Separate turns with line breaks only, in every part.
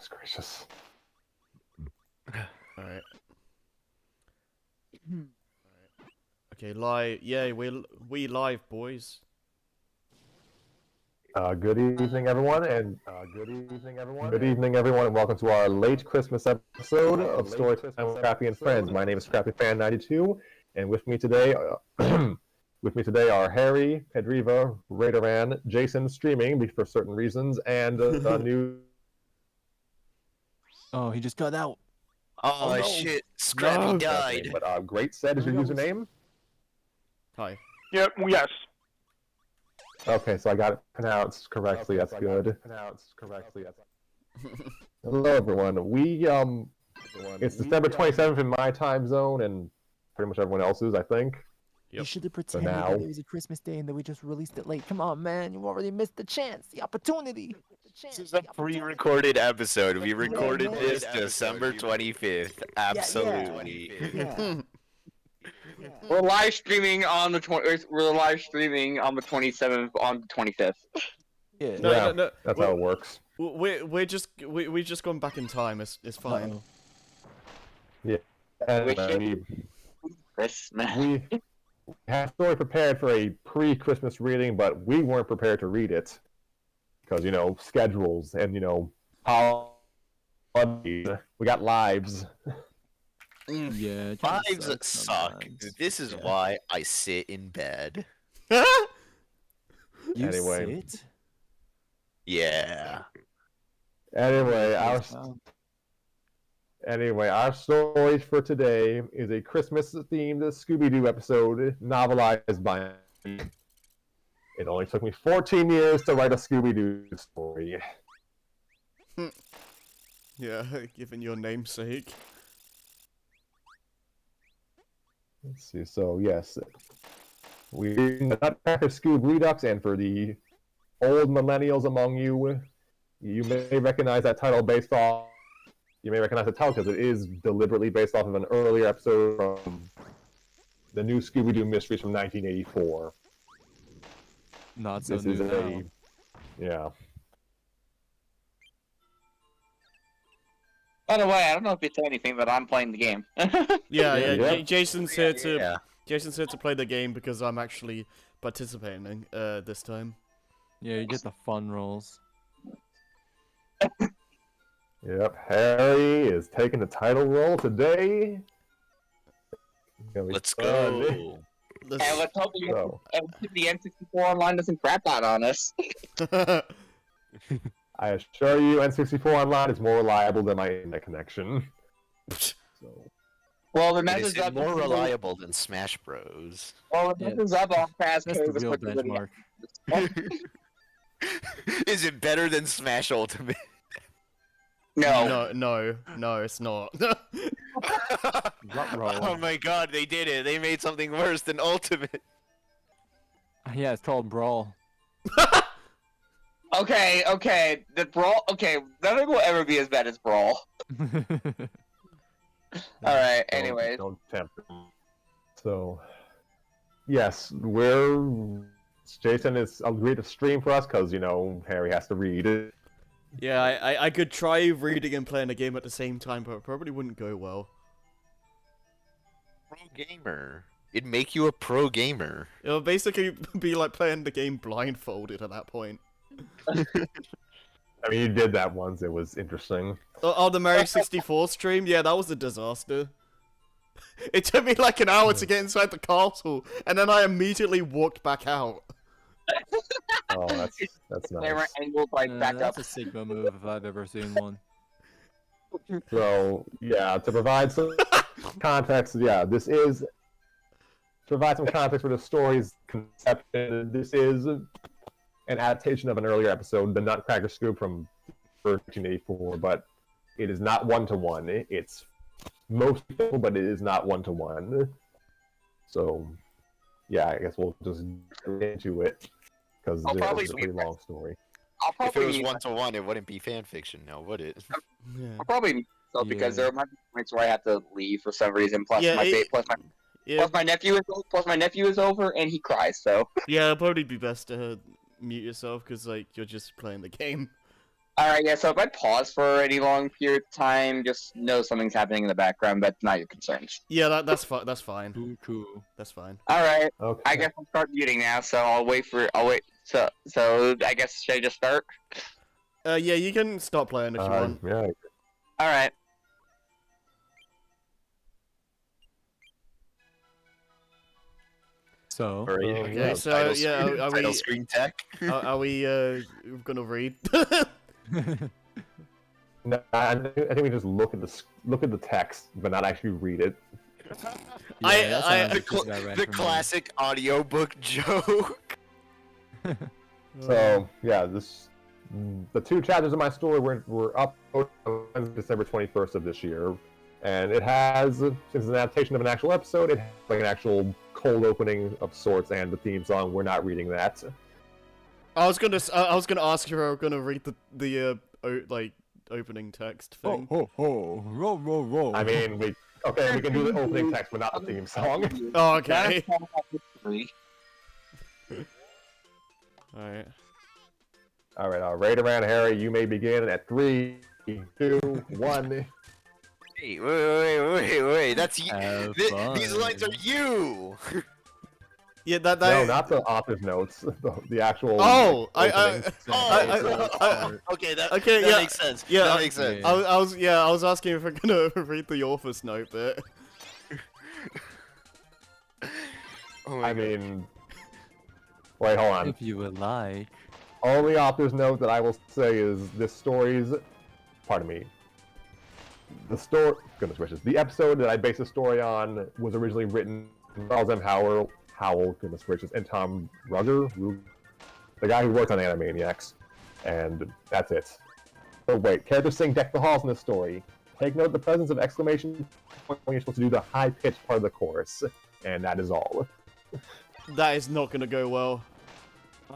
Goodness gracious.
Alright. Okay, live. Yay, we live, boys.
Good evening, everyone, and good evening, everyone, and welcome to our late Christmas episode of Storytime with Scrappy and Friends. My name is ScrappyFan92, and with me today, are Harry, Pedriva, Raideran, Jason streaming for certain reasons, and a new.
Oh, he just got out.
Oh,
no.
shit! Scrappy died.
But Great Said is your username.
Hi.
Yep, yes.
Okay, so I got it pronounced correctly. That's good. Hello, everyone. It's December 27th in my time zone, and pretty much everyone else's, I think.
You should have pretended
now-
that it was a Christmas day and that we just released it late. Come on, man. You already missed the chance, the opportunity.
This is a pre-recorded episode. We recorded this December 25th. Absolutely.
Yeah.
We're live streaming on the 27th on the 25th.
Yeah.
No.
That's how it works.
We've just gone back in time. It's fine.
Uh-oh.
And
Christmas.
we had a story prepared for a pre-Christmas reading, but we weren't prepared to read it because schedules and holidays. We got lives.
Yeah. it kinda
Lives
sucks
suck.
sometimes.
This is why I sit in bed.
You
Anyway.
sit?
Yeah.
Anyway,
Wow.
our story for today is a Christmas-themed Scooby-Doo episode novelized by me. It only took me 14 years to write a Scooby-Doo story.
Yeah, given your namesake.
Let's see. So yes, we Nutcracker, Scoob, Redux, and for the old millennials among you, you may recognize that title based off. You may recognize the title because it is deliberately based off of an earlier episode from the new Scooby-Doo Mysteries from 1984.
Not so
This
new
is
now.
yeah.
By the way, I don't know if you said anything, but I'm playing the game.
Yeah.
Yeah.
Jason's here to
Yeah.
play the game because I'm actually participating this time.
Yeah, you get the fun rolls.
Yep. Harry is taking the title role today.
Let's go.
And let's hope
So,
the N64 Online doesn't crap out on us.
I assure you, N64 Online is more reliable than my internet connection. So.
Well, the
It
message
is
up
more reliable than Smash Bros.
Well, the message up on fast
That's
code
the
was
real
quicker than
benchmark.
Is it better than Smash Ultimate?
No.
No, it's not.
Rut roll.
Oh my god, they did it. They made something worse than Ultimate.
Yeah, it's called Brawl.
Okay. The Brawl. Okay, nothing will ever be as bad as Brawl. Alright, anyways.
Don't tempt him. So, yes, Jason has agreed to stream for us because, Harry has to read.
Yeah, I could try reading and playing a game at the same time, but it probably wouldn't go well.
Pro gamer. It'd make you a pro gamer.
It'll basically be like playing the game blindfolded at that point.
I mean, you did that once. It was interesting.
Oh, the Mario 64 stream? Yeah, that was a disaster. It took me like an hour to get inside the castle, and then I immediately walked back out.
Oh, that's
They were
nice.
angled like back up.
That's a Sigma move if I've ever seen one.
So, yeah, to provide some context, this is to provide some context for the story's conception. This is an adaptation of an earlier episode, the Nutcracker Scoob from 1984, but it is not one-to-one. It's most people, but it is not one-to-one. So, yeah, I guess we'll just get into it because it's a pretty long story.
I'll
If it
probably
was
need-
one-to-one, it wouldn't be fanfiction now, would it?
Yeah.
I'll probably need myself because
Yeah.
there might be points where I have to leave for some reason. Plus,
Yeah, Yeah,
plus my nephew is over and he cries. So
yeah, it'll probably be best to mute yourself because like you're just playing the game.
Alright, yeah, so if I pause for any long period of time, just know something's happening in the background, but not your concerns.
Yeah, that's fine. That's fine.
Cool.
That's fine.
Alright,
Okay.
I guess I'll start muting now, so I'll wait. So I guess, should I just start?
Yeah, you can start playing if you want.
Yeah.
Alright.
So,
Okay, so yeah, are
title
we
screen tech.
are we gonna read?
No, I think we just look at the text, but not actually read it.
The classic audiobook joke.
So yeah, the 2 chapters of my story were up on December 21st of this year, and it has, since it's an adaptation of an actual episode, it has like an actual cold opening of sorts and the theme song. We're not reading that.
I was gonna ask if you were gonna read the opening text thing.
roll.
I mean, we can do the opening text, but not the theme song.
Oh, okay. Alright.
All right, around Harry. You may begin at 3, 2, 1.
Wait. That's you.
Have
These
fun.
lines are you.
Yeah, that.
No, not the author's notes. The actual.
Oh,
opening.
Okay, that
yeah,
makes sense.
yeah,
that makes sense.
I was asking if we're gonna read the author's note bit.
Oh my
I
God.
mean, wait, hold on.
If you would like.
Only author's note that I will say is this story's. Pardon me. The story. Goodness gracious. The episode that I based the story on was originally written by Charles M. Howell, goodness gracious, and Tom Rugger, the guy who worked on Animaniacs, and that's it. But wait, characters sing "Deck the Halls" in this story. Take note of the presence of exclamation point when you're supposed to do the high-pitched part of the chorus, and that is all.
That is not gonna go well.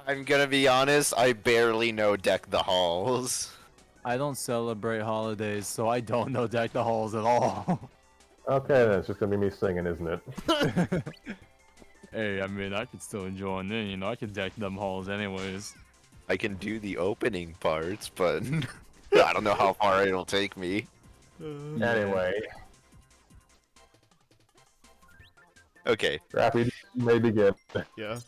I'm gonna be honest. I barely know Deck the Halls.
I don't celebrate holidays, so I don't know Deck the Halls at all.
Okay, then it's just gonna be me singing, isn't it?
Hey, I mean, I could still join in, you know, I could deck them halls anyways.
I can do the opening parts, but I don't know how far it'll take me.
Anyway,
Okay.
Scrappy, you may begin.
Yeah.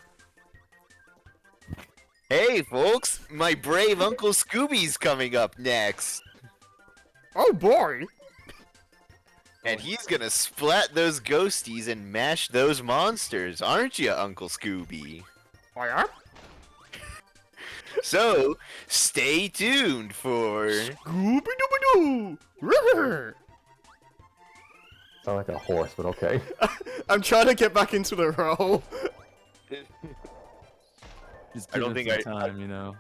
Hey, folks! My brave Uncle Scooby's coming up next.
Oh boy.
And he's gonna splat those ghosties and mash those monsters, aren't you, Uncle Scooby?
I am.
So, stay tuned for...
Scooby-Dooby-Doo!
Sound like a horse, but okay.
I'm trying to get back into the role.
Just
I
give
don't
it
think
some time, you know.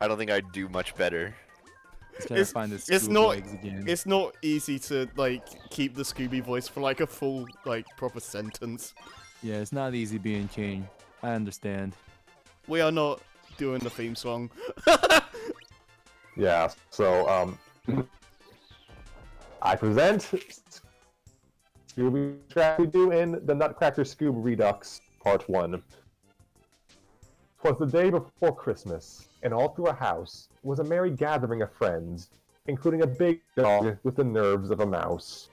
I don't think I'd do much better.
Just gotta find the
it's
Scoob
not-
legs again.
It's not easy to like keep the Scooby voice for like a full like proper sentence.
Yeah, it's not easy being king. I understand.
We are not doing the theme song.
Yeah, so, I present Scooby Scrappy-Doo in the Nutcracker Scoob Redux, Part 1. 'Twas the day before Christmas, and all through a house was a merry gathering of friends, including a big dog with the nerves of a mouse.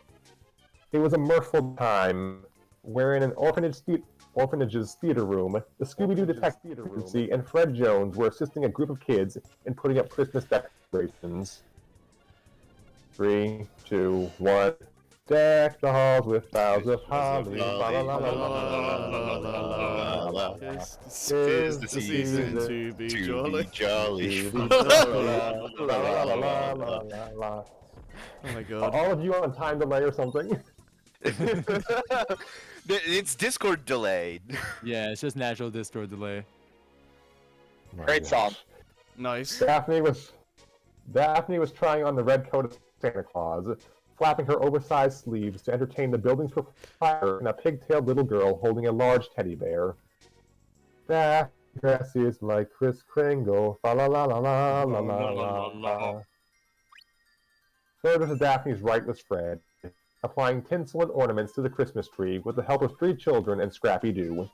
It was a mirthful time, wherein an orphanage's theater room, the Scooby-Doo Detective Agency, and Fred Jones were assisting a group of kids in putting up Christmas decorations. 3, 2, 1. Deck the halls with boughs of holly. La la la la la la la la la.
Tis the season to be jolly.
jolly.
Oh my god.
All of you on time delay or something?
It's Discord delayed.
Yeah, it's just natural Discord delay.
Great song.
Nice.
Daphne was trying on the red coat of Santa Claus, flapping her oversized sleeves to entertain the building's proprietor and a pig-tailed little girl holding a large teddy bear. Daphne dresses like Kris Kringle, fa la la la la la la la la. Further to Daphne's right was Fred, applying tinsel and ornaments to the Christmas tree with the help of 3 children and Scrappy-Doo.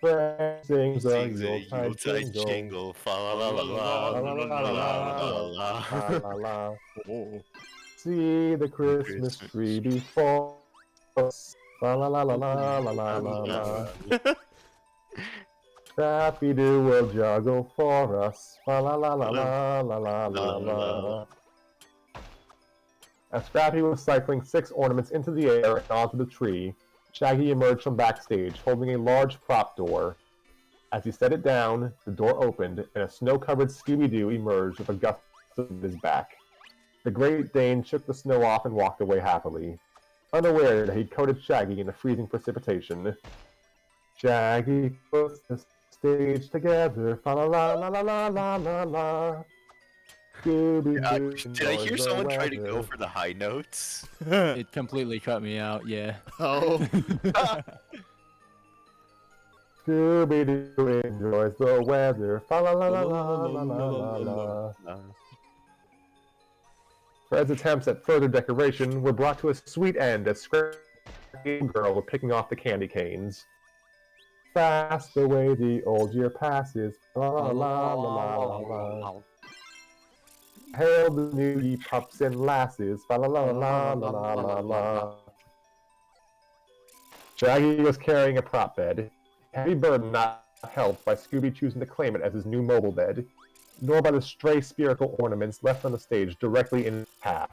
Fred sings a
Sings a
Yuletide
Yuletide
jingle.
jingle. Fa la la la la
La la
la
la
la
la
la
la
la.
la la.
Oh.
See the Christmas
Christmas.
tree before us. La la la la la la la la la. Scrappy Doo will juggle for us. La la la la la la la la la. As Scrappy was cycling 6 ornaments into the air and onto the tree, Shaggy emerged from backstage, holding a large prop door. As he set it down, the door opened, and a snow-covered Scooby-Doo emerged with a gust in his back. The Great Dane shook the snow off and walked away happily, unaware that he'd coated Shaggy in the freezing precipitation. Shaggy puts the stage together, fa la la la la la la la la. Scooby-Doo
Did I hear
enjoys the
someone try to go
weather.
for the high notes?
It completely cut me out, yeah.
Oh.
Scooby-Doo enjoys the weather, fa la la la la la la la la. Fred's attempts at further decoration were brought to a sweet end as Scrappy and Girl were picking off the candy canes. Fast away the old year passes, la la la la la la la. Hail the new ye pups and lasses, fa la la la la la la la. Shaggy was carrying a prop bed, a heavy burden not helped by Scooby choosing to claim it as his new mobile bed, nor by the stray spherical ornaments left on the stage directly in his path.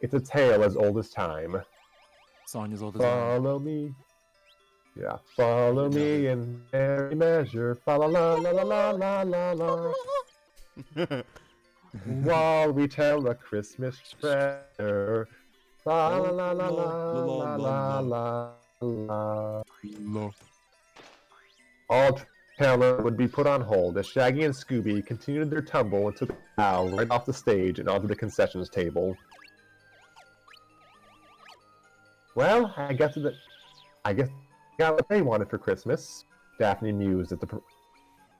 It's a tale as old as time.
Song as old as I.
Follow me. Yeah. Follow me in every measure. Fa la la la la la la la la. While we tell a Christmas prayer. La la la la la la la la la. All Taylor would be put on hold as Shaggy and Scooby continued their tumble and took a bow right off the stage and onto the concessions table. Well, I guess got what they wanted for Christmas. Daphne mused as the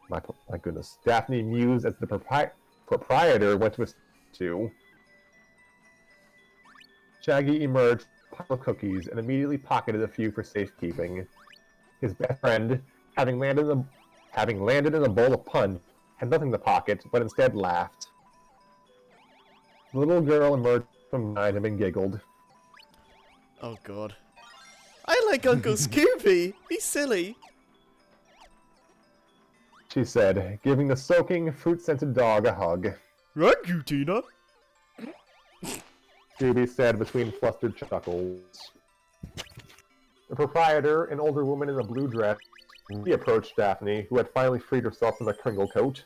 my goodness. Daphne mused as the proprietor went to his two. Shaggy emerged with a pile of cookies and immediately pocketed a few for safekeeping. His best friend, having landed in a bowl of punch, had nothing to pocket, but instead laughed. The little girl emerged from behind him and giggled.
Oh god. I like Uncle Scooby. He's silly.
She said, giving the soaking, fruit-scented dog a hug.
Thank you, Tina.
Scooby said between flustered chuckles. The proprietor, an older woman in a blue dress, approached Daphne, who had finally freed herself from the Kringle coat.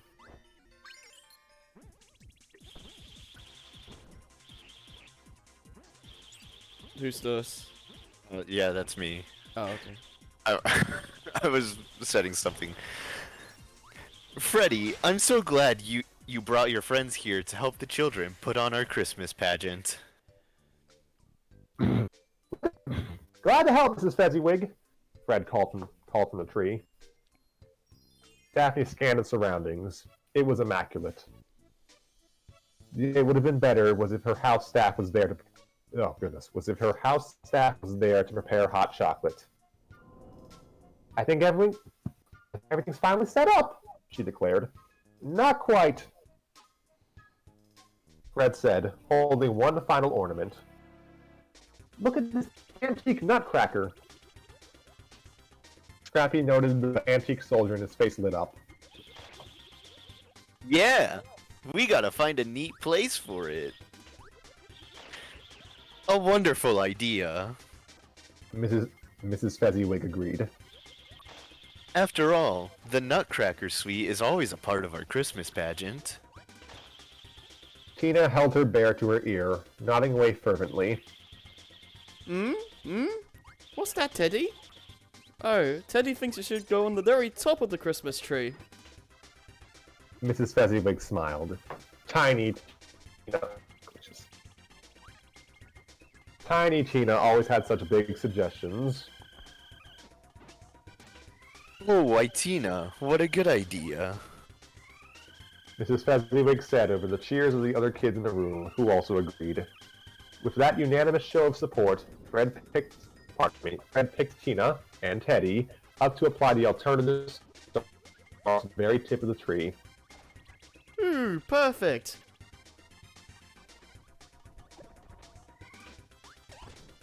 Who's this?
Yeah, that's me.
Oh, okay.
I was setting something. Freddy, I'm so glad you brought your friends here to help the children put on our Christmas pageant.
Glad to help, Mrs. Fezziwig, Fred called from the tree. Daphne scanned the surroundings. It was immaculate. It would have been better was if her house staff was there to... Oh, goodness. Was if her house staff was there to prepare hot chocolate. I think everything's finally set up, she declared. Not quite, Fred said, holding one final ornament. Look at this antique Nutcracker. Scrappy noted the antique soldier and his face lit up.
Yeah, we gotta find a neat place for it. A wonderful idea.
Mrs. Fezziwig agreed.
After all, the Nutcracker suite is always a part of our Christmas pageant.
Tina held her bear to her ear, nodding away fervently.
What's that, Teddy? Oh, Teddy thinks it should go on the very top of the Christmas tree.
Mrs. Fezziwig smiled. Tiny Tina always had such big suggestions.
Oh, why Tina, what a good idea.
Mrs. Fezziwig said over the cheers of the other kids in the room, who also agreed. With that unanimous show of support, Fred picked Tina and Teddy Up to apply the alternatives off the very tip of the tree.
Ooh, perfect.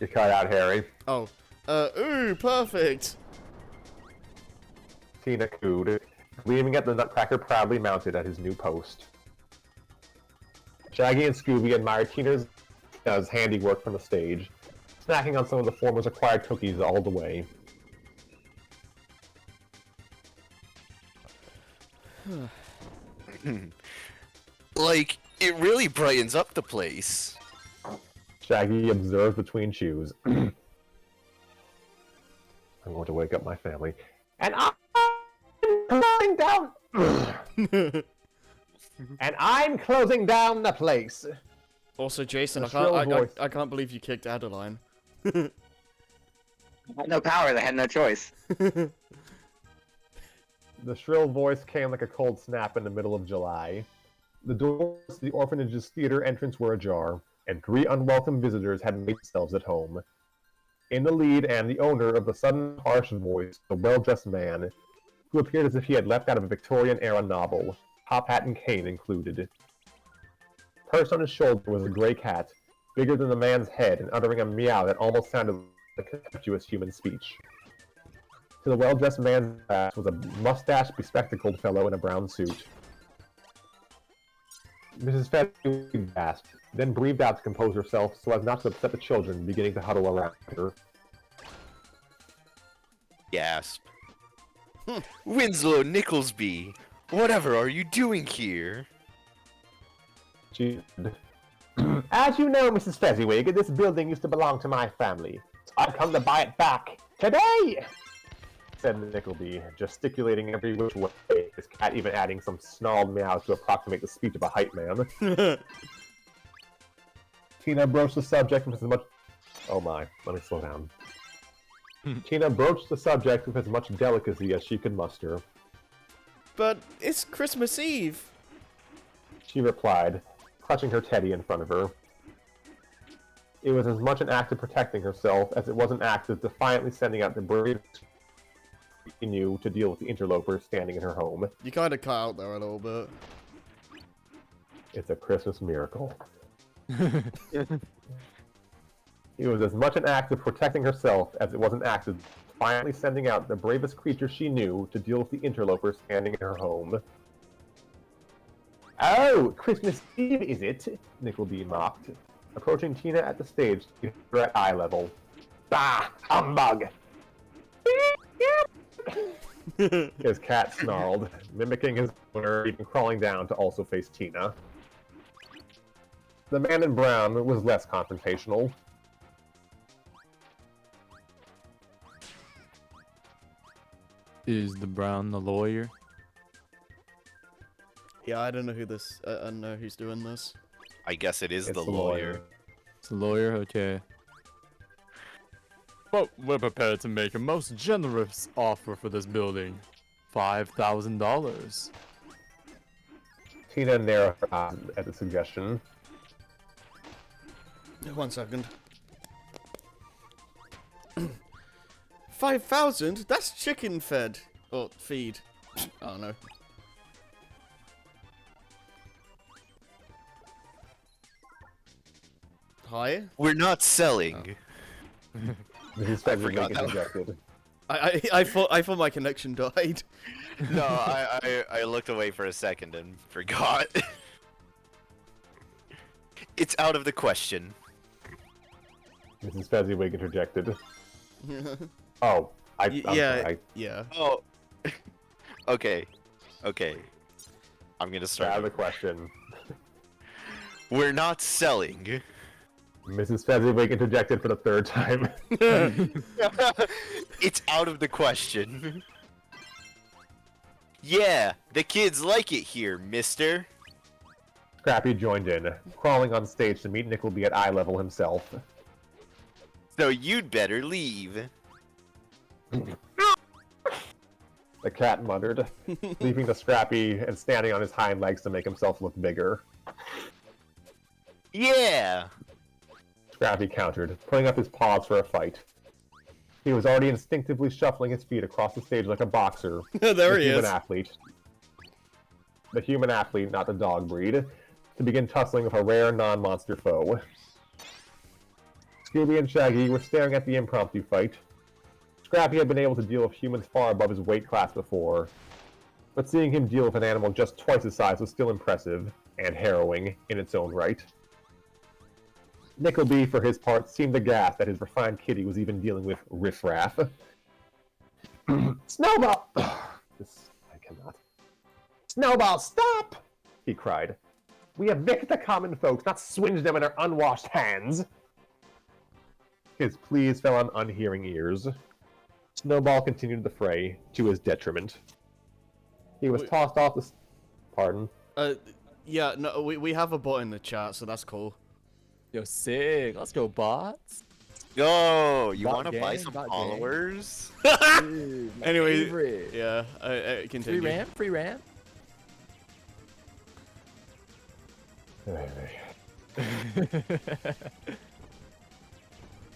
You cut out, Harry.
Oh. Ooh, perfect.
Tina cooed, leaving at the Nutcracker proudly mounted at his new post. Shaggy and Scooby admired Tina's handiwork from the stage, snacking on some of the former's acquired cookies all the way.
Like, it really brightens up the place.
Shaggy observed between chews. I'm going to wake up my family. And I'm closing down... and I'm closing down the place.
Also, Jason,
A shrill voice.
I can't believe you kicked Adeline.
I had no power, they had no choice.
The shrill voice came like a cold snap in the middle of July. The doors to the orphanage's theater entrance were ajar, and 3 unwelcome visitors had made themselves at home. In the lead, and the owner of the sudden harsh voice, a well-dressed man, who appeared as if he had leapt out of a Victorian-era novel, top hat and cane included. Perched on his shoulder was a gray cat, bigger than the man's head and uttering a meow that almost sounded like contemptuous human speech. To the well-dressed man's back was a mustached, bespectacled fellow in a brown suit. Mrs. Fetty gasped, then breathed out to compose herself so as not to upset the children beginning to huddle around her.
Gasp. Winslow Nicholsby, whatever are you doing here?
She said, as you know, Mrs. Fezziwig, this building used to belong to my family. I've come to buy it back today! Said Nickleby, gesticulating every which way, his cat even adding some snarled meows to approximate the speech of a hype man. Tina broached the subject with as much... Oh my, let me slow down. Tina broached the subject with as much delicacy as she could muster.
But it's Christmas Eve.
She replied, clutching her teddy in front of her. It was as much an act of protecting herself as it was an act of defiantly sending out the brave she knew to deal with the interlopers standing in her home.
You kind of cut out there a little bit.
It's a Christmas miracle. It was as much an act of protecting herself as it was an act of defiantly sending out the bravest creature she knew to deal with the interlopers standing in her home. Oh, Christmas Eve, is it? Nickleby mocked, approaching Tina at the stage to get her at eye level. Bah! Humbug! His cat snarled, mimicking his owner, even crawling down to also face Tina. The man in brown was less confrontational.
Is the Brown the lawyer?
Yeah, I don't know who this. I don't know who's doing this.
I guess it is
It's
the lawyer.
It's the lawyer, okay. But we're prepared to make a most generous offer for this building. $5,000.
Tina narrowed her eyes at the suggestion.
1 second. 5,000? That's chicken fed. Or feed. I don't know. Hi?
We're not selling.
Mrs.
I
Fezziwig
forgot that.
interjected.
I thought my connection died.
No, I looked away for a second and forgot. It's out of the question.
Mrs. Fezziwig interjected. Oh, I'm
yeah,
sorry.
yeah.
Oh. Okay. Okay. I'm gonna
Out
start.
of the question.
We're not selling.
Mrs. Fezziwig interjected for the 3rd time.
It's out of the question. Yeah, the kids like it here, mister.
Scrappy joined in, crawling on stage to meet Nickleby at eye level himself.
So you'd better leave.
The cat muttered, leaping to Scrappy and standing on his hind legs to make himself look bigger.
Yeah.
Scrappy countered, putting up his paws for a fight. He was already instinctively shuffling his feet across the stage like a boxer.
There
the
he
human
is.
athlete. The human athlete, not the dog breed, to begin tussling with a rare non-monster foe. Scooby and Shaggy were staring at the impromptu fight. Scrappy had been able to deal with humans far above his weight class before, but seeing him deal with an animal just twice his size was still impressive, and harrowing in its own right. Nickelby, for his part, seemed aghast that his refined kitty was even dealing with riffraff. Snowball! I cannot. Snowball, stop! He cried. We evict the common folks, not swinge them in our unwashed hands. His pleas fell on unhearing ears. Snowball continued the fray, to his detriment. He was tossed off the... Pardon?
Yeah, no, we have a bot in the chat, so that's cool.
Yo, sick. Let's go, bots.
Yo, you
Bot
want to buy
gang,
some
bot gang.
followers?
Dude, my
Anyway,
favorite.
yeah,
Free
continue.
ramp, free ramp.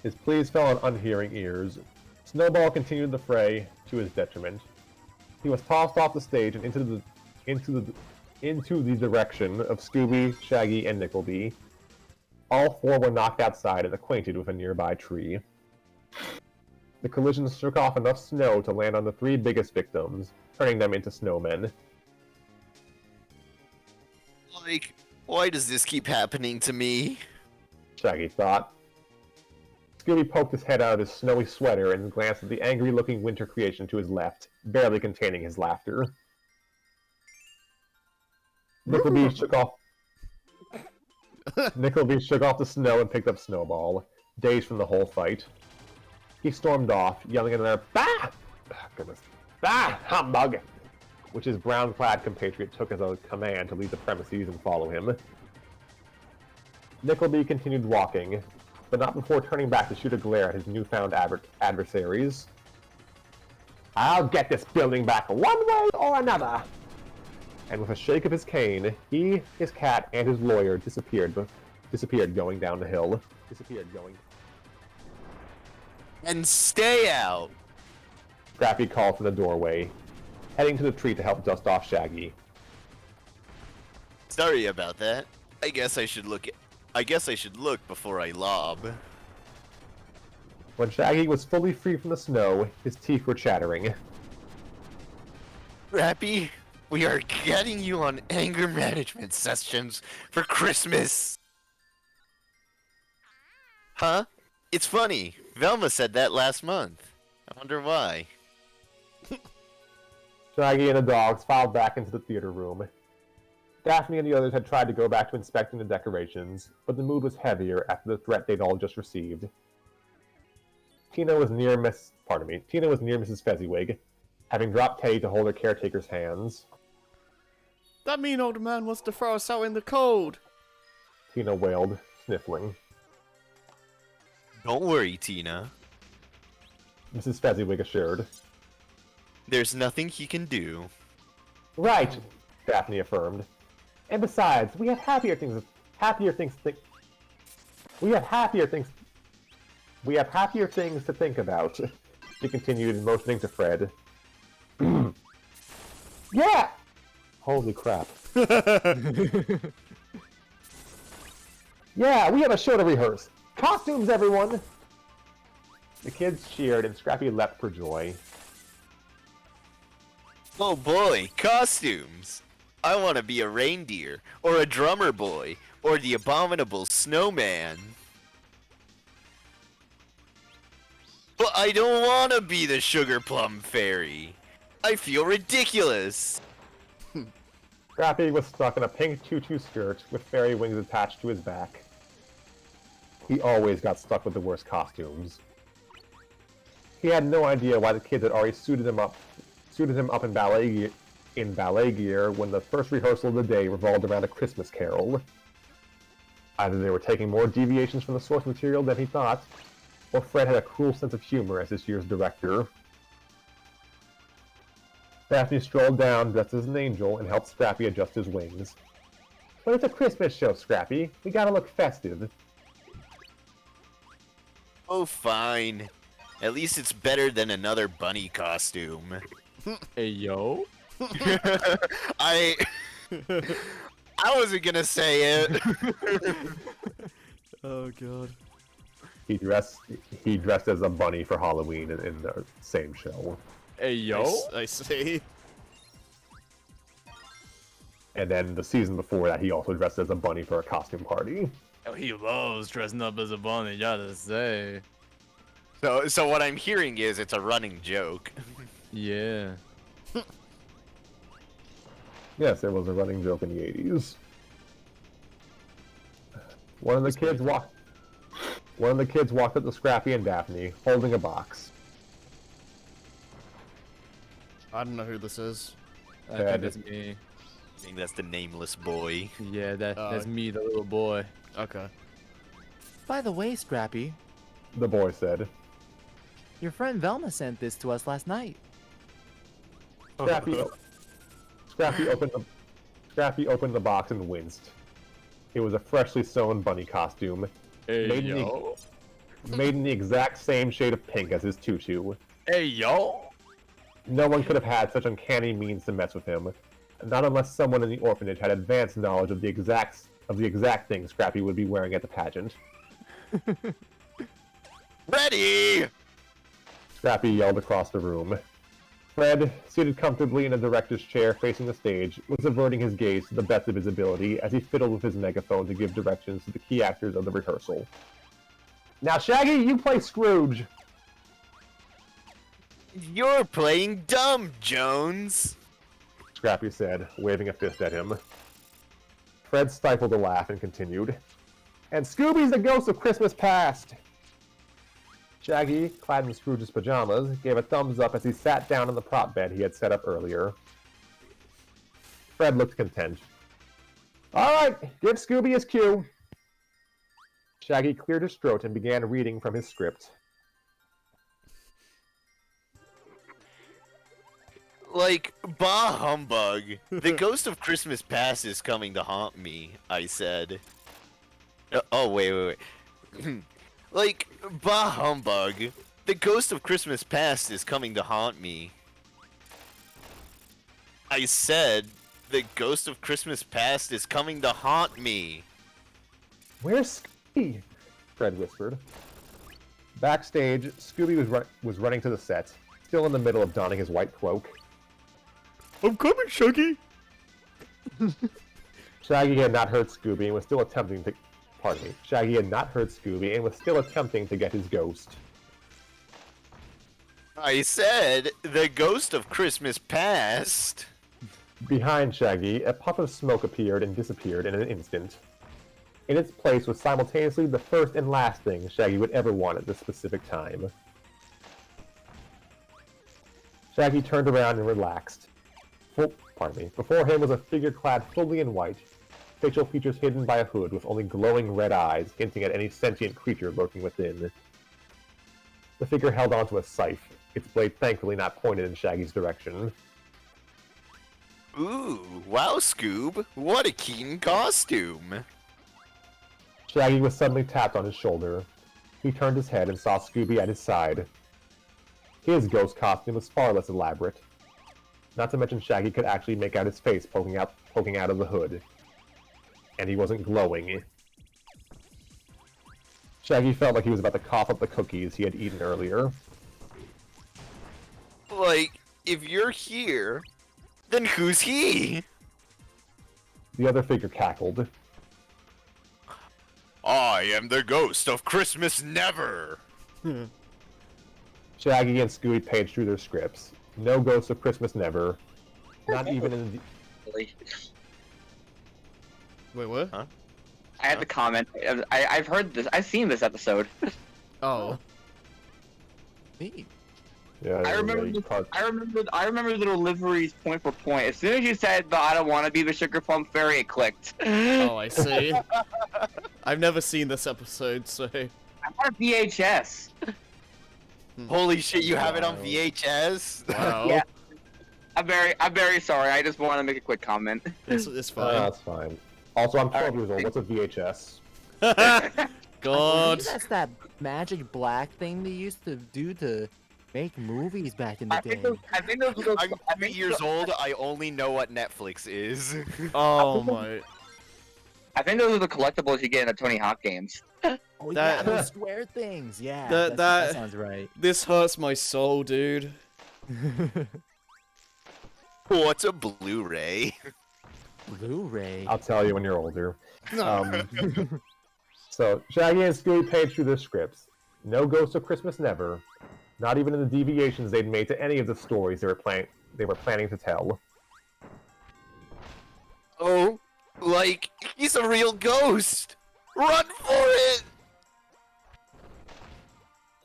His pleas fell on unhearing ears. Snowball continued the fray, to his detriment. He was tossed off the stage and into the direction of Scooby, Shaggy, and Nickelby. All four were knocked outside and acquainted with a nearby tree. The collision shook off enough snow to land on the three biggest victims, turning them into snowmen.
Like, why does this keep happening to me?
Shaggy thought. Scooby poked his head out of his snowy sweater and glanced at the angry-looking winter creation to his left, barely containing his laughter. Nickelby shook off the snow and picked up Snowball, dazed from the whole fight. He stormed off, yelling at another, "Bah! Goodness. Bah! Humbug!" which his brown-clad compatriot took as a command to leave the premises and follow him. Nickelby continued walking, but not before turning back to shoot a glare at his newfound adversaries. "I'll get this building back one way or another!" And with a shake of his cane, he, his cat, and his lawyer disappeared going down the hill.
And stay out!
Scrappy called from the doorway, heading to the tree to help dust off Shaggy.
Sorry about that. I guess I should look before I lob.
When Shaggy was fully free from the snow, his teeth were chattering.
Scrappy, we are getting you on anger management sessions for Christmas. Huh? It's funny. Velma said that last month. I wonder why.
Shaggy and the dogs filed back into the theater room. Daphne and the others had tried to go back to inspecting the decorations, but the mood was heavier after the threat they'd all just received. Tina was near Mrs. Fezziwig, having dropped Teddy to hold her caretaker's hands.
That mean old man wants to throw us out in the cold.
Tina wailed, sniffling.
Don't worry, Tina.
Mrs. Fezziwig assured.
There's nothing he can do.
Right, Daphne affirmed. And besides, we have happier things to think about, she continued, motioning to Fred. Yeah! Holy crap. Yeah, we have a show to rehearse. Costumes, everyone! The kids cheered and Scrappy leapt for joy.
Oh boy, costumes! I want to be a reindeer, or a drummer boy, or the abominable snowman. But I don't want to be the sugar plum fairy. I feel ridiculous.
Scrappy was stuck in a pink tutu skirt with fairy wings attached to his back. He always got stuck with the worst costumes. He had no idea why the kids had already suited him up in ballet gear when the first rehearsal of the day revolved around A Christmas Carol. Either they were taking more deviations from the source material than he thought, or Fred had a cruel sense of humor as this year's director. Daphne strolled down dressed as an angel and helped Scrappy adjust his wings. But it's a Christmas show, Scrappy. We gotta look festive.
Oh, fine. At least it's better than another bunny costume.
Hey, yo.
I wasn't gonna say it.
Oh god.
He dressed as a bunny for Halloween in the same show.
Hey, yo.
I see.
And then the season before that, he also dressed as a bunny for a costume party.
Oh, he loves dressing up as a bunny, gotta say.
So what I'm hearing is it's a running joke.
Yeah.
Yes, it was a running joke in the 80s. One of the kids walked up to Scrappy and Daphne, holding a box.
I don't know who this is.
I
Yeah,
think that's me.
I think that's the nameless boy.
Yeah, that's me, the little boy.
Okay.
By the way, Scrappy,
The boy said.
your friend Velma sent this to us last night.
Scrappy opened the box and winced. It was a freshly sewn bunny costume,
Hey,
Made me-
yo.
made in the exact same shade of pink as his tutu.
Hey, yo.
No one could have had such uncanny means to mess with him, not unless someone in the orphanage had advanced knowledge of the exact thing Scrappy would be wearing at the pageant.
Ready!
Scrappy yelled across the room. Fred, seated comfortably in a director's chair facing the stage, was averting his gaze to the best of his ability as he fiddled with his megaphone to give directions to the key actors of the rehearsal. Now, Shaggy, you play Scrooge!
You're playing dumb, Jones.
Scrappy said, waving a fist at him. Fred stifled a laugh and continued. And Scooby's the ghost of Christmas past! Shaggy, clad in Scrooge's pajamas, gave a thumbs up as he sat down on the prop bed he had set up earlier. Fred looked content. Alright, give Scooby his cue. Shaggy cleared his throat and began reading from his script.
Like, bah humbug. The ghost of Christmas past is coming to haunt me, I said. Oh, wait. Like, bah humbug. The ghost of Christmas past is coming to haunt me. I said, the ghost of Christmas past is coming to haunt me.
Where's Scooby? Fred whispered. Backstage, Scooby was running to the set, still in the middle of donning his white cloak.
I'm coming, Shaggy!
Shaggy had not heard Scooby and was still attempting to... Pardon me. Shaggy had not heard Scooby and was still attempting to get his ghost.
I said, the ghost of Christmas past.
Behind Shaggy, a puff of smoke appeared and disappeared in an instant. In its place was simultaneously the first and last thing Shaggy would ever want at this specific time. Shaggy turned around and relaxed. Before him was a figure clad fully in white, facial features hidden by a hood with only glowing red eyes hinting at any sentient creature lurking within. The figure held onto a scythe, its blade thankfully not pointed in Shaggy's direction.
Ooh, wow, Scoob. What a keen costume.
Shaggy was suddenly tapped on his shoulder. He turned his head and saw Scooby at his side. His ghost costume was far less elaborate. Not to mention Shaggy could actually make out his face poking out of the hood. And he wasn't glowing. Shaggy felt like he was about to cough up the cookies he had eaten earlier.
Like, if you're here, then who's he?
The other figure cackled.
I am the ghost of Christmas Never.
Shaggy and Scooby paged through their scripts. No Ghost of Christmas Never. Not even in the...
Wait, what?
Huh?
I had to comment. I've heard this. I've seen this episode.
Oh.
Neat.
Yeah,
I remember. I remember the deliveries point for point. As soon as you said, "But I don't want to be the sugar plum fairy," it clicked.
Oh, I see. I've never seen this episode, so...
I had a VHS.
Holy shit, you have it on VHS?
Wow.
Yeah. I'm very sorry. I just want to make a quick comment.
It's fine.
That's fine. Also, I'm 12 years old. What's a VHS?
god.
That's that magic black thing they used to do to make movies back in the
I
day.
think those, I think those, those
I'm
I
3
think
years old. I only know what Netflix is.
Oh my.
I think those are the collectibles you get in the Tony Hawk games.
Oh
That-
yeah, those square things. Yeah,
That-
that
that-
sounds right.
This hurts my soul, dude.
What's a Blu-ray?
Blu-ray.
I'll tell you when you're older. So Shaggy and Scooby paged through their scripts. No Ghost of Christmas Never. Not even in the deviations they'd made to any of the stories they were planning to tell.
Oh, like he's a real ghost. Run for it!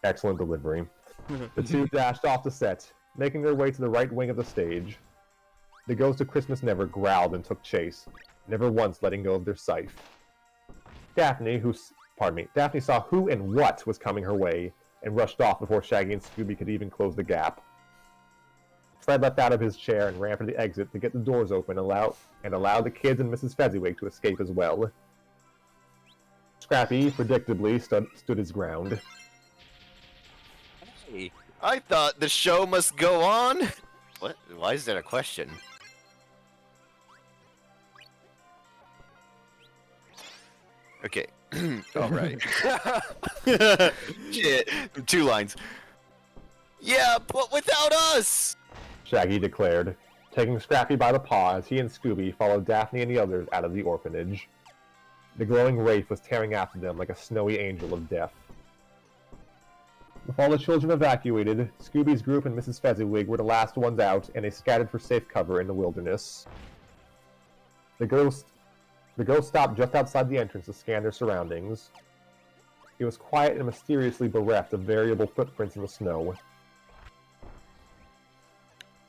Excellent delivery. The two dashed off the set, making their way to the right wing of the stage. The Ghost of Christmas Never growled and took chase, never once letting go of their sight. Daphne saw who and what was coming her way, and rushed off before Shaggy and Scooby could even close the gap. Fred leapt out of his chair and ran for the exit to get the doors open and allow the kids and Mrs. Fezziwig to escape as well. Scrappy, predictably, stood his ground.
Hey, I thought the show must go on. What? Why is that a question? Okay. All right. Shit. 2 lines. Yeah, but without us.
Shaggy declared, taking Scrappy by the paw as he and Scooby followed Daphne and the others out of the orphanage. The glowing wraith was tearing after them like a snowy angel of death. With all the children evacuated, Scooby's group and Mrs. Fezziwig were the last ones out, and they scattered for safe cover in the wilderness. The ghost stopped just outside the entrance to scan their surroundings. It was quiet and mysteriously bereft of variable footprints in the snow.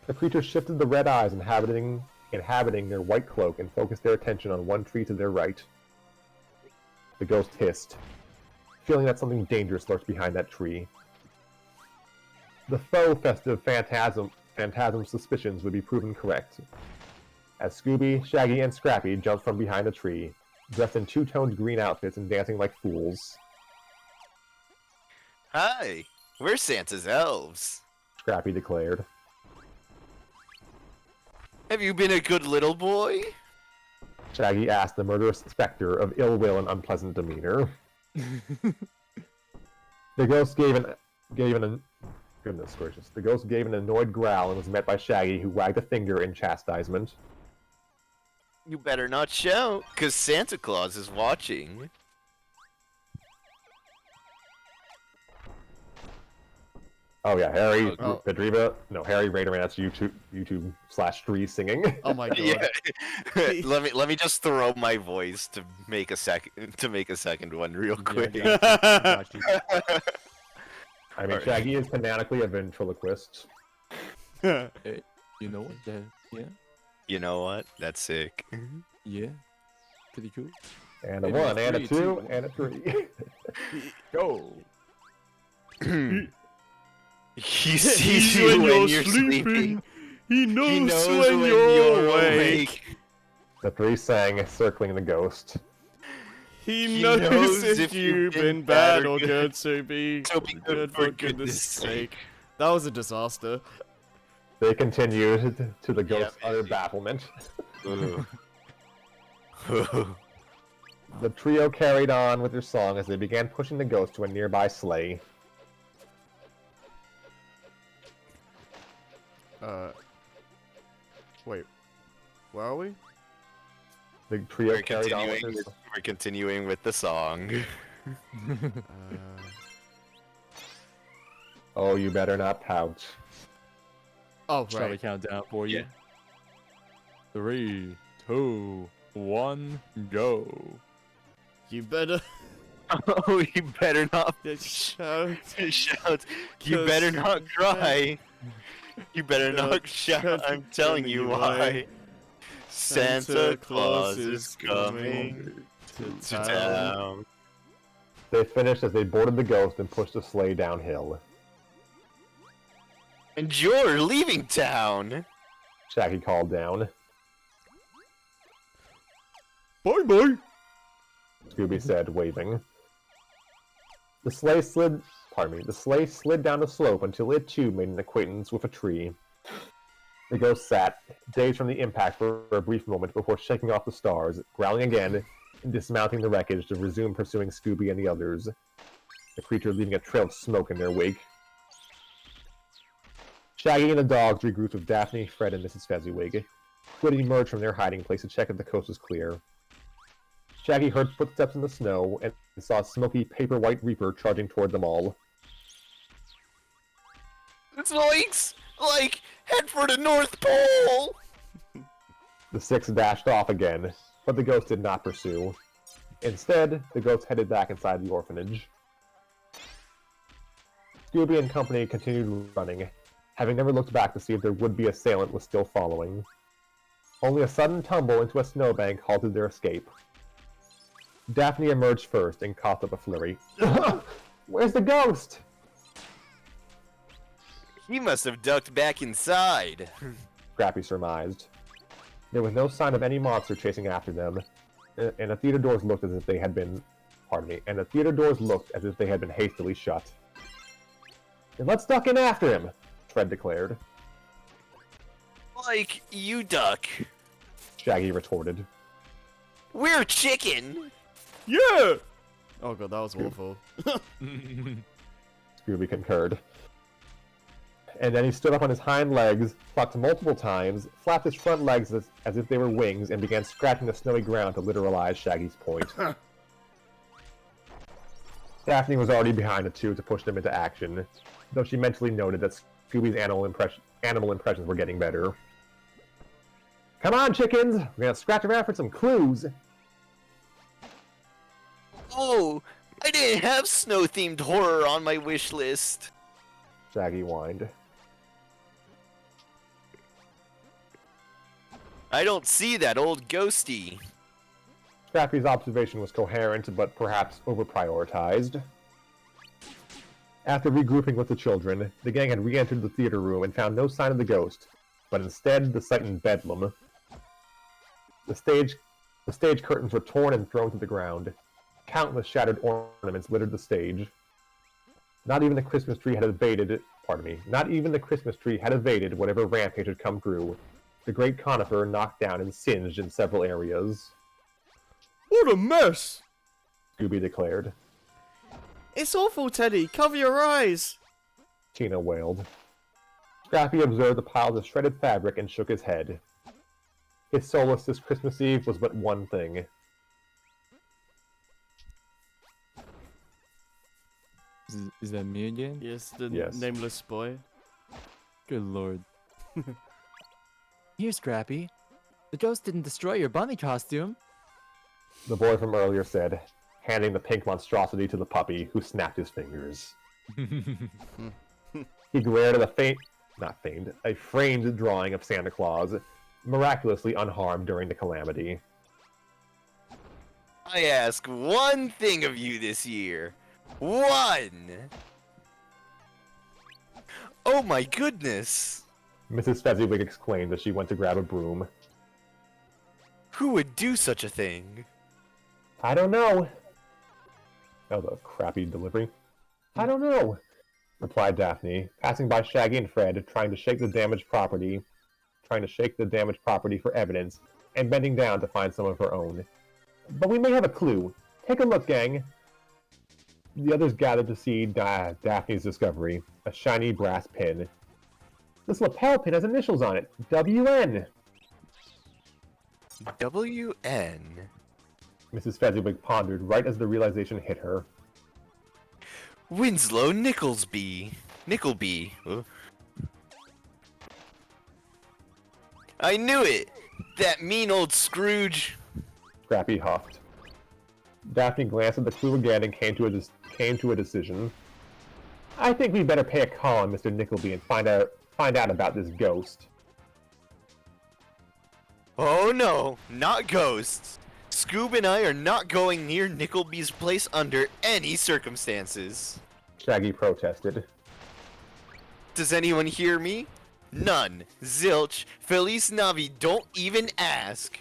The creature shifted the red eyes inhabiting their white cloak and focused their attention on one tree to their right. The ghost hissed, feeling that something dangerous lurked behind that tree. The faux festive phantasm's suspicions would be proven correct, as Scooby, Shaggy, and Scrappy jumped from behind a tree, dressed in two-toned green outfits and dancing like fools.
Hi, we're Santa's elves.
Scrappy declared.
Have you been a good little boy?
Shaggy asked the murderous specter of ill will and unpleasant demeanor. The ghost gave an goodness gracious. The ghost gave an annoyed growl and was met by Shaggy, who wagged a finger in chastisement.
You better not shout, 'cause Santa Claus is watching.
Oh yeah, Harry
Oh.
Harry Raiderman's YouTube/Dree singing.
Oh my god.
Yeah. let me just throw my voice to make a second one real quick.
Yeah, got you.
I mean,
Alright.
Shaggy is canonically a ventriloquist.
Hey, you know what? Yeah,
You know what? That's sick.
yeah. Pretty cool.
And a
Maybe
1, and a
3,
2,
too.
and a 3.
Go.
He sees you when you're sleeping.
He
He
knows,
knows
when you're awake.
The 3 sang, circling the ghost.
He knows if you've been bad or good, so be
So be
good for goodness sake. That was a disaster.
They continued to the ghost's
Yeah,
utter
man.
bafflement.
Ooh.
The trio carried on with their song as they began pushing the ghost to a nearby sleigh.
Wait. Where are we?
The trio
We're
carried on with
continuing
their
with, we're continuing with the song.
Oh, you better not pout.
Oh,
Shall we
right.
count down for you?
Yeah.
3, 2, 1, go.
You better
Oh, you better not
shout.
shout. You
'Cause-
better not cry. You better not shout. I'm telling you why. Santa Claus is coming to town.
They finished as they boarded the ghost and pushed the sleigh downhill.
And you're leaving town.
Shaggy called down.
Bye bye.
Scooby said, waving. The sleigh slid down the slope until it too made an acquaintance with a tree. The ghost sat, dazed from the impact for a brief moment before shaking off the stars, growling again, and dismounting the wreckage to resume pursuing Scooby and the others, the creature leaving a trail of smoke in their wake. Shaggy and the dogs regrouped with Daphne, Fred, and Mrs. Fezziwig, who had emerged from their hiding place to check if the coast was clear. Shaggy heard footsteps in the snow and saw a smoky paper-white reaper charging toward them all.
Zoinks! Like, head for the North Pole!
The six dashed off again, but the ghost did not pursue. Instead, the ghost headed back inside the orphanage. Scooby and company continued running, having never looked back to see if their would-be assailant was still following. Only a sudden tumble into a snowbank halted their escape. Daphne emerged first and coughed up a flurry. Where's the ghost?
He must have ducked back inside.
Scrappy surmised. There was no sign of any monster chasing after them, and the theater doors looked as if they had been... and the theater doors looked as if they had been hastily shut. Then let's duck in after him, Fred declared.
Like, you duck.
Shaggy retorted.
We're chicken!
Yeah! Oh god, that was awful.
Scooby concurred. And then he stood up on his hind legs, flopped multiple times, flapped his front legs as if they were wings, and began scratching the snowy ground to literalize Shaggy's point. Daphne was already behind the two to push them into action, though she mentally noted that Scooby's animal impressions were getting better. Come on, chickens! We're gonna scratch around for some clues!
Oh, I didn't have snow-themed horror on my wish list.
Shaggy whined.
I don't see that old ghosty.
Scrappy's observation was coherent, but perhaps over-prioritized. After regrouping with the children, the gang had re-entered the theater room and found no sign of the ghost, but instead the sight in bedlam. The stage curtains were torn and thrown to the ground. Countless shattered ornaments littered the stage. Not even the Christmas tree had evaded whatever rampage had come through. The great conifer knocked down and singed in several areas.
What a mess!
Scooby declared.
It's awful, Teddy. Cover your eyes.
Tina wailed. Scrappy observed the piles of shredded fabric and shook his head. His solace this Christmas Eve was but one thing.
Is that me again?
Yes, the
Yes.
nameless boy.
Good lord.
Here, Scrappy. The ghost didn't destroy your bunny costume.
The boy from earlier said, handing the pink monstrosity to the puppy, who snapped his fingers. He glared at a framed drawing of Santa Claus, miraculously unharmed during the calamity.
I ask one thing of you this year. One! Oh my goodness!
Mrs. Fezziwig exclaimed as she went to grab a broom.
Who would do such a thing?
I don't know. That was a crappy delivery. I don't know, replied Daphne, passing by Shaggy and Fred, trying to shake the damaged property for evidence, and bending down to find some of her own. But we may have a clue. Take a look, gang. The others gathered to see Daphne's discovery, a shiny brass pin. This lapel pin has initials on it, WN.
WN?
Mrs. Fezziwig pondered right as the realization hit her.
Winslow Nickleby. Huh? I knew it! That mean old Scrooge!
Scrappy huffed. Daphne glanced at the clue again and came to a decision. I think we'd better pay a call on Mr. Nickleby and find out about this ghost.
Oh no, not ghosts. Scoob and I are not going near Nickleby's place under any circumstances.
Shaggy protested.
Does anyone hear me? None. Zilch. Feliz Navi, don't even ask.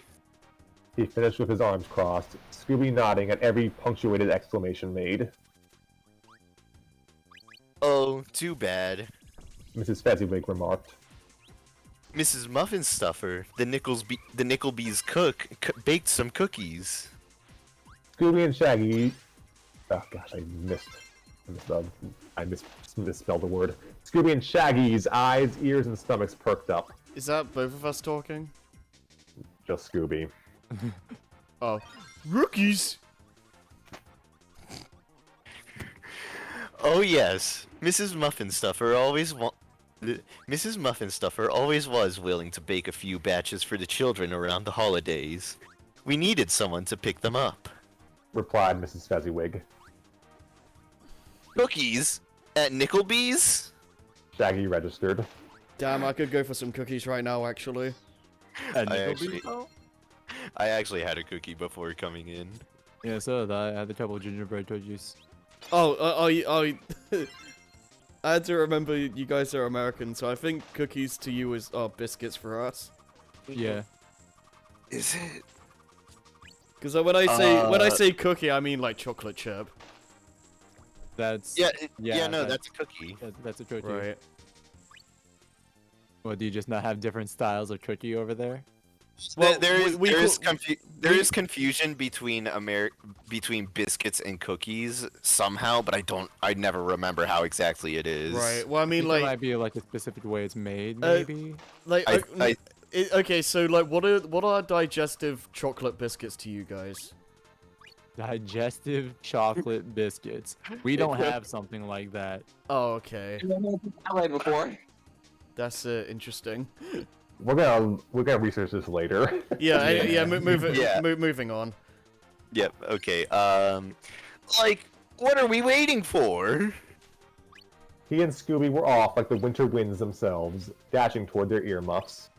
He finished with his arms crossed, Scooby nodding at every punctuated exclamation made.
Oh, too bad.
Mrs. Fezziwig remarked.
Mrs. Muffin Stuffer, the Nicklebee's cook, baked some cookies.
Scooby and Shaggy. Oh gosh, I misspelled the word. Scooby and Shaggy's eyes, ears, and stomachs perked up.
Is that both of us talking?
Just Scooby.
Oh. Rookies!
Oh yes, Mrs. Muffin Stuffer always was willing to bake a few batches for the children around the holidays. We needed someone to pick them up.
Replied Mrs. Fezziwig.
Cookies? At Nicklebee's?
Shaggy registered.
Damn, I could go for some cookies right now, actually.
I actually had a cookie before coming in.
Yeah, so did I had a couple of gingerbread cookies.
I had to remember you guys are American, so I think cookies to you are biscuits for us.
Yeah.
Is it?
Because when I say cookie, I mean like chocolate chip.
That's
No,
that-
that's a cookie.
that's a cookie.
Right.
Well, do you just not have different styles of cookie over there?
Well,
there
we
is confusion between between biscuits and cookies somehow, but I never remember how exactly it is.
Right. Well, I
I
mean,
think there
like,
might be like a specific way it's made, maybe.
okay, so like, what are digestive chocolate biscuits to you guys?
Digestive chocolate biscuits. We don't have something like that.
Oh, okay.
I before.
That's interesting.
We're gonna research this later.
Yeah.
Yeah.
Moving on.
Yep. Okay. Like, what are we waiting for?
He and Scooby were off like the winter winds themselves, dashing toward their earmuffs.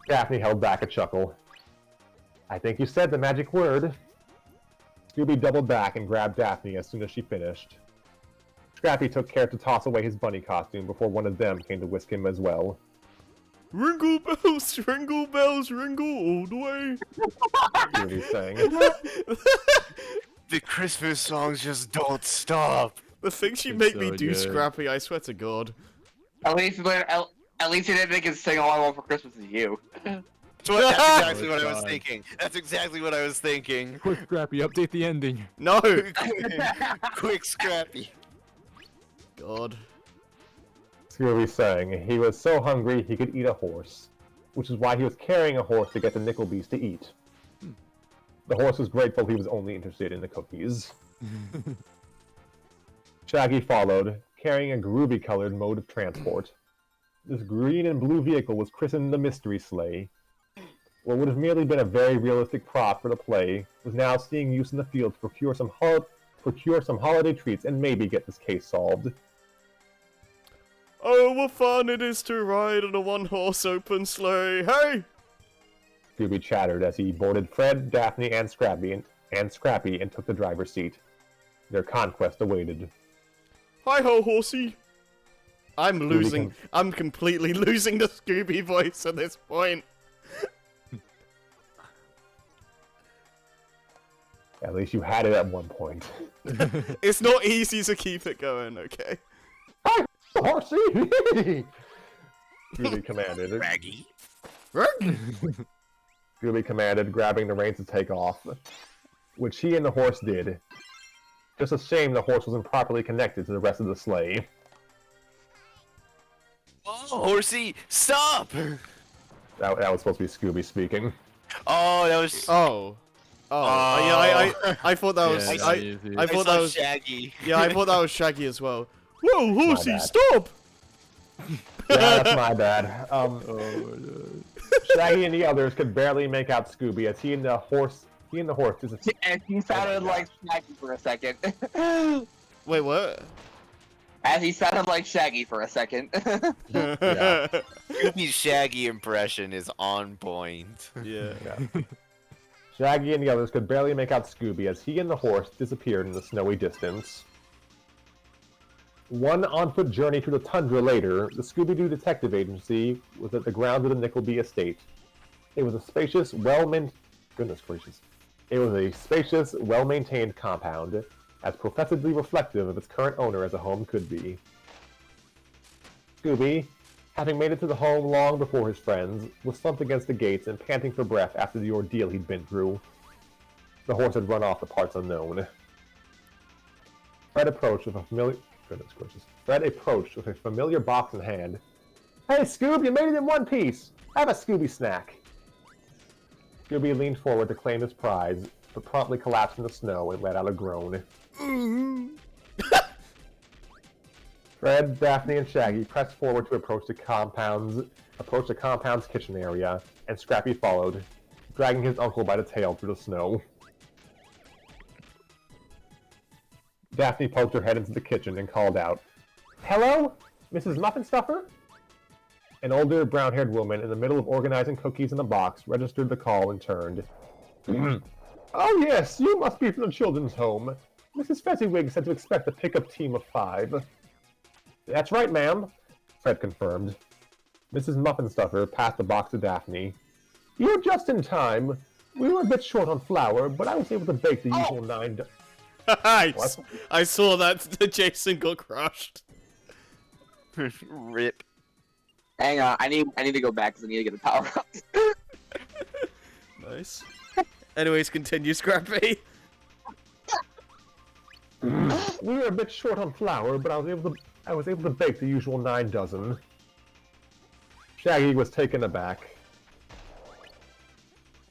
Daphne held back a chuckle. I think you said the magic word. Scooby doubled back and grabbed Daphne as soon as she finished. Scrappy took care to toss away his bunny costume before one of them came to whisk him as well.
Ringle bells, ringle bells, ringle all the way.
Scooby sang.
The Christmas songs just don't stop.
The things you
It's
make me
so
do,
good.
Scrappy, I swear to God.
At least you didn't make it sing All I Want for Christmas Is You.
That's exactly
Oh,
what I was
God.
thinking. That's exactly what I was thinking.
Quick, Scrappy, update the ending.
No!
Quick, Scrappy.
God.
Scooby sang. He was so hungry he could eat a horse, which is why he was carrying a horse to get the Nicklebees to eat. The horse was grateful he was only interested in the cookies. Shaggy followed, carrying a groovy-colored mode of transport. This green and blue vehicle was christened the Mystery Sleigh. What would have merely been a very realistic prop for the play was now seeing use in the field to procure some holiday treats and maybe get this case solved.
Oh, what fun it is to ride in a one-horse open sleigh! Hey!
Scooby chattered as he boarded Fred, Daphne, and Scrappy and took the driver's seat. Their conquest awaited.
Hi-ho, horsey!
Scooby
I'm completely losing the Scooby voice at this point.
At least you had it at one point.
It's not easy to keep it going, okay?
Hi, horsey! Scooby commanded.
Raggy.
Scooby commanded, grabbing the reins to take off, which he and the horse did. Just a shame the horse wasn't properly connected to the rest of the sleigh.
Oh, horsey, stop!
That was supposed to be Scooby speaking.
Oh, that was.
Oh. Oh. Yeah, I thought that was...
Yeah,
I
easy.
thought
saw
that was...
Shaggy.
Yeah, I thought that was Shaggy as well. Whoa, horsey,
bad.
stop!
Yeah, that's my bad.
Oh my God.
Shaggy and the others could barely make out Scooby as he and the horse disappeared.
And he sounded like Shaggy for a second.
Wait, what?
As he sounded like Shaggy for a second.
Yeah.
Scooby's Shaggy impression is on point.
Yeah.
Yeah. Shaggy and the others could barely make out Scooby as he and the horse disappeared in the snowy distance. One on-foot journey through the tundra later, the Scooby-Doo Detective Agency was at the grounds of the Nickleby estate. It was a spacious, well-maintained compound as professedly reflective of its current owner as a home could be. Scooby, having made it to the home long before his friends, was slumped against the gates and panting for breath after the ordeal he'd been through. The horse had run off to parts unknown. Fred approached with a familiar box in hand. "Hey, Scoob, you made it in one piece! Have a Scooby snack!" Scooby leaned forward to claim his prize, but promptly collapsed in the snow and let out a groan. Fred, Daphne, and Shaggy pressed forward to approach the compound's kitchen area, and Scrappy followed, dragging his uncle by the tail through the snow. Daphne poked her head into the kitchen and called out, "Hello, Mrs. Muffin Stuffer?" An older, brown-haired woman in the middle of organizing cookies in a box registered the call and turned. "Oh yes, you must be from the children's home. Mrs. Fezziwig said to expect a pickup team of 5. "That's right, ma'am," Fred confirmed. Mrs. Muffin Stuffer passed the box to Daphne. "You're just in time. We were a bit short on flour, but I was able to bake the usual 9...
I saw that Jason got crushed.
Rip.
Hang on, I need to go back because I need to get the power up.
Nice. Anyways, continue, Scrappy.
We were a bit short on flour, but I was able to bake the usual 9 dozen. Shaggy was taken aback.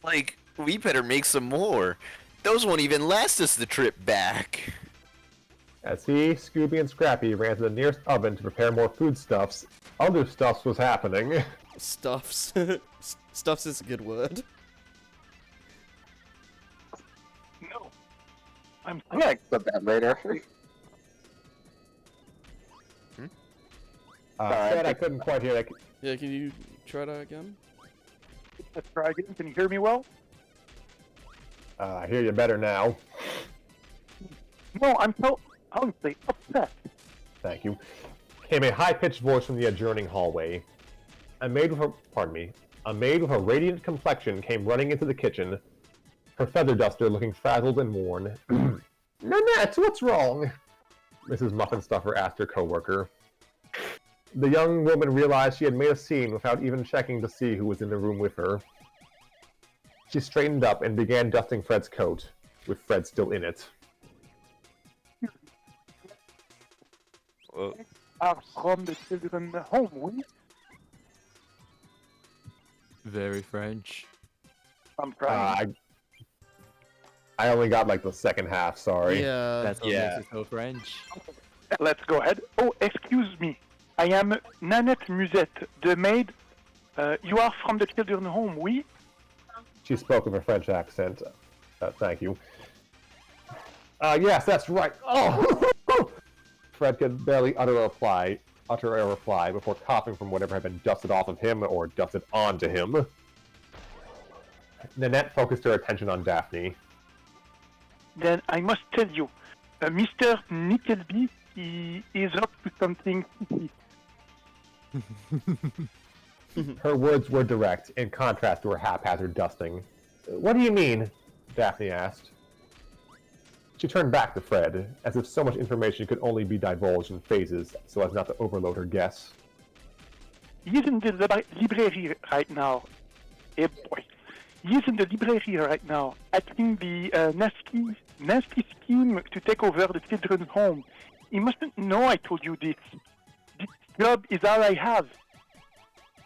Like, we better make some more. Those won't even last us the trip back.
As he, Scooby, and Scrappy ran to the nearest oven to prepare more foodstuffs, other stuffs was happening.
Stuffs. Stuffs is a good word.
No. I'm
gonna clip that later.
Fred, I couldn't quite hear that.
Yeah, can you try that again?
Let's try again. Can you hear me well?
I hear you better now.
No, I'm so honestly upset.
Thank you. Came a high-pitched voice from the adjoining hallway. A maid with a radiant complexion came running into the kitchen, her feather duster looking frazzled and worn. "Nanette, what's wrong?" Mrs. Muffin Stuffer asked her co-worker. The young woman realized she had made a scene without even checking to see who was in the room with her. She straightened up and began dusting Fred's coat, with Fred still in it.
Are from the children's home, we?
Very French.
I'm trying.
I only got like the second half, sorry.
Yeah.
That's what makes it so French.
Let's go ahead. Oh, excuse me. I am Nanette Musette, the maid. You are from the children's home, we?
She spoke with a French accent. Thank you. Yes, that's right. Oh! Fred could barely utter a reply before coughing from whatever had been dusted off of him or dusted onto him. Nanette focused her attention on Daphne.
Then I must tell you, Mr. Nickleby is up to something.
Her words were direct, in contrast to her haphazard dusting. "What do you mean?" Daphne asked. She turned back to Fred, as if so much information could only be divulged in phases so as not to overload her guess.
He's in the library right now. Hey boy. He's in the library right now, acting the nasty scheme to take over the children's home. He mustn't know I told you this. This job is all I have.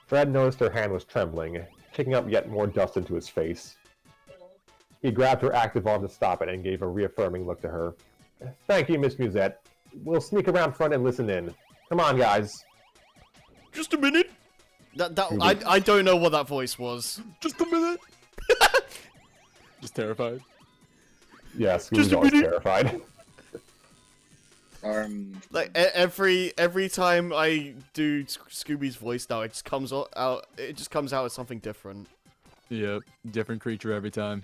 Fred noticed her hand was trembling, kicking up yet more dust into his face. He grabbed her active arm to stop it and gave a reaffirming look to her. "Thank you, Miss Musette. We'll sneak around front and listen in. Come on, guys."
Just a minute. I don't know what that voice was. Just a minute.
Just terrified.
Yes, he was always terrified.
Like every time I do Scooby's voice now, it just comes out. It just comes out as something different.
Yep, different creature every time.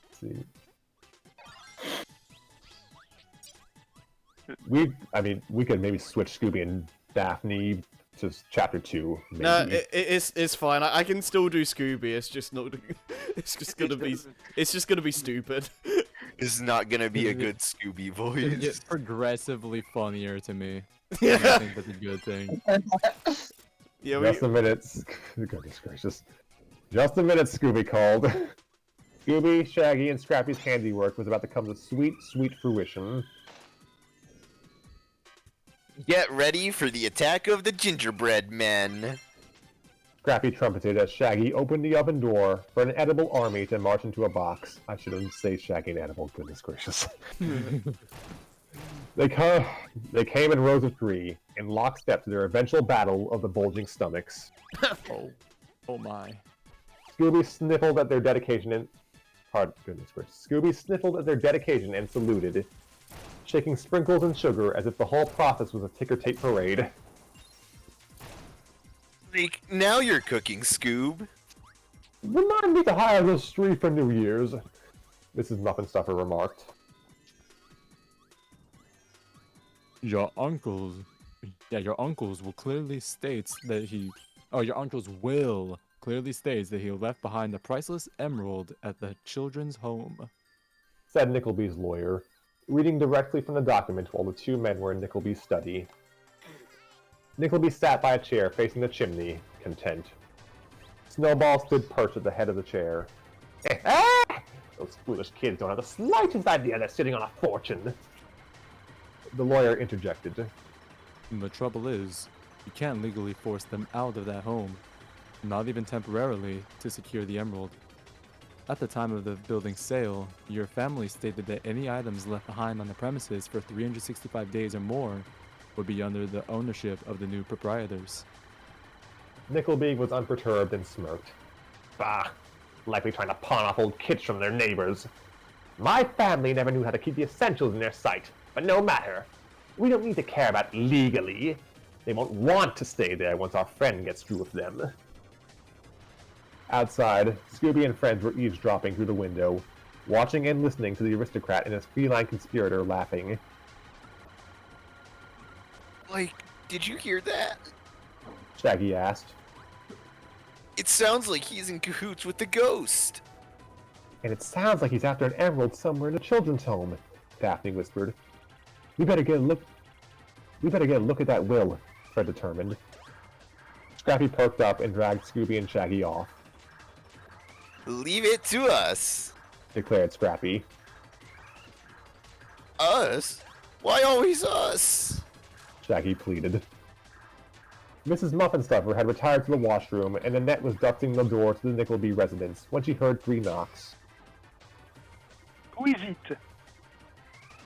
Let's see. We could maybe switch Scooby and Daphne to chapter 2. Maybe.
No, it's fine. I can still do Scooby. It's just not. It's just gonna be stupid.
It's not gonna be a good Scooby
It
voice.
gets progressively funnier to me. I
Yeah.
think that's a good thing.
Yeah,
Just a minute. Goodness gracious. Just a minute, Scooby called. Scooby, Shaggy, and Scrappy's handiwork was about to come to sweet, sweet fruition.
Get ready for the attack of the gingerbread men.
Scrappy trumpeted as Shaggy opened the oven door for an edible army to march into a box. I shouldn't say Shaggy and edible, goodness gracious. They came in rows of three, in lockstep to their eventual battle of the bulging stomachs.
Oh my.
Scooby sniffled at their dedication and... Goodness gracious. Scooby sniffled at their dedication and saluted, shaking sprinkles and sugar as if the whole process was a ticker-tape parade.
Like, now you're cooking, Scoob.
Remind me to hire those three for New Year's, Mrs. Muffin-Stuffer remarked.
Your uncles will clearly states that he... Oh, your uncles will clearly states that he left behind the priceless emerald at the children's home.
Said Nickleby's lawyer, reading directly from the document while the two men were in Nickleby's study. Nickleby sat by a chair facing the chimney, content. Snowball stood perched at the head of the chair. Those foolish kids don't have the slightest idea they're sitting on a fortune. The lawyer interjected.
And the trouble is, you can't legally force them out of that home, not even temporarily, to secure the emerald. At the time of the building's sale, your family stated that any items left behind on the premises for 365 days or more would be under the ownership of the new proprietors.
Nickleby was unperturbed and smirked. Bah, likely trying to pawn off old kids from their neighbors. My family never knew how to keep the essentials in their sight, but no matter. We don't need to care about legally. They won't want to stay there once our friend gets through with them. Outside, Scooby and friends were eavesdropping through the window, watching and listening to the aristocrat and his feline conspirator laughing.
Like, did you hear that?
Shaggy asked.
It sounds like he's in cahoots with the ghost.
And it sounds like he's after an emerald somewhere in a children's home, Daphne whispered. We better get a look at that will, Fred determined. Scrappy perked up and dragged Scooby and Shaggy off,
Leave it to us.
declared Scrappy.
Us? Why always us?
Shaggy pleaded. Mrs. Muffin-Stuffer had retired to the washroom, and Annette was dusting the door to the Nickleby residence when she heard 3 knocks.
Who is it?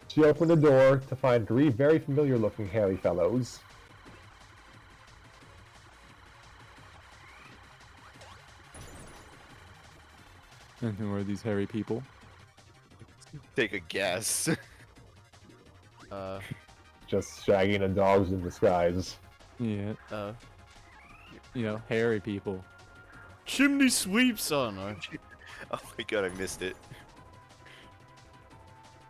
She opened the door to find 3 very familiar-looking hairy fellows.
And who are these hairy people?
Take a guess.
Just Shaggy and the dogs in disguise.
Yeah, you know, hairy people.
Chimney sweeps on.
Oh my god, I missed it.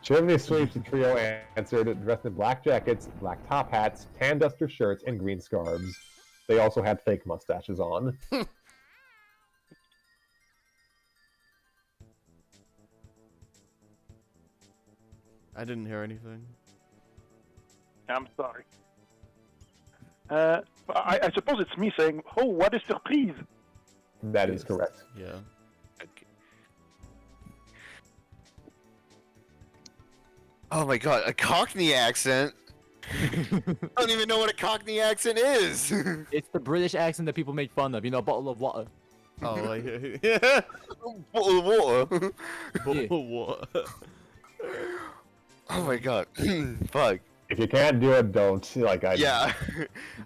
Chimney Sweeps, the trio answered, dressed in black jackets, black top hats, tan duster shirts, and green scarves. They also had fake mustaches on.
I didn't hear anything.
I'm sorry. I suppose it's me saying, "Oh, what a surprise!"
That is correct.
Yeah.
Okay. Oh my god, a Cockney accent? I don't even know what a Cockney accent is.
It's the British accent that people make fun of, you know, bottle of water.
Oh, like, yeah.
Bottle of water.
Yeah.
What?
Oh my god. Fuck.
If you can't do it, don't. Like I.
Yeah.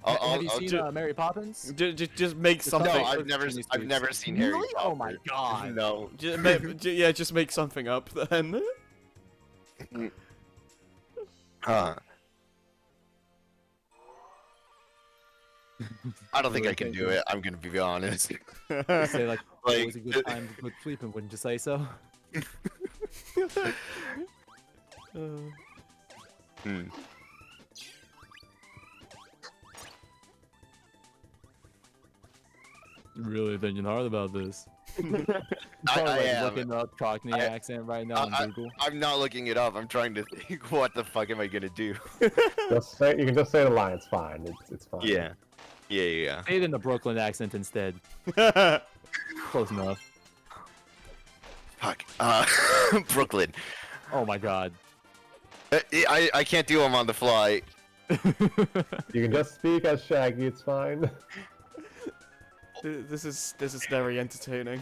Have you seen Mary Poppins?
Just make something.
No, I've never seen Harry
Really?
Potter.
Oh my god.
No.
Just make something up then.
Huh. I don't think I can do it. I'm gonna be honest.
Say like,
Like,
it was a good time to quit sleeping, wouldn't you say so?
Hmm.
Really thinking hard about this. Probably
I
like
am.
looking up Cockney accent right now on Google.
I'm not looking it up. I'm trying to think. What the fuck am I gonna do?
Just say you can just say the line. It's fine. It's fine.
Yeah. Yeah.
Say it in the Brooklyn accent instead. Close enough.
Fuck. Brooklyn.
Oh my god.
I can't do them on the fly.
You can just speak as Shaggy. It's fine.
This is very entertaining.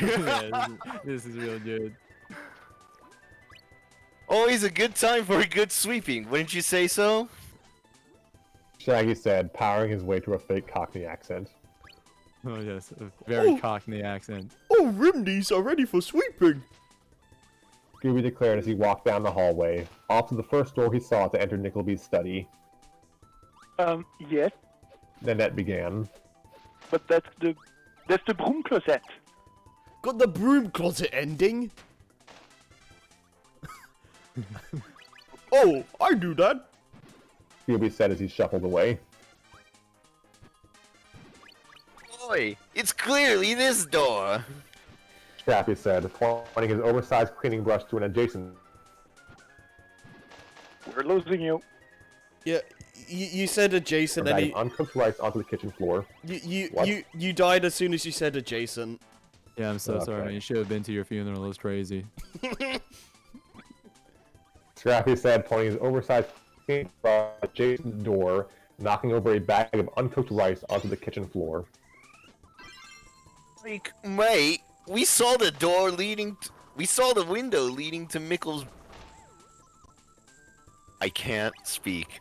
Yeah, this is real good.
Always a good time for a good sweeping, wouldn't you say so?
Shaggy said, powering his way through a fake Cockney accent.
Oh yes, a very Cockney accent.
Oh, Rimneys are ready for sweeping.
Scooby declared as he walked down the hallway, off to the first door he saw to enter Nickleby's study.
Yes,
Nanette began.
but that's the broom closet.
Got the broom closet ending. Oh, I do that.
Scooby said as he shuffled away.
Boy, it's clearly this door.
Scrappy said, pointing his oversized cleaning brush to an adjacent.
We're losing you.
Yeah, you said adjacent, and
Dragging uncooked rice onto the kitchen floor. What?
you died as soon as you said adjacent.
Yeah, I'm so sorry,
Okay.
man. You should have been to your funeral. It was crazy.
Scrappy said, pointing his oversized cleaning brush to the adjacent door, knocking over a bag of uncooked rice onto the kitchen floor.
Like, mate, we saw the door leading. We saw the window leading to Mickle's. I can't speak.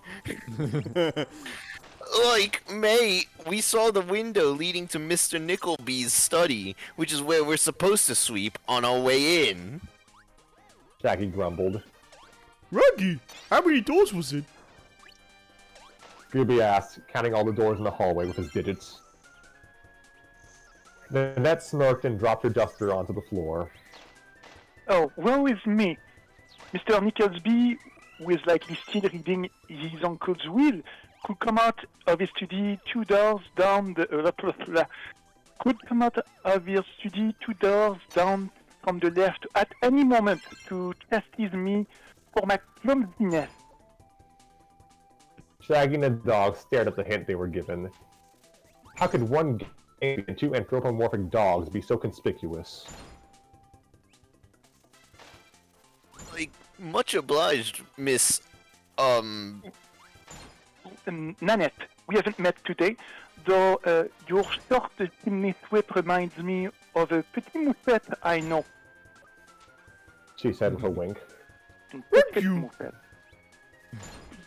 Like, mate, we saw the window leading to Mr. Nickleby's study, which is where we're supposed to sweep on our way in.
Shaggy grumbled.
Raggy, how many doors was it?
Scooby asked, counting all the doors in the hallway with his digits. Nanette smirked and dropped her duster onto the floor.
Oh, woe is me. Mr. Nickleby, who is likely still reading his uncle's will, could come out of his study 2 doors down the could come out of his study 2 doors down from the left at any moment to chastise me for my clumsiness.
Shaggy and the dog stared at the hint they were given. How could one game and two anthropomorphic dogs be so conspicuous?
Like, much obliged, Miss.
Nanette, we haven't met today, though your short chimney sweep reminds me of a petit moufette I know.
She said with a wink.
Petit moufette.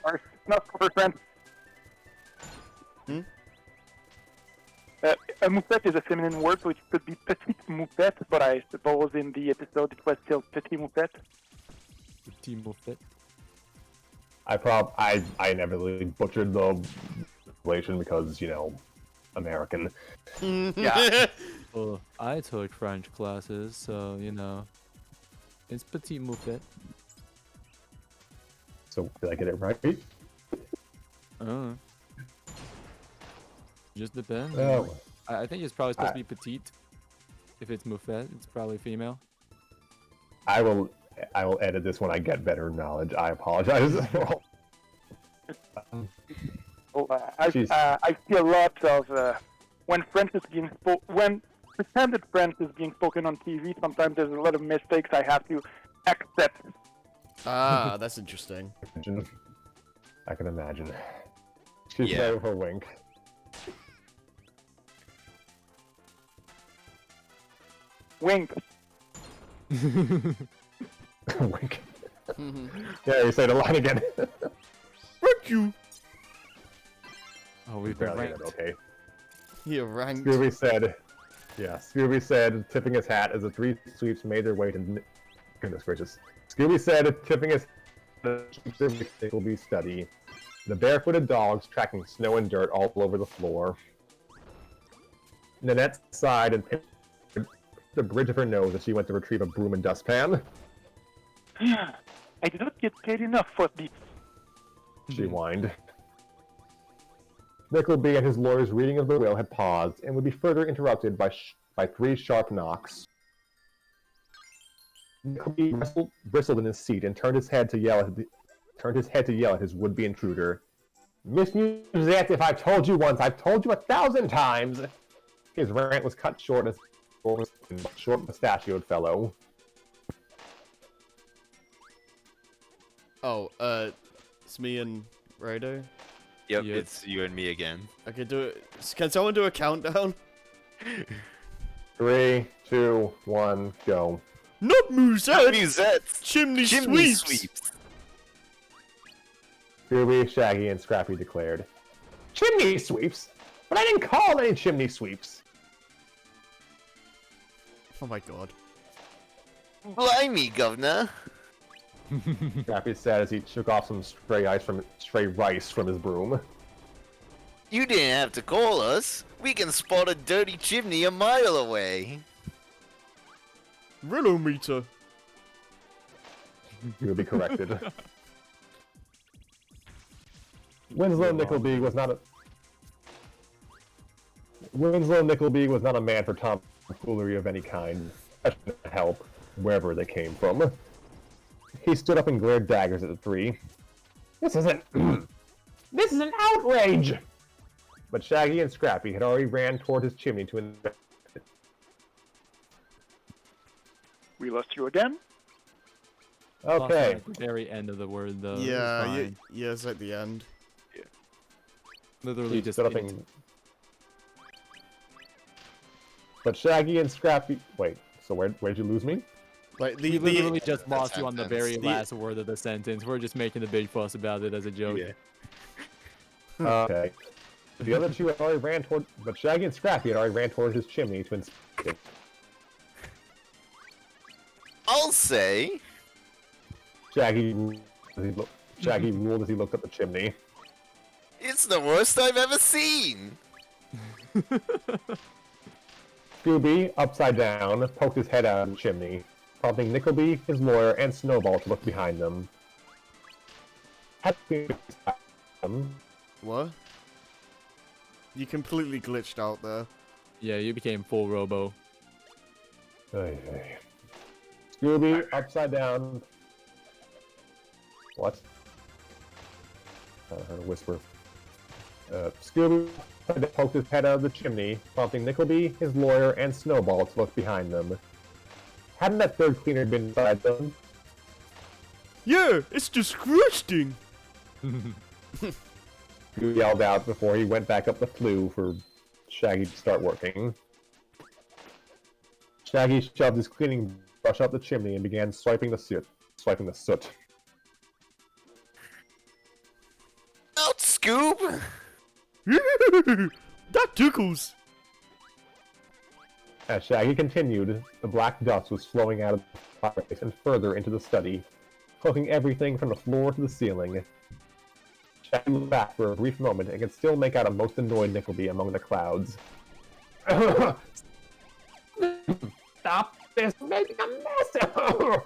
Sorry, not for friend. A moufette is a feminine word, so it could be petite moufette, but I suppose in the episode it was still petit moufette.
Team will fit.
I inevitably butchered the relation because, you know, American.
Yeah.
Well, I took French classes, so you know, it's petit moufette.
So did I get it right?
Just depends.
Oh.
I think it's probably supposed to be petite. If it's moufette, it's probably female.
I will edit this when I get better knowledge. I apologize.
I see a lot of when French is being when pretended French is being spoken on TV. Sometimes there's a lot of mistakes I have to accept.
Ah, that's interesting.
I can imagine. She
Yeah.
said with a wink.
Wink.
Wink. Yeah, you say the line again.
Thank you.
Oh, we've been
Barely
ranked.
did, okay.
You're ranked.
Scooby said, tipping his hat as the three sweeps made their way to... Goodness gracious. Scooby said, tipping his hat to Nickleby's study. The barefooted dogs tracking snow and dirt all over the floor. Nanette sighed and picked the bridge of her nose as she went to retrieve a broom and dustpan.
I did not get paid enough for this.
She whined. Nickleby and his lawyer's reading of the will had paused and would be further interrupted by by 3 sharp knocks. Nickleby bristled in his seat and turned his head to yell at his would-be intruder. Miss Musette, if I've told you once, I've told you 1,000 times! His rant was cut short as a short mustachioed fellow.
Oh, it's me and Rado.
Yep,
Yep.
it's you and me again.
Okay, do it. Can someone do a countdown?
3, 2, 1, go.
Not Musette!
Musette's
Chimney
chimney
sweeps!
sweeps.
Scooby, Shaggy, and Scrappy declared, "Chimney sweeps? But I didn't call any chimney sweeps!"
Oh my god.
Blimey, governor.
Scrappy said as he took off some stray rice from his broom.
You didn't have to call us. We can spot a dirty chimney a mile away.
Riddle-meter.
He would be corrected. Winslow Nickleby was not a man for tomfoolery of any kind, especially help, wherever they came from. He stood up and glared daggers at the three. This is an outrage! But Shaggy and Scrappy had already ran toward his chimney to inspect it.
We lost you again?
Okay.
At the very end of the word, though. It's
Yeah,
fine.
yeah, it's at the end.
Literally
He
just
stood up and... But Shaggy and Scrappy... Wait, so where'd you lose me?
Like,
We literally just lost you on the
sentence.
very last word of the sentence. We're just making a big fuss about it as a joke.
Yeah.
Okay. The other two had already ran toward... But Shaggy and Scrappy had already ran toward his chimney to inspect it.
I'll say.
Shaggy ruled as he looked up the chimney.
It's the worst I've ever seen.
Scooby, upside down, poked his head out of the chimney, prompting Nickleby, his lawyer, and Snowball to look behind them.
What? You completely glitched out there.
Yeah, you became full robo.
Scooby, upside down. What? I heard a whisper. Scooby poked his head out of the chimney, prompting Nickleby, his lawyer, and Snowball to look behind them. Hadn't that third cleaner been inside them?
Yeah, it's disgusting!
Scooby yelled out before he went back up the flue for Shaggy to start working. Shaggy shoved his cleaning brush up the chimney and began swiping the soot.
Out, Scoob!
That tickles!
As Shaggy continued, the black dust was flowing out of the fireplace and further into the study, cloaking everything from the floor to the ceiling. Shaggy looked back for a brief moment and could still make out a most annoyed Nickleby among the clouds. Stop this, making a mess!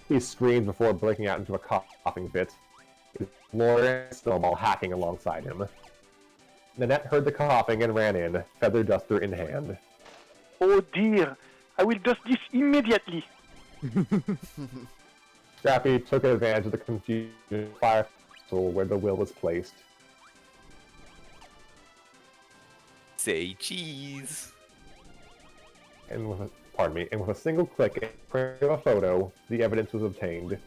He screamed before breaking out into a coughing fit, his lawyer and Snowball hacking alongside him. Nanette heard the coughing and ran in, feather duster in hand.
Oh dear, I will dust this immediately.
Scrappy took advantage of the confusion fire where the will was placed.
Say cheese.
And with a single click and print of a photo, the evidence was obtained.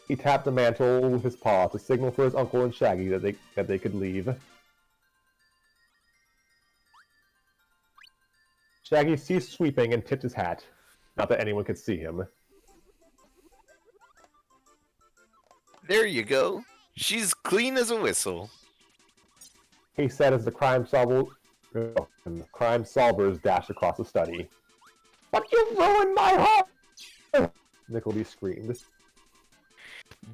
He tapped the mantle with his paw to signal for his uncle and Shaggy that they could leave. Shaggy ceased sweeping and tipped his hat, not that anyone could see him.
There you go. She's clean as a whistle.
He said as the crime solvers dashed across the study. But you ruined my home! Nickleby screamed.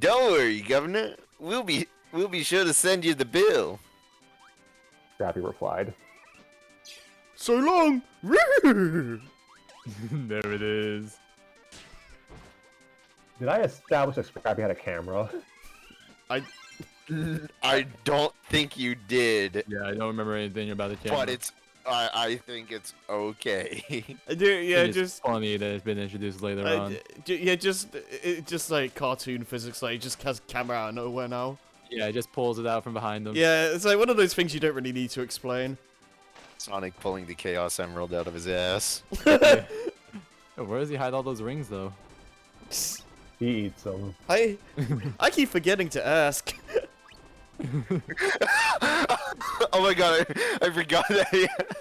Don't worry, Governor. We'll be sure to send you the bill.
Scrappy replied.
So long!
There it is.
Did I establish that Scrappy had a camera?
I don't think you did,
Yeah, I don't remember anything about the camera.
but it's I think it's okay.
Yeah,
It's
just
funny that it's been introduced later on.
yeah, just like cartoon physics. Like, it just has camera out of nowhere now.
Yeah, it just pulls it out from behind them.
Yeah, it's like one of those things you don't really need to explain.
Sonic pulling the Chaos Emerald out of his ass.
Oh, where does he hide all those rings, though?
He eats them.
I keep forgetting to ask.
Oh my god, I forgot that.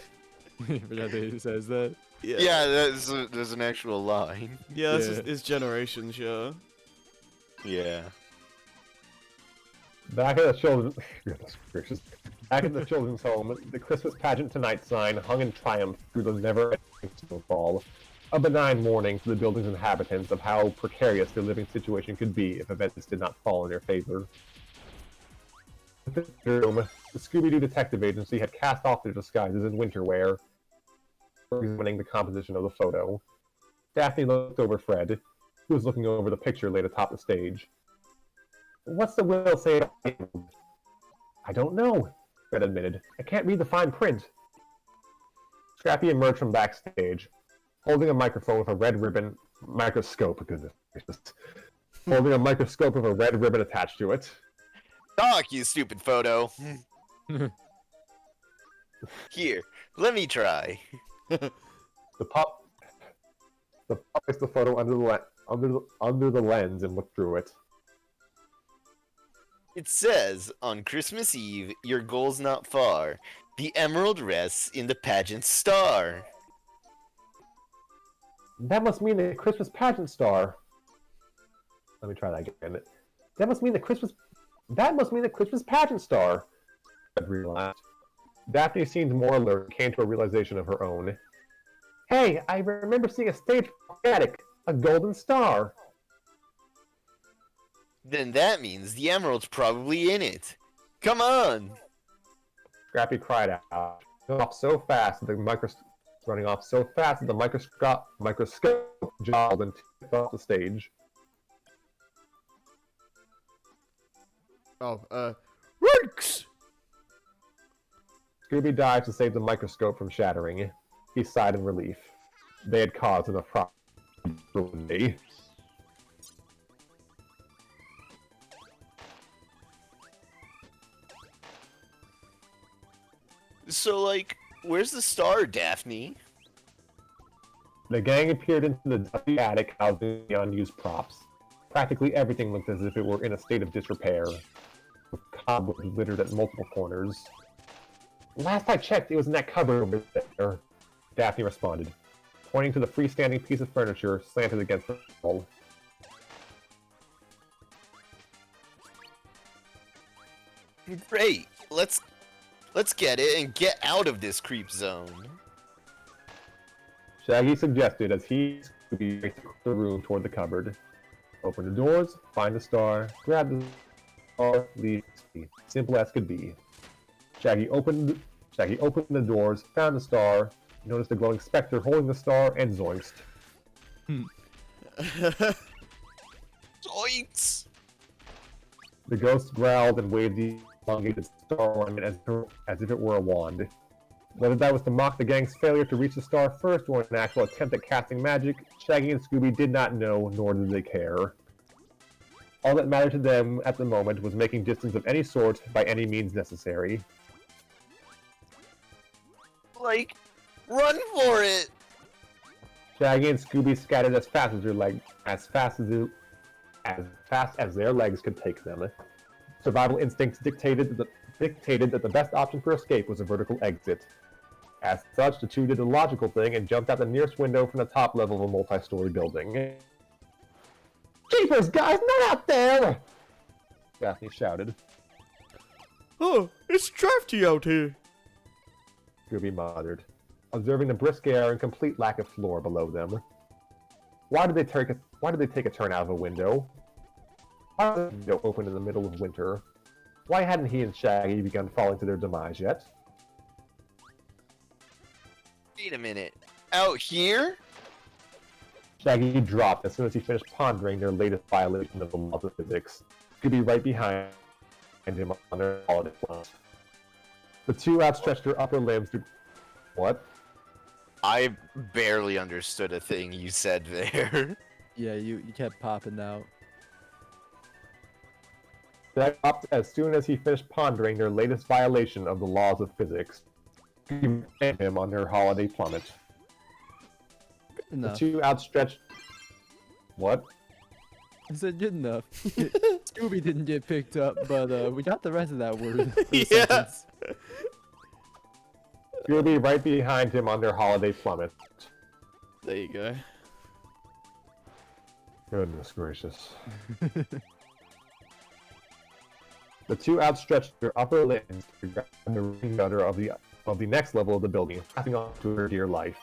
I forgot that he says that.
Yeah, there's an actual line.
Yeah, that's
Yeah.
just, it's generations, yeah.
Yeah.
Back at the children's goodness gracious. Back at the children's home, the Christmas pageant tonight sign hung in triumph through the never-ending snowfall. A benign warning to the building's inhabitants of how precarious their living situation could be if events did not fall in their favor. In the room, the Scooby-Doo Detective Agency had cast off their disguises in winter wear, examining the composition of the photo. Daphne looked over Fred, who was looking over the picture laid atop the stage. What's the will say about the emerald? I don't know, Fred admitted. I can't read the fine print. Scrappy emerged from backstage, holding a microphone with a red ribbon... Microscope, goodness gracious. Holding a microscope with a red ribbon attached to it.
Talk, you stupid photo. Here, let me try.
The pup placed the photo under the lens and looked through it.
It says, on Christmas Eve, your goal's not far. The emerald rests in the pageant star.
That must mean the Christmas pageant star. Let me try that again. That must mean the Christmas pageant star. Fred realized. Daphne seemed more alert and came to a realization of her own. Hey, I remember seeing a stage attic, a golden star.
Then that means the emerald's probably in it. Come on!
Scrappy cried out, running off so fast that the microscope jolted and tipped off the stage.
Oh, Redux!
Scooby dived to save the microscope from shattering. He sighed in relief. They had caused enough problems for one day.
So, like, where's the star, Daphne?
The gang appeared into the dusty attic housing the unused props. Practically everything looked as if it were in a state of disrepair, with cobwebs littered at multiple corners. Last I checked, it was in that cupboard over there, Daphne responded, pointing to the freestanding piece of furniture slanted against the wall.
Great, let's get it and get out of this creep zone.
Shaggy suggested as he raced across the room toward the cupboard. Open the doors, find the star, grab the star, leave. Simple as could be. Shaggy opened the doors, found the star, noticed a glowing specter holding the star, and zoinked.
Zoinks!
The ghost growled and waved the elongated star ornament as if it were a wand. Whether that was to mock the gang's failure to reach the star first or an actual attempt at casting magic, Shaggy and Scooby did not know, nor did they care. All that mattered to them at the moment was making distance of any sort by any means necessary.
Like, run for it!
Shaggy and Scooby scattered as fast as their legs could take them. Survival instincts dictated that the best option for escape was a vertical exit. As such, the two did the logical thing and jumped out the nearest window from the top level of a multi-story building. Jeepers, guys, not out there! Daphne shouted.
Oh, it's drafty out here.
Scooby muttered, observing the brisk air and complete lack of floor below them. Why did they take a turn out of a window? Why was the window open in the middle of winter? Why hadn't he and Shaggy begun falling to their demise yet?
Wait a minute. Out here?
Shaggy dropped as soon as he finished pondering their latest violation of the laws of physics. Scooby right behind him on their holiday front. The two outstretched their upper limbs to What?
I barely understood a thing you said there.
Yeah, you kept popping out.
That stopped as soon as he finished pondering their latest violation of the laws of physics. Scooby met him on their holiday plummet. The
Enough.
two outstretched. What?
I said good enough. Scooby didn't get picked up, but we got the rest of that word. for the
Yeah.
sentence.
Scooby right behind him on their holiday plummet.
There you go.
Goodness gracious. The two outstretched their upper limbs to grab the ring gutter of the next level of the building, passing on to her dear life.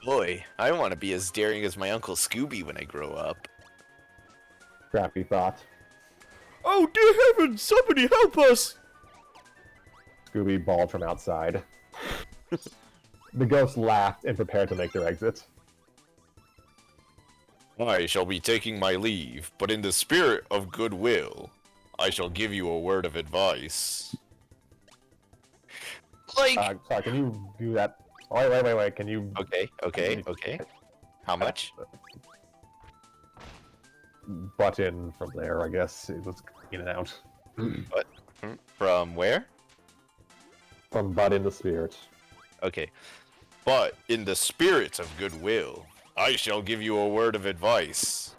Boy, I want to be as daring as my Uncle Scooby when I grow up.
Scrappy thought.
Oh dear heavens! Somebody help us!
Scooby bawled from outside. The ghosts laughed and prepared to make their exit.
I shall be taking my leave, but in the spirit of goodwill, I shall give you a word of advice. Like...
Sorry, can you do that? Oh, wait, can you...
Okay. How much?
Butt in from there, I guess. It was in and out.
What? From where?
From butt in the spirit.
Okay. But in the spirit of goodwill, I shall give you a word of advice.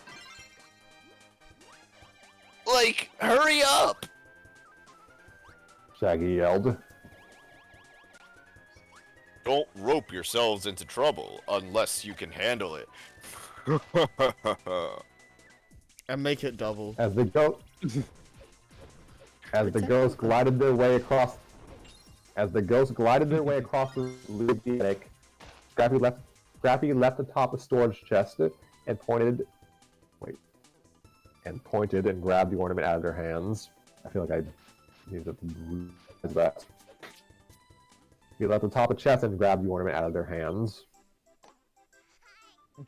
Like, hurry up!
Shaggy yelled.
Don't rope yourselves into trouble unless you can handle it.
And make it double.
As the ghosts glided their way across the lid of the attic, Scrappy left atop a storage chest and pointed and grabbed the ornament out of their hands. I feel like I need to lose that. He left atop the chest and grabbed the ornament out of their hands.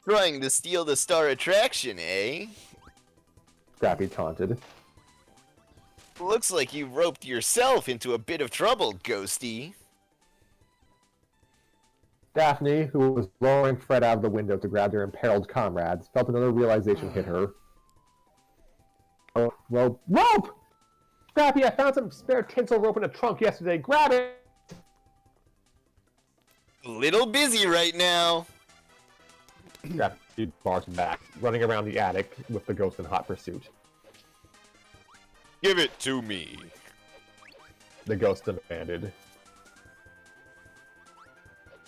Trying to steal the star attraction, eh?
Scrappy taunted.
Looks like you roped yourself into a bit of trouble, Ghosty.
Daphne, who was lowering Fred out of the window to grab their imperiled comrades, felt another realization hit her. Oh, well, rope! Scrappy, I found some spare tinsel rope in a trunk yesterday. Grab it!
Little busy right now.
Scrappy barked back, running around the attic with the ghost in hot pursuit.
Give it to me.
The ghost demanded.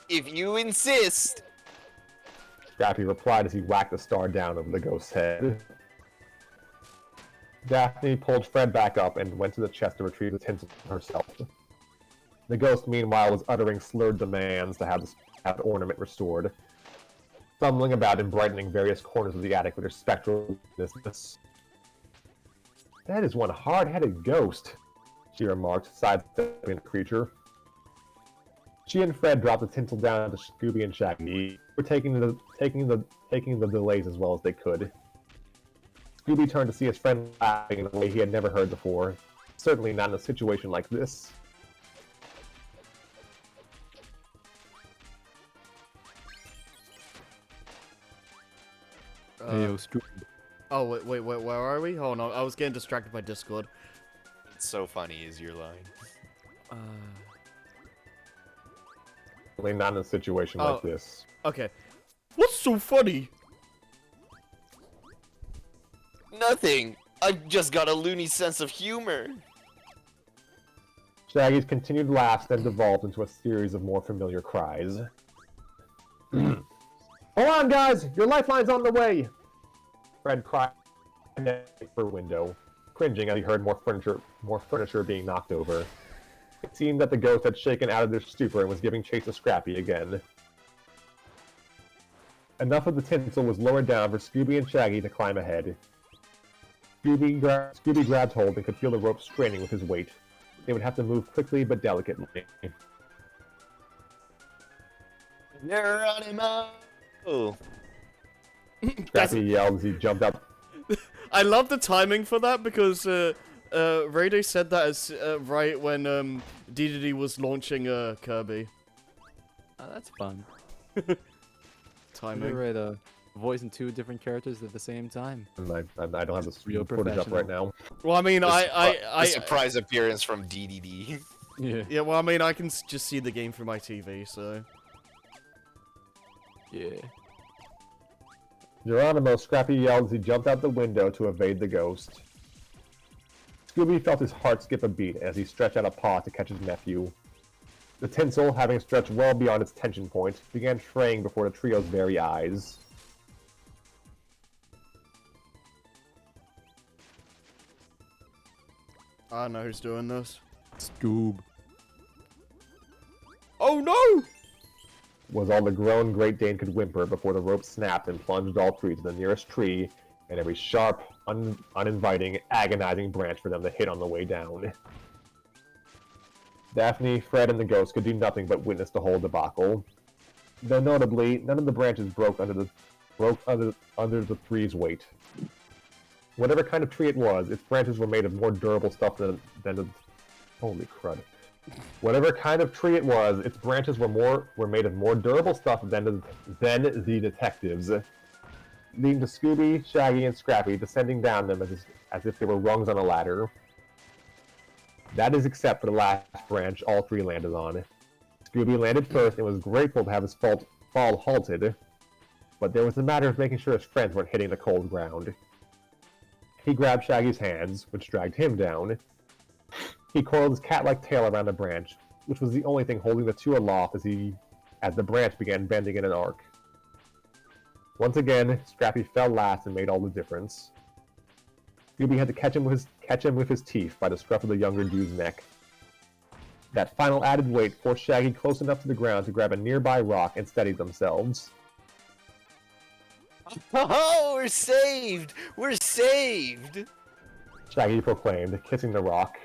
If you insist.
Scrappy replied as he whacked the star down over the ghost's head. Daphne pulled Fred back up and went to the chest to retrieve the tinsel herself. The ghost, meanwhile, was uttering slurred demands to have the ornament restored, stumbling about and brightening various corners of the attic with her spectral business. That is one hard-headed ghost, she remarked, sidestepping the creature. She and Fred dropped the tinsel down to Scooby and Shaggy, who were taking the delays as well as they could. Scooby turned to see his friend laughing in a way he had never heard before, certainly not in a situation like this.
Hey, yo, Scooby.
Oh, wait, where are we? Hold on, I was getting distracted by Discord.
It's so funny is your line.
Certainly not in a situation like this.
Okay. What's so funny?
Nothing. I've just got a loony sense of humor.
Shaggy's continued laughs then devolved into a series of more familiar cries. Hold on, guys! Your lifeline's on the way! Fred cried at her window, cringing as he heard more furniture being knocked over. It seemed that the ghost had shaken out of their stupor and was giving chase to Scrappy again. Enough of the tinsel was lowered down for Scooby and Shaggy to climb ahead. Scooby grabbed hold and could feel the rope straining with his weight. They would have to move quickly but delicately.
Geronimo!
Scrappy yelled as he jumped up.
I love the timing for that because Redux said that as right when DDD was launching Kirby.
Oh, that's fun.
Timing.
You're right, voicing 2 different characters at the same time.
And I don't have this
Real
footage up right now.
Well, I mean,
The surprise appearance from DDD.
Yeah.
Yeah, well, I mean, I can just see the game through my TV, so.
Yeah.
Geronimo, Scrappy yelled as he jumped out the window to evade the ghost. Scooby felt his heart skip a beat as he stretched out a paw to catch his nephew. The tinsel, having stretched well beyond its tension point, began fraying before the trio's very eyes.
I don't know who's doing this.
Scoob.
Oh no!
Was all the grown Great Dane could whimper before the rope snapped and plunged all 3 to the nearest tree and every sharp, uninviting, agonizing branch for them to hit on the way down. Daphne, Fred, and the ghost could do nothing but witness the whole debacle. Though notably, none of the branches broke under the 3's weight. Whatever kind of tree it was, its branches were made of more durable stuff than the... Holy crud. Whatever kind of tree it was, its branches were made of more durable stuff than the detectives, leading to Scooby, Shaggy, and Scrappy descending down them as if they were rungs on a ladder. That is except for the last branch all 3 landed on. Scooby landed first and was grateful to have his fall halted, but there was a matter of making sure his friends weren't hitting the cold ground. He grabbed Shaggy's hands, which dragged him down. He coiled his cat-like tail around the branch, which was the only thing holding the 2 aloft as the branch began bending in an arc. Once again, Scrappy fell last and made all the difference. Scooby had to catch him with his teeth by the scruff of the younger dude's neck. That final added weight forced Shaggy close enough to the ground to grab a nearby rock and steady themselves.
Oh, we're saved! We're saved!
Shaggy proclaimed, kissing the rock.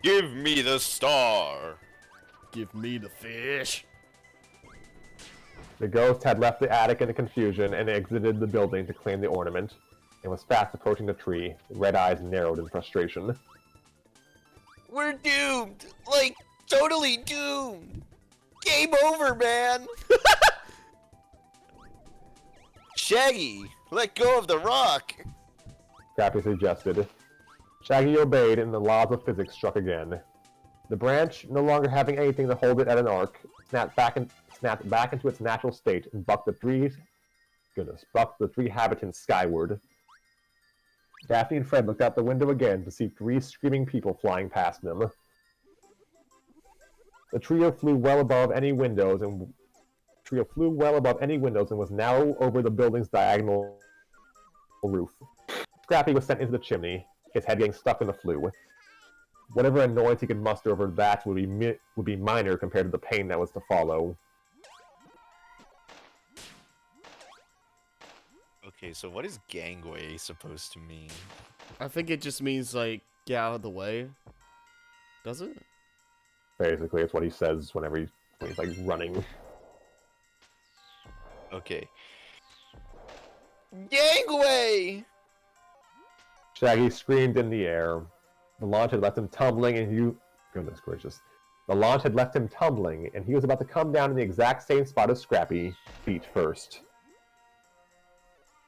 Give me the star!
Give me the fish.
The ghost had left the attic in the confusion and exited the building to claim the ornament, and was fast approaching the tree, red eyes narrowed in frustration.
We're doomed! Like, totally doomed! Game over, man! Shaggy, let go of the rock!
Scrappy suggested. Shaggy obeyed, and the laws of physics struck again. The branch, no longer having anything to hold it at an arc, snapped back into its natural state and bucked the 3 habitants skyward. Daphne and Fred looked out the window again to see 3 screaming people flying past them. The trio flew well above any windows and was now over the building's diagonal roof. Scrappy was sent into the chimney, his head getting stuck in the flue. Whatever annoyance he could muster over that would be minor compared to the pain that was to follow.
Okay, so what is gangway supposed to mean?
I think it just means, like, get out of the way. Does it?
Basically, it's what he says whenever he's like running.
Okay. Gangway!
Shaggy screamed in the air. The launch had left him tumbling, and goodness gracious. The launch had left him tumbling, and he was about to come down in the exact same spot as Scrappy, feet first.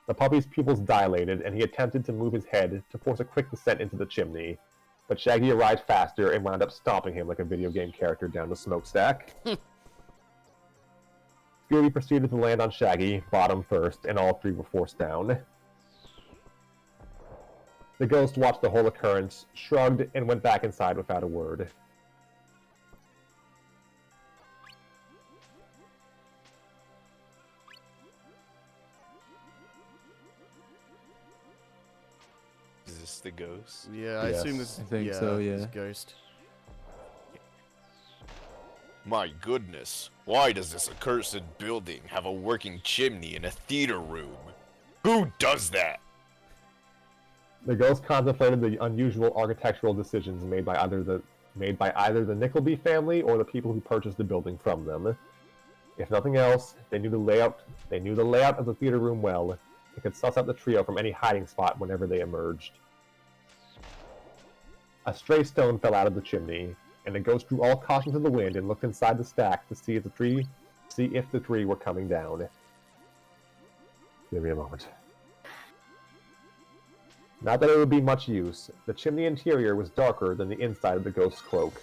The puppy's pupils dilated, and he attempted to move his head to force a quick descent into the chimney, but Shaggy arrived faster and wound up stomping him like a video game character down the smokestack. Scooby proceeded to land on Shaggy, bottom first, and all 3 were forced down. The ghost watched the whole occurrence, shrugged, and went back inside without a word.
Is this the ghost?
Yeah, I
Yes.
assume this.
I think so, yeah.
This ghost.
My goodness, why does this accursed building have a working chimney and a theater room? Who does that?
The ghost contemplated the unusual architectural decisions made by either the Nickleby family or the people who purchased the building from them. If nothing else, they knew the layout of the theater room well, and could suss out the trio from any hiding spot whenever they emerged. A stray stone fell out of the chimney, and the ghost drew all caution to the wind and looked inside the stack to see if the three were coming down. Give me a moment. Not that it would be much use. The chimney interior was darker than the inside of the ghost's cloak.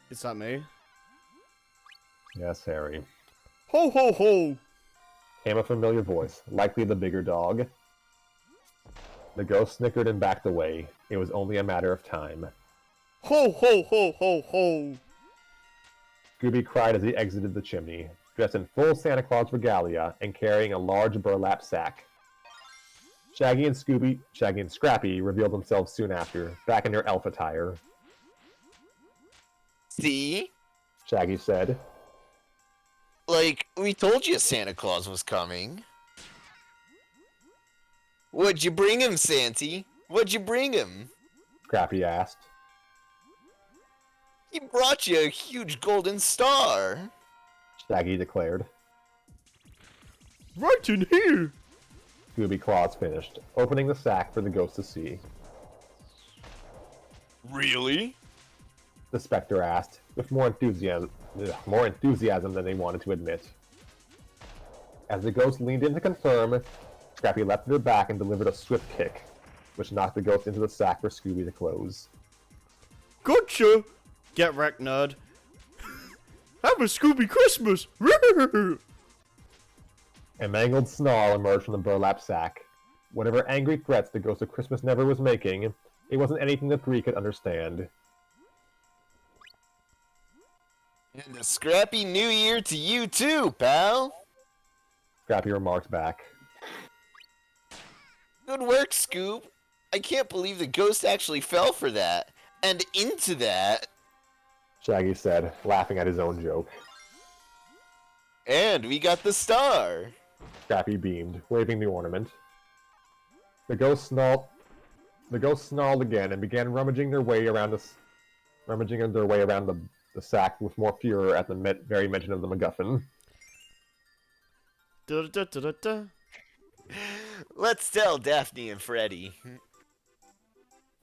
Is that me?
Yes, Harry.
Ho ho ho!
Came a familiar voice, likely the bigger dog. The ghost snickered and backed away. It was only a matter of time.
Ho ho ho ho ho!
Scooby cried as he exited the chimney, dressed in full Santa Claus regalia and carrying a large burlap sack. Shaggy and Scrappy revealed themselves soon after, back in their elf attire.
See?
Shaggy said.
Like, we told you Santa Claus was coming. What'd you bring him, Santy? What'd you bring him?
Scrappy asked.
He brought you a huge golden star.
Shaggy declared.
Right in here!
Scooby Claus finished, opening the sack for the ghost to see.
Really?
The Spectre asked, with more enthusiasm than they wanted to admit. As the ghost leaned in to confirm, Scrappy leapt to their back and delivered a swift kick, which knocked the ghost into the sack for Scooby to close.
Gotcha! Get wrecked, nerd. Have a Scooby Christmas!
A mangled snarl emerged from the burlap sack. Whatever angry threats the Ghost of Christmas Never was making, it wasn't anything the three could understand.
And a scrappy new year to you too, pal!
Scrappy remarked back.
Good work, Scoob. I can't believe the ghost actually fell for that. And into that.
Shaggy said, laughing at his own joke.
And we got the star.
Scrappy beamed, waving the ornament. The ghost snarled again and began rummaging their way around the sack with more furor at the very mention of the MacGuffin.
Da da da da da.
Let's tell Daphne and Freddy.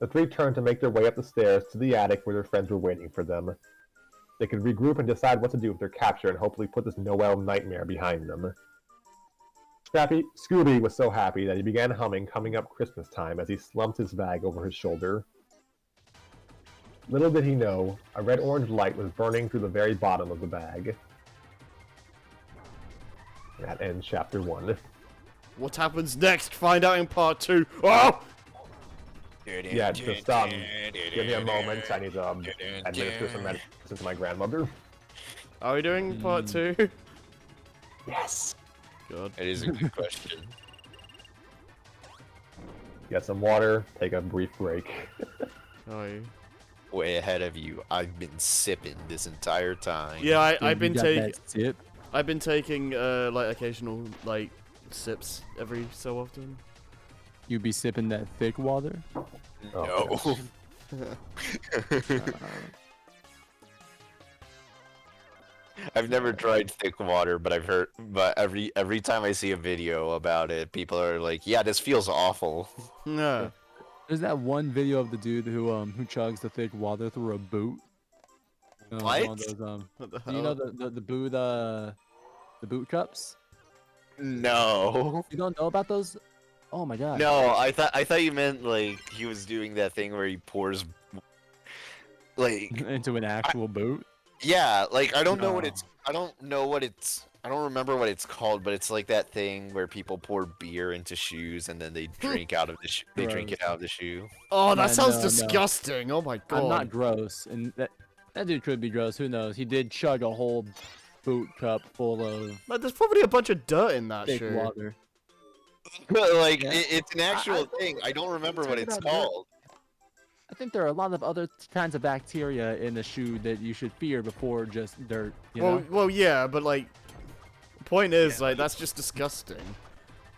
The three turned to make their way up the stairs to the attic where their friends were waiting for them. They could regroup and decide what to do with their capture and hopefully put this Noel nightmare behind them. Scooby was so happy that he began humming Coming Up Christmas Time as he slumped his bag over his shoulder. Little did he know, a red-orange light was burning through the very bottom of the bag. That ends Chapter 1.
What happens next? Find out in part 2. Oh!
Yeah, just, give me a moment. I need to administer some medicine to my grandmother.
Are we doing part 2?
Yes!
Good.
That is a good question.
Get some water, take a brief break.
Oh, yeah.
Way ahead of you. I've been sipping this entire time.
Yeah, I've been
You got
taking.
that sip?
I've been taking like occasional like sips every so often.
You be sipping that thick water?
Oh,
No. I've never tried thick water, but I've heard. But every time I see a video about it, people are like, "Yeah, this feels awful."
No.
There's that one video of the dude who chugs the thick water through a boot. One of those,
What the
do you know
hell?
the boot cups?
No.
You don't know about those? Oh my god.
No, I thought you meant like he was doing that thing where he pours, like
Into an actual boot?
yeah, like I don't know what
No.
it's. I don't know what it's. I don't remember what it's called, but it's like that thing where people pour beer into shoes and then they drink out of the they drink it out of the shoe.
Oh, that
Yeah,
sounds
no.
disgusting. Oh my god.
I'm not gross, and that dude could be gross. Who knows? He did chug a whole boot cup full of
Like, there's probably a bunch of dirt in that
thick
shit.
water.
But like
Yeah.
it's an actual thing. I don't remember what it's called.
I think there are a lot of other kinds of bacteria in the shoe that you should fear before just dirt. You know?
Well, yeah, but like, the point is, like, that's just disgusting.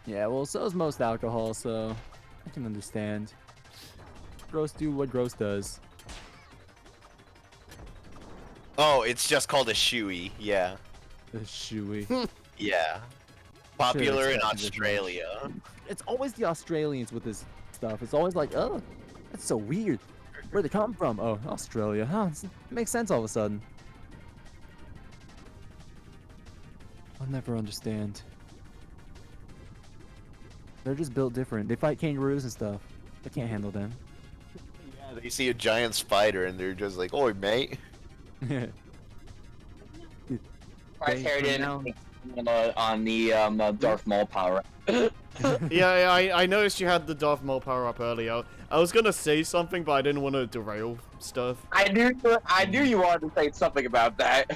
Yeah, well, so is most alcohol, so I can understand. Gross do what gross does.
Oh, it's just called a shoey. Yeah.
The shoey.
Yeah. Popular in
expected as much.
Australia.
It's always the Australians with this stuff. It's always like, oh, that's so weird. Where'd they come from? Oh, Australia. Huh? It makes sense all of a sudden. I'll never understand. They're just built different. They fight kangaroos and stuff. I can't handle them.
Yeah, they see a giant spider and they're just like, "Oi, mate."
Price
They-
Harridan
now-
on the Darth Maul power.
Yeah, I noticed you had the Darth Maul power up earlier. I was gonna say something, but I didn't want to derail stuff.
I knew you wanted to say something about that.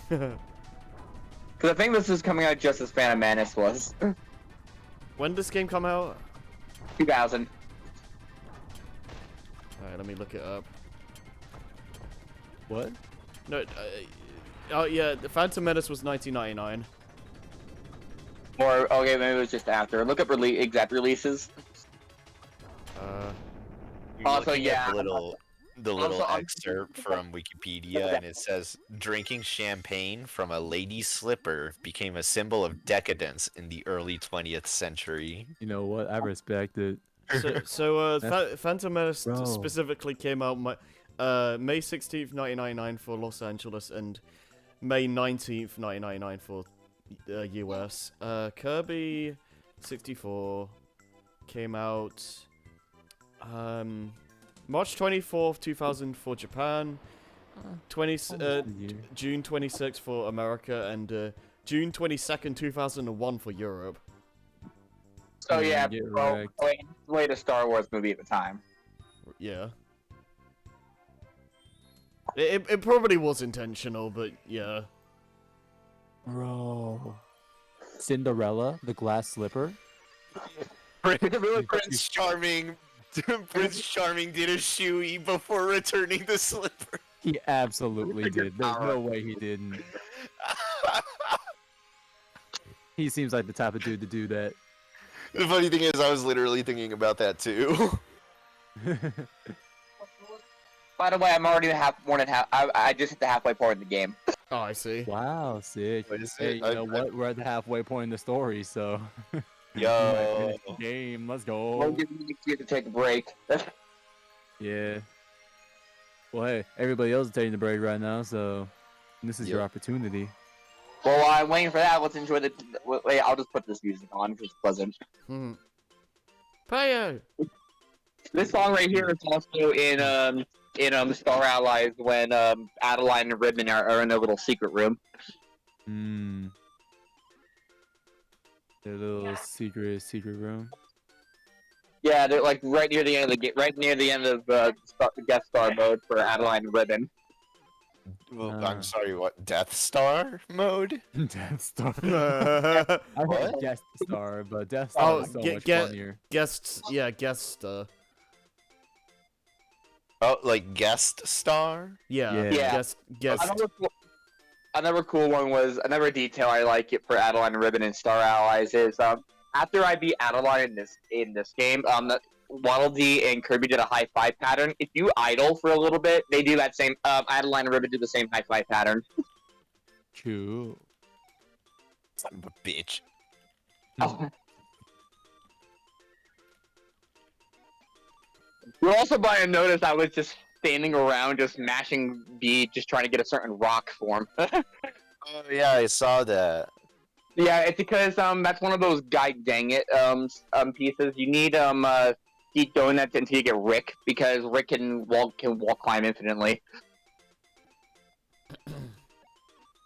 Because I think this is coming out just as Phantom Menace was.
When did this game come out?
2000.
Alright, let me look it up.
What?
No, oh yeah, the Phantom Menace was 1999.
Or, okay, maybe it was just after. Look up exact releases.
You're
Also,
looking at
yeah.
the little
Also,
excerpt from Wikipedia, and it says drinking champagne from a lady's slipper became a symbol of decadence in the early 20th century.
You know what? I respect it.
Phantom Menace
Bro.
specifically came out May 16th, 1999 for Los Angeles and May 19th, 1999 for US. Kirby 64 came out March 24th, 2000 for Japan,
Almost a year.
June 26th for America, and June 22nd, 2001 for Europe.
So yeah,
Get
well,
wrecked.
latest Star Wars movie at the time.
Yeah. It probably was intentional, but yeah.
Bro. Cinderella, the glass slipper.
Prince Charming did a shoey before returning the slipper.
He absolutely did. There's no way he didn't. He seems like the type of dude to do that.
The funny thing is, I was literally thinking about that too.
By the way, I'm already more than half. I just hit the halfway point of the game.
Oh, I see.
Wow, sick.
Wait a
Hey,
sec,
you know what? We're at the halfway point in the story, so.
Yo.
Game, let's
We'll
go.
give you to take a break.
Yeah. Well, hey, everybody else is taking a break right now, so this is your
Yep.
opportunity.
Well, while I'm waiting for that, let's enjoy the. Wait, I'll just put this music on because it's pleasant.
Payo!
This song right here is also in Star Allies when Adeline and Ribbon are in their little secret room.
Hmm. Their little secret room.
Yeah, they're like right near the end of right near the end of guest star mode for Adeline and Ribbon.
Well, I'm sorry, what? Death Star mode?
Death Star.
Oh,
I heard
What?
Guest Star, but Death Star is so much funnier.
guests. Yeah, guest.
Oh, like guest star?
Yeah,
Yeah.
guest.
Another cool one was another detail I like it for Adeline and Ribbon and Star Allies is after I beat Adeline in this game, Waddle Dee and Kirby did a high five pattern. If you idle for a little bit, they do that same. Adeline and Ribbon do the same high five pattern.
Cool.
Son of a bitch.
You also might have noticed I was just standing around, just mashing B, just trying to get a certain rock form.
Oh yeah, I saw that.
Yeah, it's because that's one of those guy dang it pieces. You need keep doing that until you get Rick because Rick can wall climb infinitely.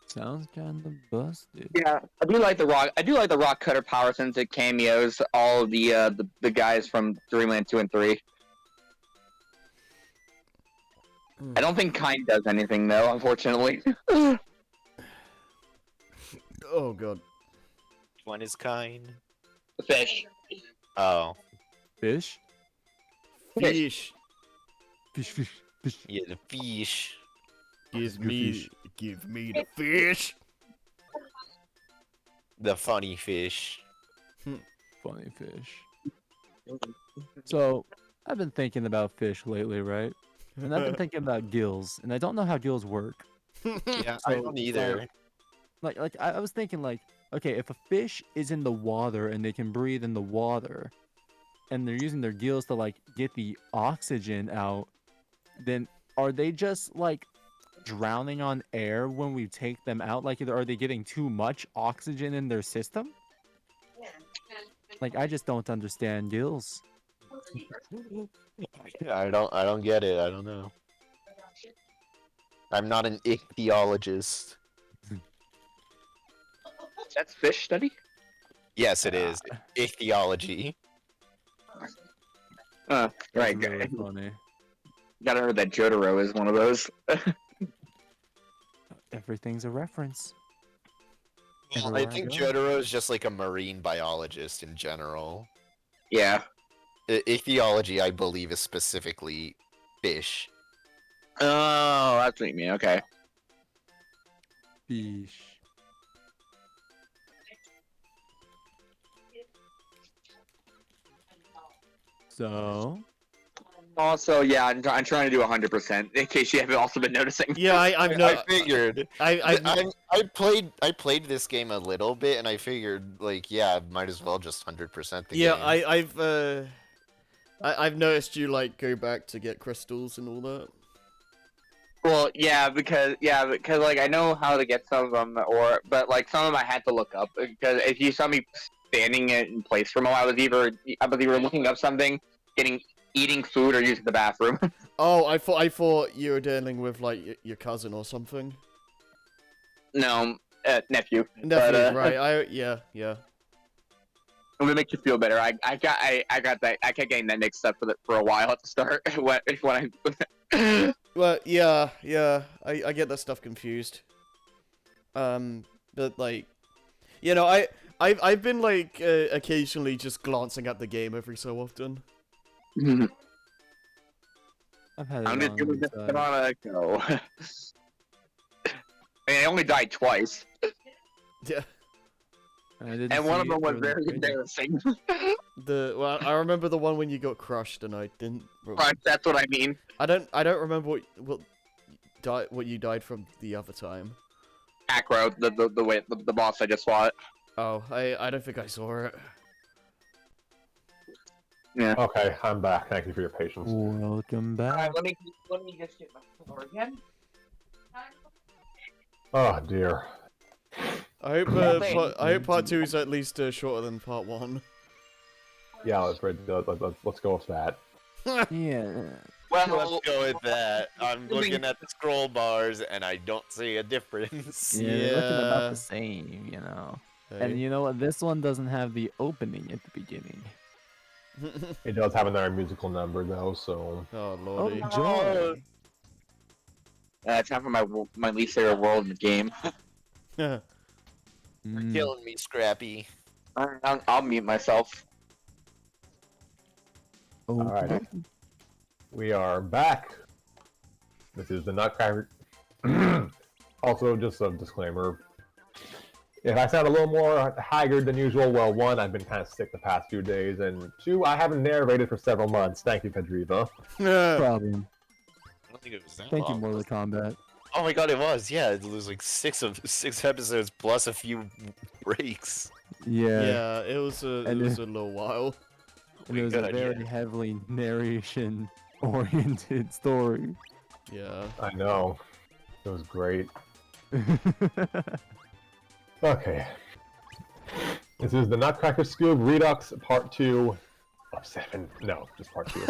Sounds kind of busted.
Yeah, I do like the rock cutter power since it cameos all of the guys from Dreamland 2 and 3. I don't think Kind does anything though, unfortunately.
Oh god.
Which one is kind?
The fish.
Oh,
Fish?
Fish.
Fish.
yeah, the fish.
Give
me-
give me the fish.
The funny fish.
Funny fish. So, I've been thinking about fish lately, right? And I've been thinking about gills, and I don't know how gills work.
Yeah, I don't either.
like I was thinking like, okay, if a fish is in the water and they can breathe in the water, and they're using their gills to like get the oxygen out, then are they just like drowning on air when we take them out? Like, are they getting too much oxygen in their system? Like, I just don't understand gills.
I don't get it. I don't know. I'm not an ichthyologist.
That's fish study.
Yes, it is. Ichthyology.
Right.
That's really funny.
Gotta heard that Jotaro is one of those.
Everything's a reference.
Well, I
Everywhere I
think
go.
Jotaro is just like a marine biologist in general.
Yeah.
Ichthyology, I believe, is specifically fish.
Oh, that's what you mean. Okay.
Fish. So,
Also, yeah, I'm trying to do 100% in case you haven't also been noticing.
Yeah, I've no.
I figured.
I
I played this game a little bit, and I figured, like, yeah, might as well just 100% the
yeah,
game.
I've noticed you like go back to get crystals and all that.
Well, because like I know how to get some of them, but like some of them I had to look up because if you saw me standing in place for a while, I was either looking up something, eating food, or using the bathroom.
Oh, I thought you were dealing with like your cousin or something.
No, nephew.
Nephew,
But,
right? Yeah.
I'm gonna make you feel better. I got that. I kept getting that mixed up for a while at the start. when I.
Well, yeah. I get that stuff confused. But like, you know, I've been like occasionally just glancing at the game every so often.
I've had it
I'm just
on
gonna
the
put
side.
on a go. I only died twice,
Yeah.
I didn't
and one
see
of
it
them was
for the
very
video.
embarrassing.
Well, I remember the one when you got crushed and I didn't.
Right, that's what I mean.
I don't remember what you died from the other time.
Acro, the boss I just fought.
Oh, I don't think I saw it.
Yeah.
Okay, I'm back. Thank you for your patience.
Welcome back.
Alright, let me just get my floor again.
Oh dear.
I hope I hope part 2 is at least shorter than part 1.
Yeah, let's go with that.
Yeah.
Let's
Well,
go with that. I'm looking at the scroll bars, and I don't see a difference.
Yeah, they're looking about
Yeah.
the same, you know.
Hey.
And you know what? This one doesn't have the opening at the beginning.
It does have another musical number though, so
Oh lordy.
Oh, joy.
time for my least favorite world in the game.
Mm.
Killing me, Scrappy.
I'll mute myself.
Alright. We are back. This is the Nutcracker. Also, just a disclaimer. If I sound a little more haggard than usual, well, one, I've been kind of sick the past few days, and two, I haven't narrated for several months. Thank you, Pedriva.
Problem.
I don't think it was that
Thank you,
long.
Mortal Kombat.
Oh my god, it was. Yeah, it was like six episodes plus a few breaks.
Yeah.
Yeah, it was a little while.
And it was
Good
a very
idea.
heavily narration-oriented story.
Yeah.
I know. It was great. Okay. This is the Nutcracker Scoob Redux Part 2 of 7. No, just Part 2 of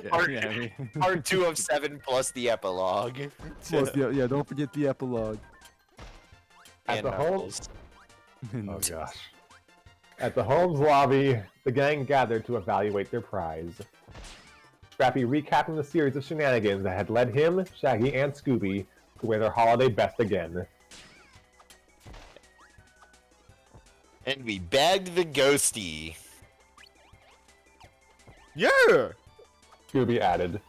2.
Part 2 of 7 plus the epilogue.
yeah, don't forget the epilogue.
At
And
the home...
novels.
Oh gosh. At the Holmes lobby, the gang gathered to evaluate their prize. Scrappy recapping the series of shenanigans that had led him, Shaggy, and Scooby to wear their holiday best again.
And we bagged the ghosty.
Yeah.
Scooby added,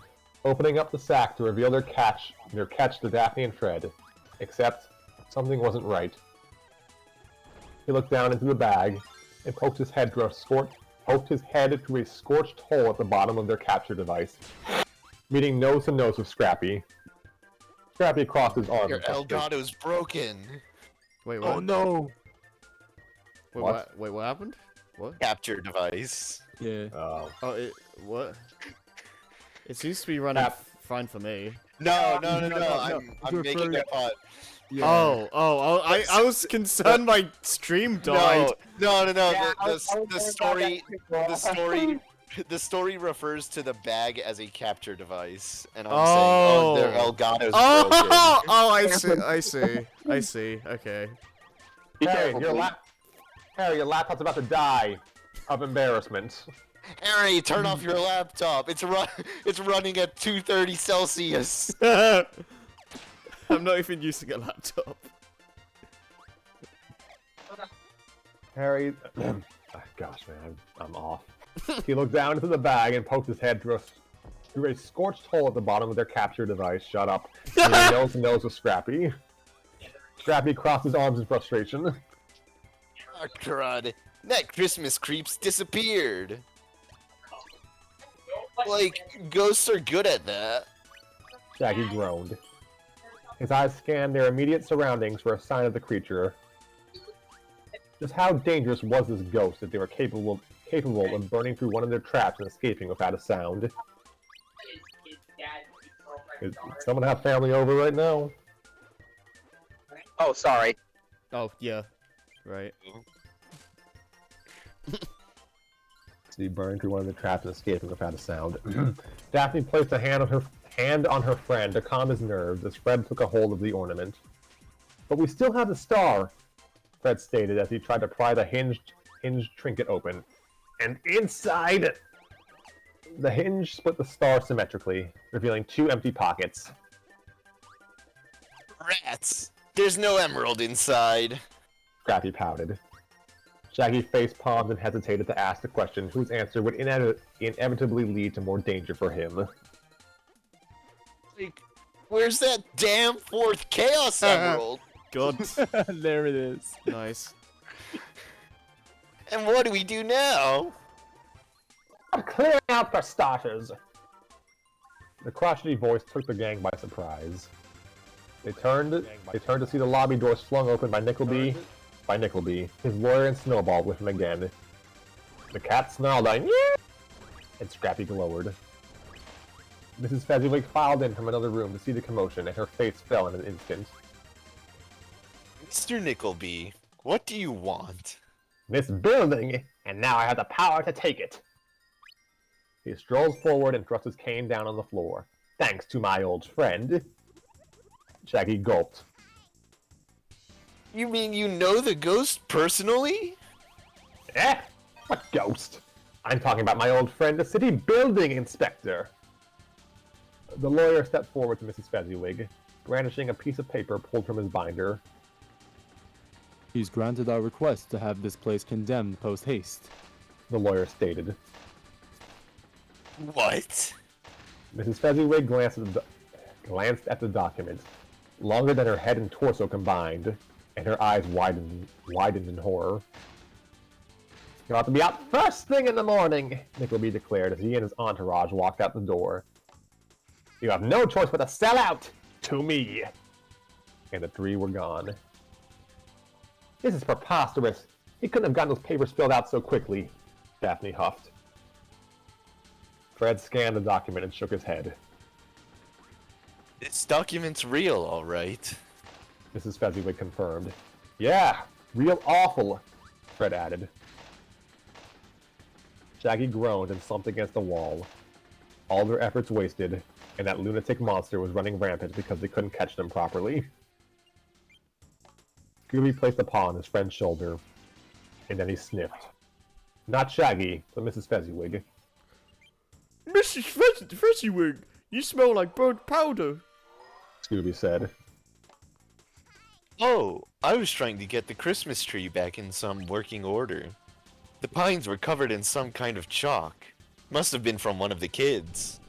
opening up the sack to reveal their catch to Daphne and Fred. Except, something wasn't right. He looked down into the bag and poked his head to a scorched hole at the bottom of their capture device, meeting nose to nose with Scrappy. Scrappy crossed his arms.
Your
and touched his-
Elgato's broken.
Wait, what?
Oh no!
Wait,
What?
Wait, what happened? What?
Capture device.
Yeah.
Oh.
Oh, what? It seems to be running fine for me.
No,
no,
I'm making a pot.
Yeah.
I was concerned my stream died.
No.
Yeah, I
The
was worried about that before.
the story refers to the bag as a capture device, and I'm
Oh.
saying, their Elgato's broken.
Oh, I see. Okay.
Be
Harry,
careful,
your
please.
your laptop's about to die of embarrassment.
Harry, turn off your laptop. It's running at 230 Celsius.
I'm not even using a laptop.
Harry, gosh, man, I'm off. He looked down into the bag and poked his head through a scorched hole at the bottom of their capture device. Shut up. Nose to nose with Scrappy. Scrappy crossed his arms in frustration.
Oh, crud. That Christmas creep's disappeared. Like, ghosts are good at that.
Shaggy groaned. His eyes scanned their immediate surroundings for a sign of the creature. Just how dangerous was this ghost that they were capable of burning through one of their traps and escaping without a sound? Is someone have family over right now?
Oh, sorry.
Oh, yeah. Right.
See, burning through one of the traps and escaping without a sound. Daphne placed a hand on her friend to calm his nerves as Fred took a hold of the ornament. But we still have the star, Fred stated as he tried to pry the hinged trinket open. And inside, the hinge split the star symmetrically, revealing 2 empty pockets.
Rats! There's no emerald inside.
Scrappy pouted. Shaggy face-palmed and hesitated to ask the question whose answer would inevitably lead to more danger for him.
Like, where's that damn 4th Chaos Emerald?
God.
There it is.
Nice.
And what do we do now?
I'm clearing out for starters. The crotchety voice took the gang by surprise. They turned to see the lobby doors flung open by Nickleby, his lawyer and Snowball with him again. The cat snarled out, "Yeah!" and Scrappy glowered. Mrs. Fezziwig filed in from another room to see the commotion, and her face fell in an instant.
Mr. Nickleby, what do you want?
This building, and now I have the power to take it. He strolls forward and thrusts his cane down on the floor. Thanks to my old friend. Shaggy gulped.
You mean you know the ghost personally?
Eh? What ghost? I'm talking about my old friend, the city building inspector. The lawyer stepped forward to Mrs. Fezziwig, brandishing a piece of paper pulled from his binder.
He's granted our request to have this place condemned post-haste.
The lawyer stated.
What?
Mrs. Fezziwig glanced at the document, longer than her head and torso combined, and her eyes widened in horror. You ought to be out first thing in the morning, Nickleby declared as he and his entourage walked out the door. You have no choice but to sell out to me. And the 3 were gone. This is preposterous. He couldn't have gotten those papers filled out so quickly, Daphne huffed. Fred scanned the document and shook his head.
This document's real, alright.
Mrs. Fezziwig confirmed. Yeah, real awful, Fred added. Shaggy groaned and slumped against the wall. All their efforts wasted, and that lunatic monster was running rampant because they couldn't catch them properly. Scooby placed a paw on his friend's shoulder, and then he sniffed. Not Shaggy, but Mrs. Fezziwig.
Mrs. Fezziwig, you smell like burnt powder.
Scooby said.
Oh, I was trying to get the Christmas tree back in some working order. The pines were covered in some kind of chalk. Must have been from one of the kids.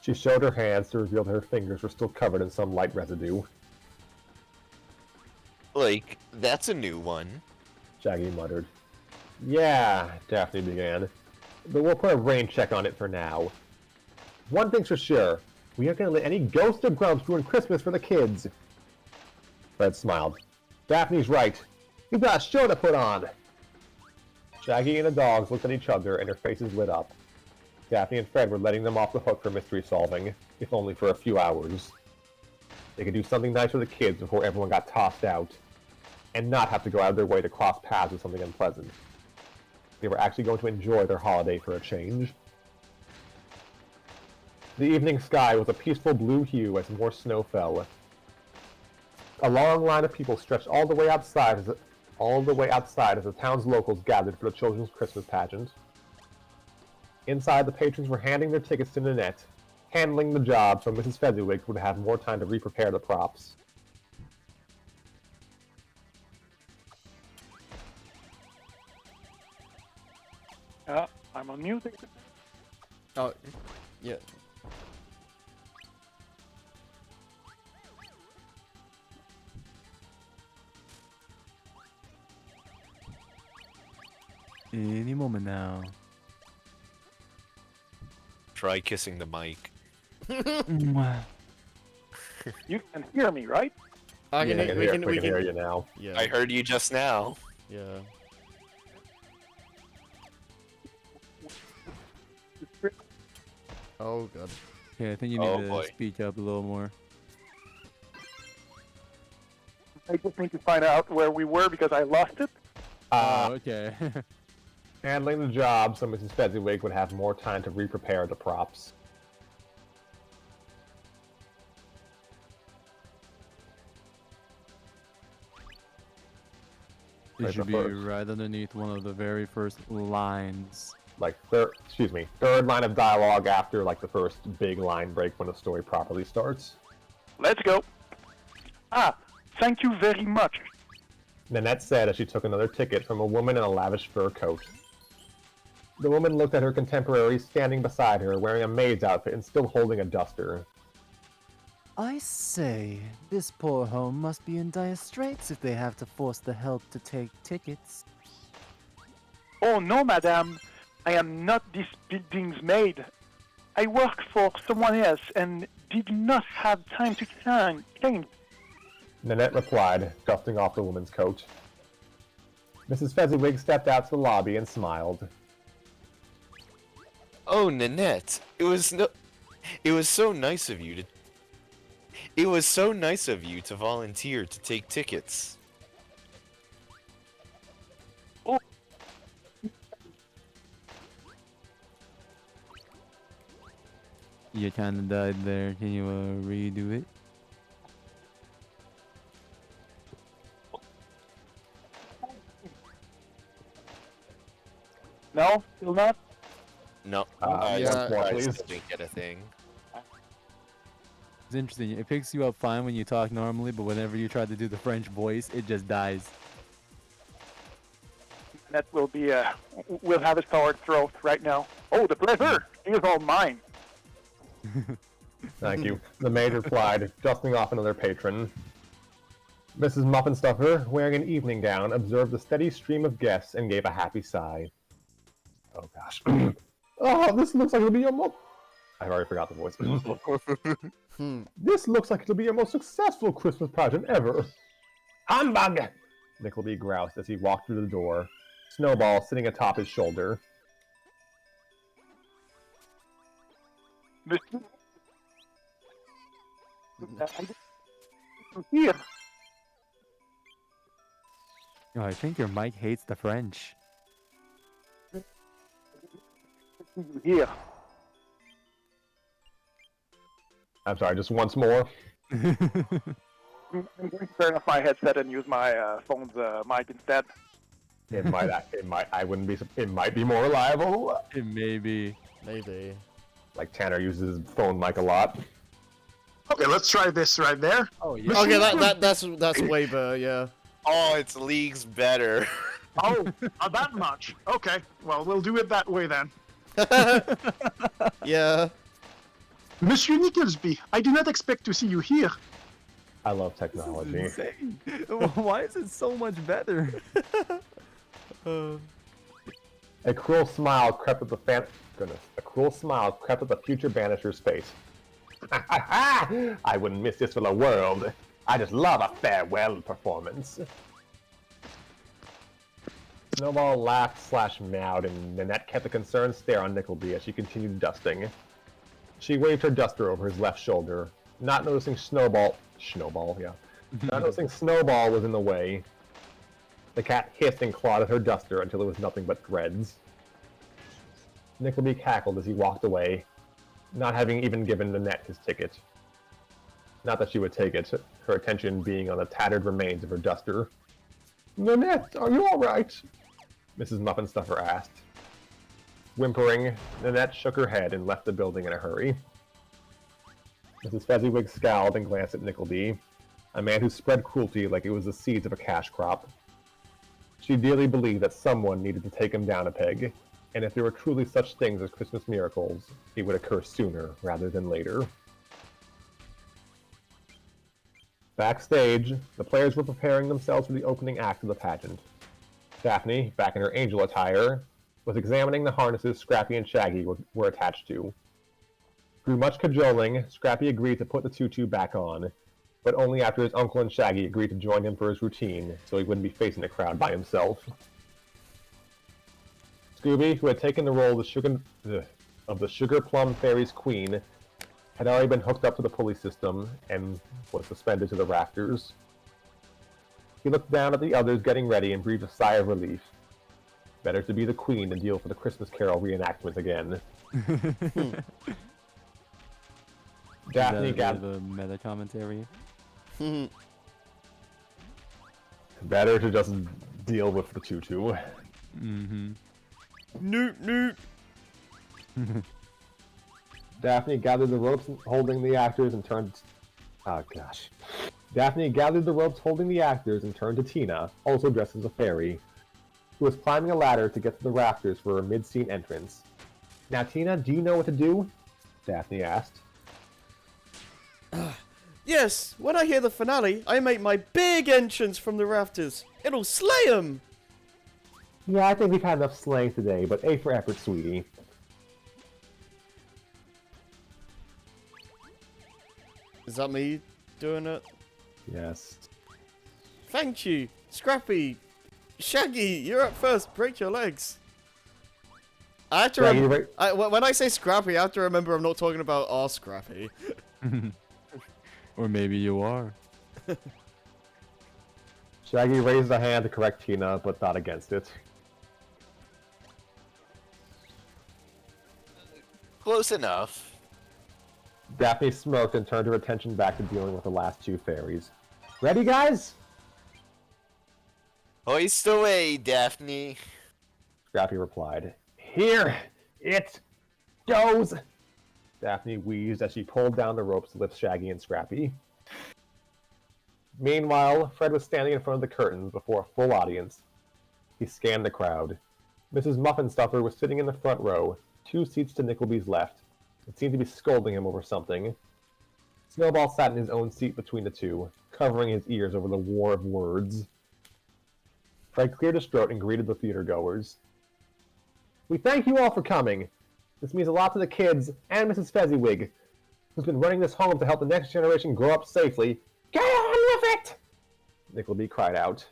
She showed her hands to reveal that her fingers were still covered in some light residue.
Like, that's a new one.
Shaggy muttered. Yeah, Daphne began. But we'll put a rain check on it for now. One thing's for sure. We aren't going to let any ghosts or grubs ruin Christmas for the kids. Fred smiled. Daphne's right. You've got a show to put on. Shaggy and the dogs looked at each other and their faces lit up. Daphne and Fred were letting them off the hook for mystery solving, if only for a few hours. They could do something nice for the kids before everyone got tossed out, and not have to go out of their way to cross paths with something unpleasant. They were actually going to enjoy their holiday for a change. The evening sky was a peaceful blue hue as more snow fell. A long line of people stretched all the way outside as the town's locals gathered for the children's Christmas pageant. Inside, the patrons were handing their tickets to Nanette, handling the job so Mrs. Fezziwig would have more time to re-prepare the props.
I'm on music.
Oh, yeah.
Any moment now.
Try kissing the mic.
You can hear me, right?
I can,
Yeah,
we
can hear you now.
Yeah.
I heard you just now.
Yeah. Oh god.
Yeah, I think you need
Oh,
to
boy.
speak up a little more.
I just need to find out where we were because I lost it.
Oh, okay.
Handling the job so Mrs. Fezziwig would have more time to re-prepare the props.
It
Right,
should
the
be
first.
right underneath one of the very first lines.
Like, third line of dialogue after, like, the first big line break when the story properly starts.
Let's go. Thank you very much.
Nanette said as she took another ticket from a woman in a lavish fur coat. The woman looked at her contemporary standing beside her, wearing a maid's outfit and still holding a duster.
I say, this poor home must be in dire straits if they have to force the help to take tickets.
Oh no, madame. I am not this building's maid. I work for someone else and did not have time to change.
Nanette replied, dusting off the woman's coat. Mrs. Fezziwig stepped out to the lobby and smiled.
Oh, Nanette, it was so nice of you to volunteer to take tickets.
You kinda died there. Can you redo it?
No, still not.
No,
yeah.
once more,
I
please.
still didn't get a thing.
It's interesting. It picks you up fine when you talk normally, but whenever you try to do the French voice, it just dies.
That will be we'll have a sour throat right now. Oh, the pleasure is all mine.
Thank you. The maid replied, dusting off another patron. Mrs. Muffinstuffer, wearing an evening gown, observed the steady stream of guests and gave a happy sigh. Oh gosh. Oh, this looks like it'll be your most... I've already forgot the voice. This looks like it'll be your most successful Christmas pageant ever. Humbug! Nickleby groused as he walked through the door, Snowball sitting atop his shoulder.
Here.
Oh, I think your mic hates the French.
Here.
I'm sorry, just once more.
I'm going to turn off my headset and use my phone's mic instead.
It might be more reliable.
It may be.
Maybe.
Like Tanner uses his phone mic a lot.
Okay, let's try this right there.
Oh yeah.
Okay, that's way better, yeah.
Oh, it's leagues better.
Oh, that much. Okay, well, we'll do it that way then.
Yeah.
Monsieur Nicholsby, I did not expect to see you here.
I love technology.
Insane. Why is it so much better?
A cruel smile crept up the future banisher's face. I wouldn't miss this for the world. I just love a farewell performance. Snowball laughed / meowed, and Nanette kept a concerned stare on Nickleby as she continued dusting. She waved her duster over his left shoulder, not noticing Snowball was in the way. The cat hissed and clawed at her duster until it was nothing but threads. Nickleby cackled as he walked away, not having even given Nanette his ticket. Not that she would take it, her attention being on the tattered remains of her duster. Nanette, are you alright? Mrs. Muffinstuffer asked. Whimpering, Nanette shook her head and left the building in a hurry. Mrs. Fezziwig scowled and glanced at Nickleby, a man who spread cruelty like it was the seeds of a cash crop. She dearly believed that someone needed to take him down a peg, and if there were truly such things as Christmas miracles, it would occur sooner rather than later. Backstage, the players were preparing themselves for the opening act of the pageant. Daphne, back in her angel attire, was examining the harnesses Scrappy and Shaggy were attached to. Through much cajoling, Scrappy agreed to put the tutu back on, but only after his uncle and Shaggy agreed to join him for his routine, so he wouldn't be facing the crowd by himself. Scooby, who had taken the role of the Sugar Plum Fairy's queen, had already been hooked up to the pulley system and was suspended to the rafters. He looked down at the others getting ready and breathed a sigh of relief. Better to be the queen than deal for the Christmas Carol reenactment again. Daphne gathered
the meta commentary.
Better to just deal with the tutu.
Noot.
Daphne gathered the ropes holding the actors and turned... Daphne gathered the ropes holding the actors and turned to Tina, also dressed as a fairy, who was climbing a ladder to get to the rafters for her mid-scene entrance. Now, Tina, do you know what to do? Daphne asked.
Yes, when I hear the finale, I make my big entrance from the rafters. It'll slay 'em!
Yeah, I think we've had enough slaying today, but A for effort, sweetie.
Is that me doing it?
Yes.
Thank you. Scrappy. Shaggy, you're up first. Break your legs. I have to when I say Scrappy, I have to remember I'm not talking about our Scrappy.
Or maybe you are.
Shaggy raised a hand to correct Tina, but not against it.
Close enough.
Daphne smirked and turned her attention back to dealing with the last two fairies. Ready, guys?
Hoist away, Daphne.
Scrappy replied. Here it goes! Daphne wheezed as she pulled down the ropes to lift Shaggy and Scrappy. Meanwhile, Fred was standing in front of the curtains before a full audience. He scanned the crowd. Mrs. Muffinstuffer was sitting in the front row, 2 seats to Nickleby's left. It seemed to be scolding him over something. Snowball sat in his own seat between the two, covering his ears over the war of words. Fred cleared his throat and greeted the theatergoers. We thank you all for coming. This means a lot to the kids and Mrs. Fezziwig, who's been running this home to help the next generation grow up safely. Get on with it! Nickleby cried out.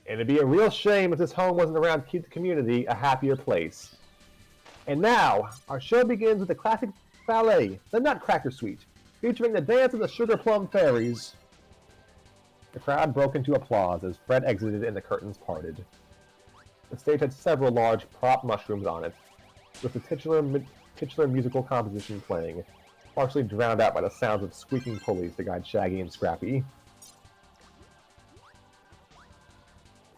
And it'd be a real shame if this home wasn't around to keep the community a happier place. And now, our show begins with the classic ballet, the Nutcracker Suite, featuring the dance of the Sugar Plum Fairies. The crowd broke into applause as Fred exited and the curtains parted. The stage had several large prop mushrooms on it, with the titular musical composition playing, partially drowned out by the sounds of squeaking pulleys to guide Shaggy and Scrappy.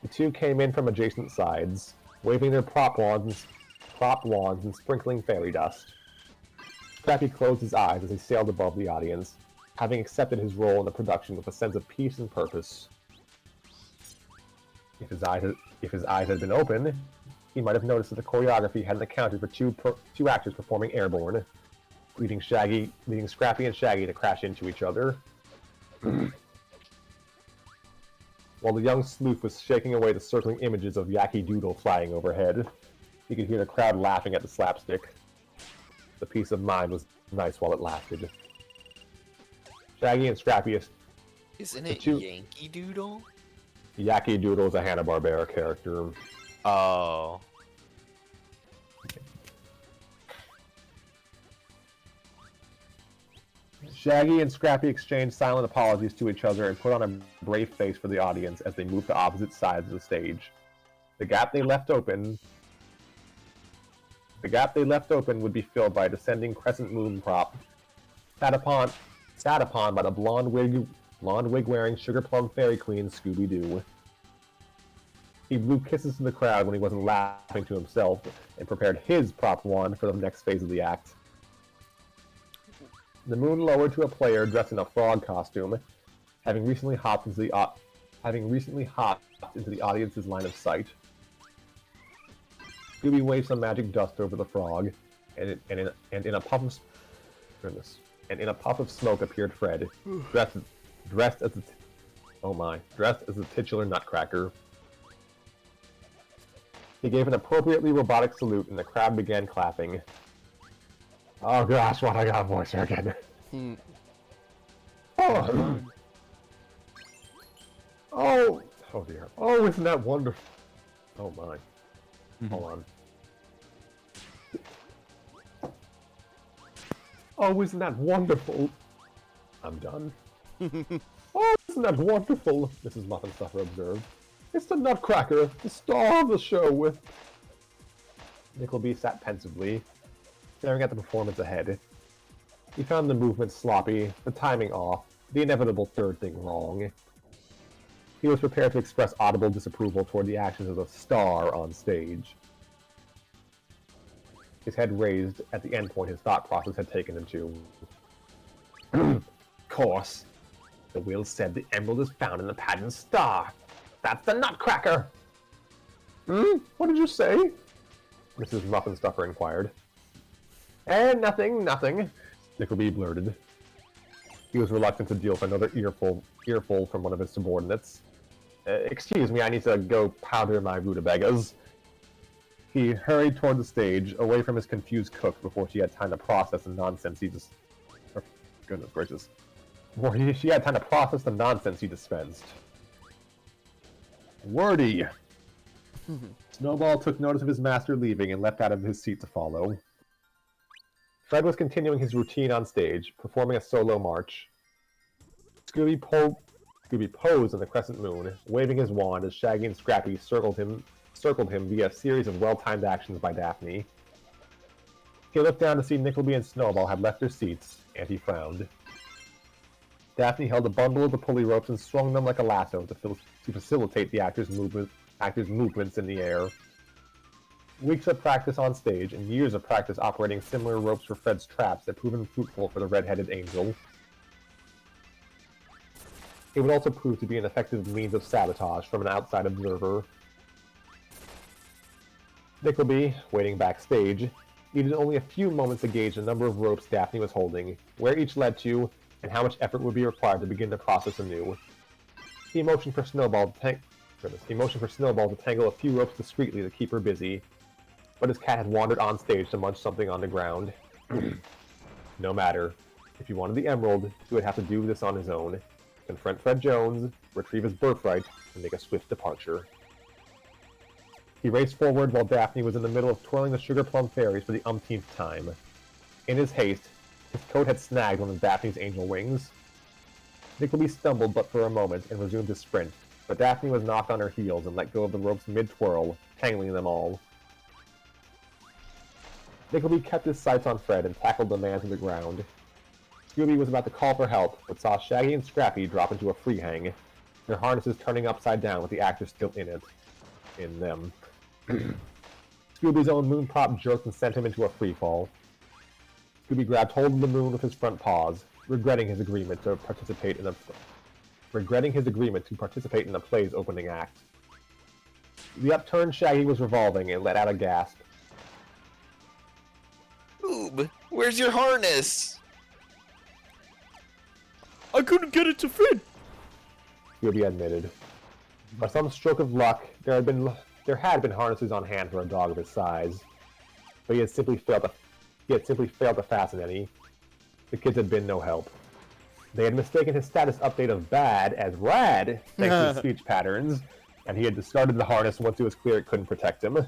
The two came in from adjacent sides, waving their prop wands and sprinkling fairy dust. Scrappy closed his eyes as he sailed above the audience, having accepted his role in the production with a sense of peace and purpose. If his eyes had been open, he might have noticed that the choreography hadn't accounted for two actors performing airborne, leading Scrappy and Shaggy to crash into each other. While the young sleuth was shaking away the circling images of Yankee Doodle flying overhead, he could hear the crowd laughing at the slapstick. The peace of mind was nice while it lasted. Shaggy and Scrappy
Isn't it
two-
Yankee Doodle?
Yaki Doodle is a Hanna-Barbera character.
Oh.
Shaggy and Scrappy exchange silent apologies to each other and put on a brave face for the audience as they move to opposite sides of the stage. The gap they left open would be filled by a descending crescent moon prop, sat upon by the blonde wig wearing sugar plum fairy queen Scooby-Doo. He blew kisses to the crowd when he wasn't laughing to himself and prepared his prop wand for the next phase of the act. The moon lowered to a player dressed in a frog costume, having recently hopped into the audience's line of sight. Scooby waved some magic dust over the frog, and in a puff of smoke appeared Fred, dressed as the titular Nutcracker. He gave an appropriately robotic salute, and the crowd began clapping. Oh gosh, what I got a voice here again. Oh dear. Oh, isn't that wonderful? Oh my. Hold on. Oh, isn't that wonderful? I'm done. Oh, isn't that wonderful? Mrs. Muffin-Stuffer observed. It's the Nutcracker, the star of the show. Nickleby sat pensively, staring at the performance ahead. He found the movement sloppy, the timing off, the inevitable third thing wrong. He was prepared to express audible disapproval toward the actions of the star on stage. His head raised at the endpoint his thought process had taken him to. Course. The will said the emerald is found in the pageant star. That's the Nutcracker! What did you say? Mrs. Muffin-Stuffer inquired. Nothing. Nickleby blurted. He was reluctant to deal with another earful from one of his subordinates. Excuse me, I need to go powder my rutabagas. He hurried toward the stage, away from his confused cook before she had time to process the nonsense he just... Oh, goodness gracious. Before she had time to process the nonsense he dispensed. Wordy! Snowball took notice of his master leaving and leapt out of his seat to follow. Fred was continuing his routine on stage, performing a solo march. Scooby posed in the crescent moon, waving his wand as Shaggy and Scrappy circled him via a series of well-timed actions by Daphne. He looked down to see Nickleby and Snowball had left their seats, and he frowned. Daphne held a bundle of the pulley ropes and swung them like a lasso to facilitate the actors' movements in the air. Weeks of practice on stage and years of practice operating similar ropes for Fred's traps had proven fruitful for the red-headed angel. It would also prove to be an effective means of sabotage from an outside observer. Nickleby, waiting backstage, needed only a few moments to gauge the number of ropes Daphne was holding, where each led to, and how much effort would be required to begin the process anew. He motioned for Snowball to tangle a few ropes discreetly to keep her busy, but his cat had wandered on stage to munch something on the ground. No matter. If he wanted the emerald, he would have to do this on his own. Confront Fred Jones, retrieve his birthright, and make a swift departure. He raced forward while Daphne was in the middle of twirling the sugar plum fairies for the umpteenth time. In his haste, his coat had snagged one of Daphne's angel wings. Nickleby stumbled but for a moment and resumed his sprint, but Daphne was knocked on her heels and let go of the ropes mid-twirl, tangling them all. Nickleby kept his sights on Fred and tackled the man to the ground. Scooby was about to call for help, but saw Shaggy and Scrappy drop into a free hang, their harnesses turning upside down with the actors still in them. Scooby's own moon prop jerked and sent him into a free fall. Scooby grabbed hold of the moon with his front paws, regretting his agreement to participate in the play's opening act. The upturned Shaggy was revolving and let out a gasp.
Scoob, where's your harness?
I couldn't get it to fit!
Scooby admitted. By some stroke of luck, there had been harnesses on hand for a dog of his size, but he had simply failed to fasten any. The kids had been no help. They had mistaken his status update of bad as rad, thanks to his speech patterns, and he had discarded the harness once it was clear it couldn't protect him.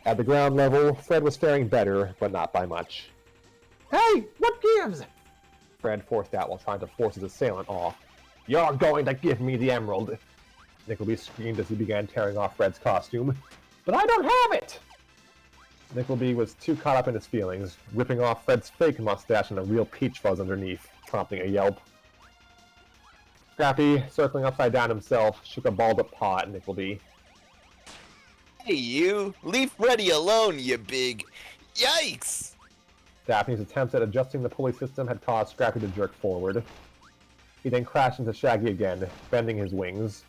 At the ground level, Fred was faring better, but not by much. Hey, what gives? Fred forced out while trying to force his assailant off. You're going to give me the emerald! Nickleby screamed as he began tearing off Fred's costume. But I don't have it! Nickleby was too caught up in his feelings, ripping off Fred's fake mustache and a real peach fuzz underneath, prompting a yelp. Scrappy, circling upside down himself, shook a balled-up paw at Nickleby.
Hey, you! Leave Freddy alone, you big... Yikes!
Daphne's attempts at adjusting the pulley system had caused Scrappy to jerk forward. He then crashed into Shaggy again, bending his wings.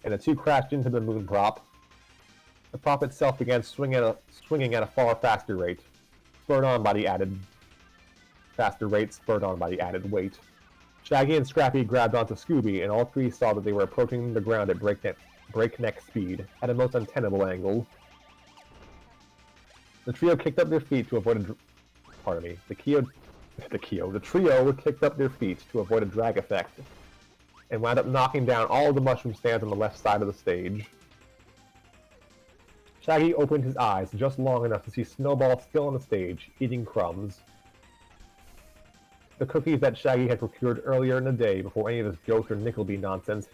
And the two crashed into the moon prop. The prop itself began swinging at a far faster rate, spurred on by the added weight. Shaggy and Scrappy grabbed onto Scooby, and all three saw that they were approaching the ground at breakneck speed, at a most untenable angle. The trio kicked up their feet to avoid the trio kicked up their feet to avoid a drag effect, and wound up knocking down all of the mushroom stands on the left side of the stage. Shaggy opened his eyes just long enough to see Snowball still on the stage, eating crumbs. The cookies that Shaggy had procured earlier in the day before any of this Ghost or Nickleby nonsense...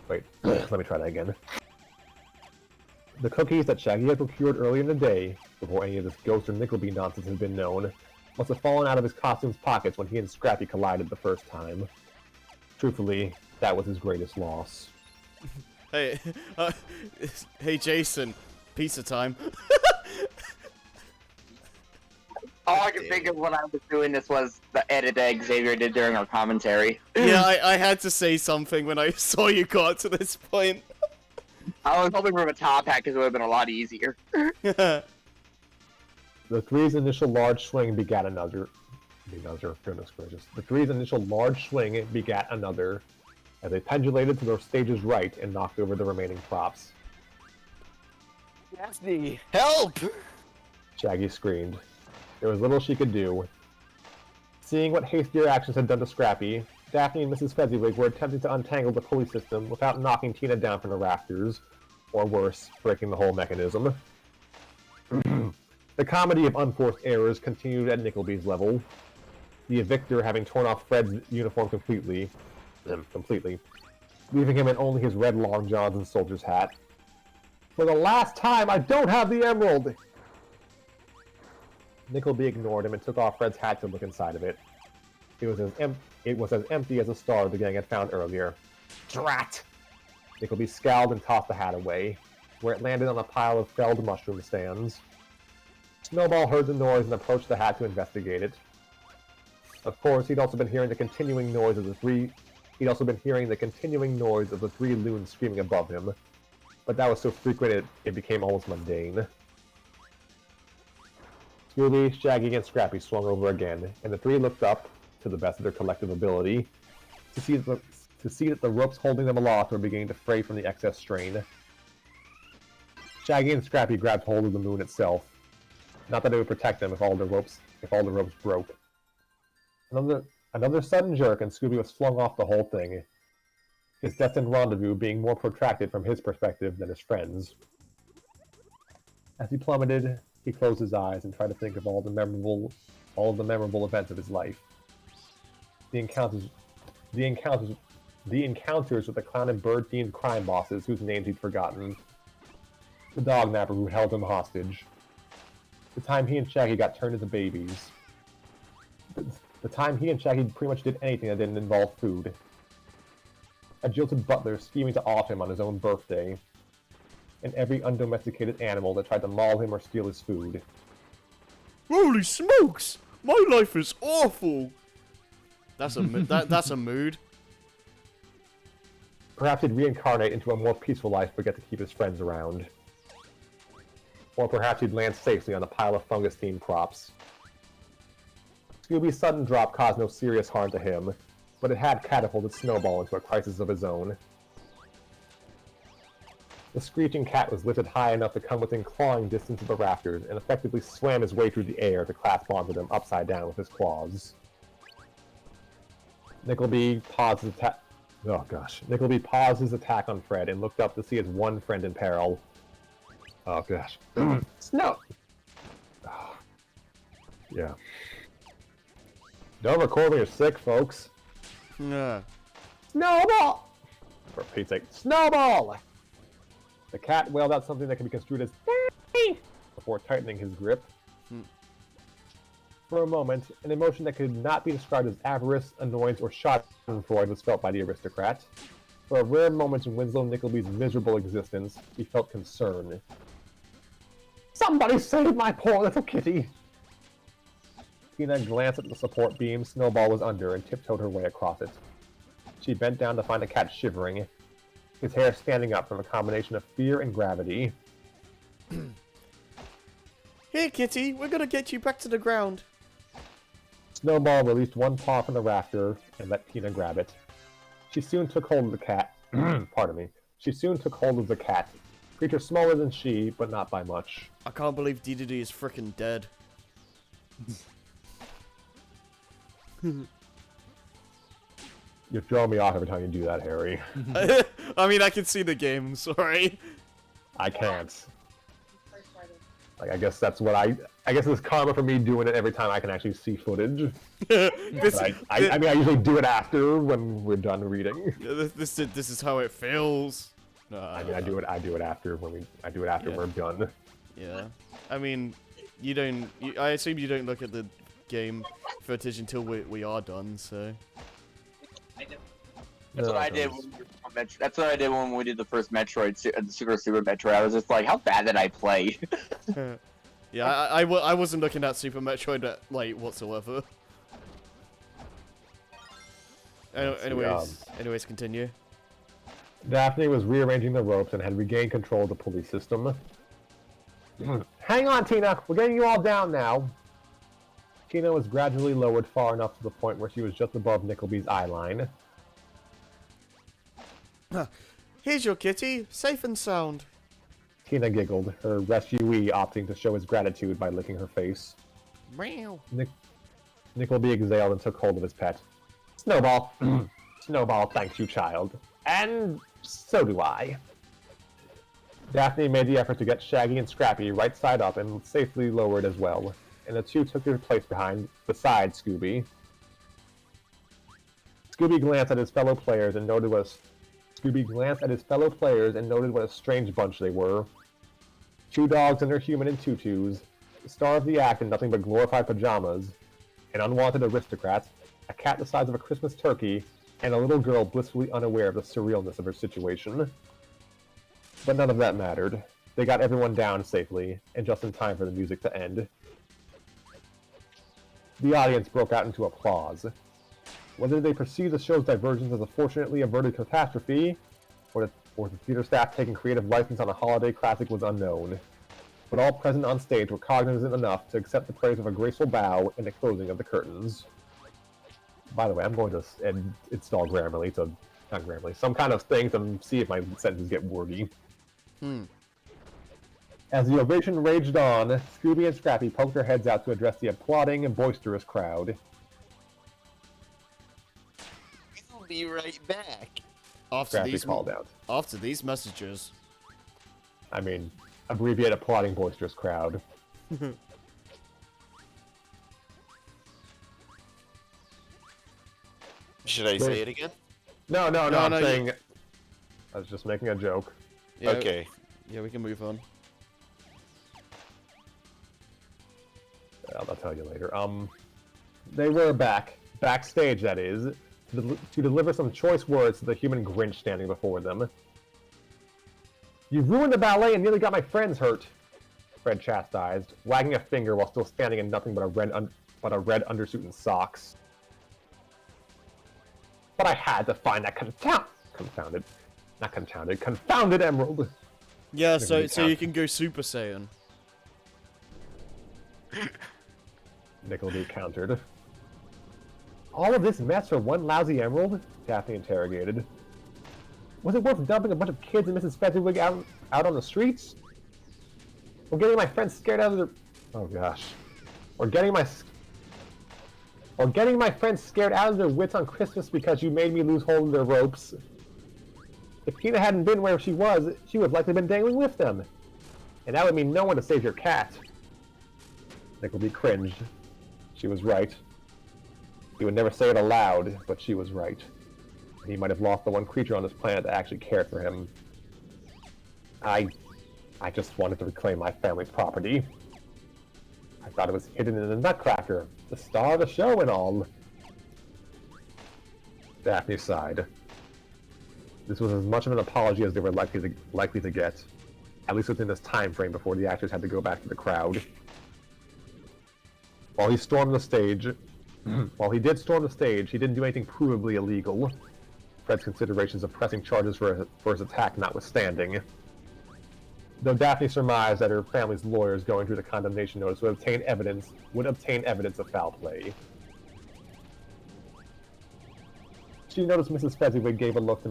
Wait, let me try that again. The cookies that Shaggy had procured earlier in the day, before any of this Ghost or Nickleby nonsense had been known, must have fallen out of his costume's pockets when he and Scrappy collided the first time. Truthfully, that was his greatest loss.
Hey, hey Jason, pizza time.
All I could think of when I was doing this was the edit that Xavier did during our commentary.
Yeah, I had to say something when I saw you got to this point.
I was hoping for a top hat because it would have been a lot easier.
The three's initial large swing begat another. Goodness gracious. The three's initial large swing begat another, as they pendulated to their stage's right and knocked over the remaining props.
Daphne, help!
Shaggy screamed. There was little she could do. Seeing what hastier actions had done to Scrappy, Daphne and Mrs. Fezziwig were attempting to untangle the pulley system without knocking Tina down from the rafters, or worse, breaking the whole mechanism. The comedy of unforced errors continued at Nickleby's level, the evictor having torn off Fred's uniform completely, leaving him in only his red long johns and soldier's hat. For the last time, I don't have the emerald! Nickleby ignored him and took off Fred's hat to look inside of it. It was as empty as a star the gang had found earlier. Drat! Nickleby scowled and tossed the hat away, where it landed on a pile of felled mushroom stands. Snowball heard the noise and approached the hat to investigate it. Of course, he'd also been hearing the continuing noise of the three loons screaming above him, but that was so frequent it became almost mundane. Scooby, Shaggy, and Scrappy swung over again, and the three looked up, to the best of their collective ability, to see that the ropes holding them aloft were beginning to fray from the excess strain. Shaggy and Scrappy grabbed hold of the moon itself. Not that it would protect them if all the ropes broke. Another sudden jerk, and Scooby was flung off the whole thing, his destined rendezvous being more protracted from his perspective than his friends'. As he plummeted, he closed his eyes and tried to think of all of the memorable events of his life. The encounters with the clown and bird-themed crime bosses whose names he'd forgotten. The dog napper who held him hostage. The time he and Shaggy got turned into babies. The time he and Shaggy pretty much did anything that didn't involve food. A jilted butler scheming to off him on his own birthday. And every undomesticated animal that tried to maul him or steal his food.
Holy smokes! My life is awful! That's a that's a mood.
Perhaps he'd reincarnate into a more peaceful life but get to keep his friends around. Or perhaps he'd land safely on a pile of fungus-themed crops. Scooby's sudden drop caused no serious harm to him, but it had catapulted Snowball into a crisis of his own. The screeching cat was lifted high enough to come within clawing distance of the rafters and effectively swam his way through the air to clasp onto them upside down with his claws. Nickleby paused his attack. Oh gosh. Nickleby paused his attack on Fred and looked up to see his one friend in peril. Oh gosh. Snow! Oh. Yeah. Don't record when you're sick, folks.
Yeah.
Snowball! For Pete's sake, Snowball! The cat wailed out something that can be construed as before tightening his grip. For a moment, an emotion that could not be described as avarice, annoyance, or schadenfreude was felt by the aristocrat. For a rare moment in Winslow Nickleby's miserable existence, he felt concern. Somebody save my poor little kitty! Tina glanced at the support beam Snowball was under and tiptoed her way across it. She bent down to find the cat shivering, his hair standing up from a combination of fear and gravity.
Here, kitty, we're gonna get you back to the ground.
Snowball released one paw from the rafter and let Tina grab it. She soon took hold of the cat. Pardon me. She soon took hold of the cat. Creature smaller than she, but not by much.
I can't believe DDD is frickin' dead.
You're throwing me off every time you do that, Harry.
I mean, I can see the game, sorry.
I can't. Like, I guess that's what I guess it's karma for me doing it every time I can actually see footage. I mean, I usually do it after when we're done reading.
This is how it feels.
I mean, I do it after when we're done.
Yeah. I mean, I assume you don't look at the game footage until we are done, so.
That's what I did. That's what I did when we did the first Metroid, the Super Metroid. I was just like, how bad did I play?
Yeah, I wasn't looking at Super Metroid like whatsoever. Anyways, continue.
Daphne was rearranging the ropes and had regained control of the pulley system. Hang on, Tina! We're getting you all down now! Tina was gradually lowered far enough to the point where she was just above Nickleby's eye line.
Here's your kitty, safe and sound.
Tina giggled, her rescuee opting to show his gratitude by licking her face.
Meow.
Nickleby exhaled and took hold of his pet. Snowball. Snowball thanks you, child. And so do I. Daphne made the effort to get Shaggy and Scrappy right side up and safely lowered as well, and the two took their place beside Scooby. Scooby glanced at his fellow players and noted what a strange bunch they were. 2 dogs and their human in tutus, the star of the act in nothing but glorified pajamas, an unwanted aristocrat, a cat the size of a Christmas turkey, and a little girl blissfully unaware of the surrealness of her situation. But none of that mattered. They got everyone down safely, and just in time for the music to end. The audience broke out into applause. Whether they perceived the show's diversions as a fortunately averted catastrophe, or the theater staff taking creative license on a holiday classic was unknown. But all present on stage were cognizant enough to accept the praise of a graceful bow and the closing of the curtains. By the way, I'm going to install Grammarly, not Grammarly, some kind of thing to see if my sentences get wordy. As the ovation raged on, Scooby and Scrappy poked their heads out to address the applauding and boisterous crowd.
We'll be right back.
Scrappy called out.
After these messages.
I mean, abbreviate applauding boisterous crowd.
Should I say it again?
No, I'm saying... I was just making a joke.
Yeah,
okay.
Yeah, we can move on.
I'll tell you later. They were backstage that is, to deliver some choice words to the human Grinch standing before them. You ruined the ballet and nearly got my friends hurt, Fred chastised, wagging a finger while still standing in nothing but a red undersuit and socks. But I had to find that confounded emerald.
Yeah, so you can go Super Saiyan.
Nickleby countered. All of this mess for one lousy emerald? Daphne interrogated. Was it worth dumping a bunch of kids and Mrs. Fezziwig out on the streets? Or getting my friends scared out of their... Oh gosh. Or getting my... Or getting my friends scared out of their wits on Christmas because you made me lose hold of their ropes. If Tina hadn't been where she was, she would have likely been dangling with them. And that would mean no one to save your cat. Nickleby cringed. She was right. He would never say it aloud, but she was right. He might have lost the one creature on this planet that actually cared for him. I just wanted to reclaim my family's property. I thought it was hidden in the Nutcracker, the star of the show and all. Daphne sighed. This was as much of an apology as they were likely to get, at least within this time frame before the actors had to go back to the crowd. While he did storm the stage, he didn't do anything provably illegal. Fred's considerations of pressing charges for his attack notwithstanding. Though Daphne surmised that her family's lawyers going through the condemnation notice would obtain evidence of foul play. She noticed Mrs. Fezziwig gave a look to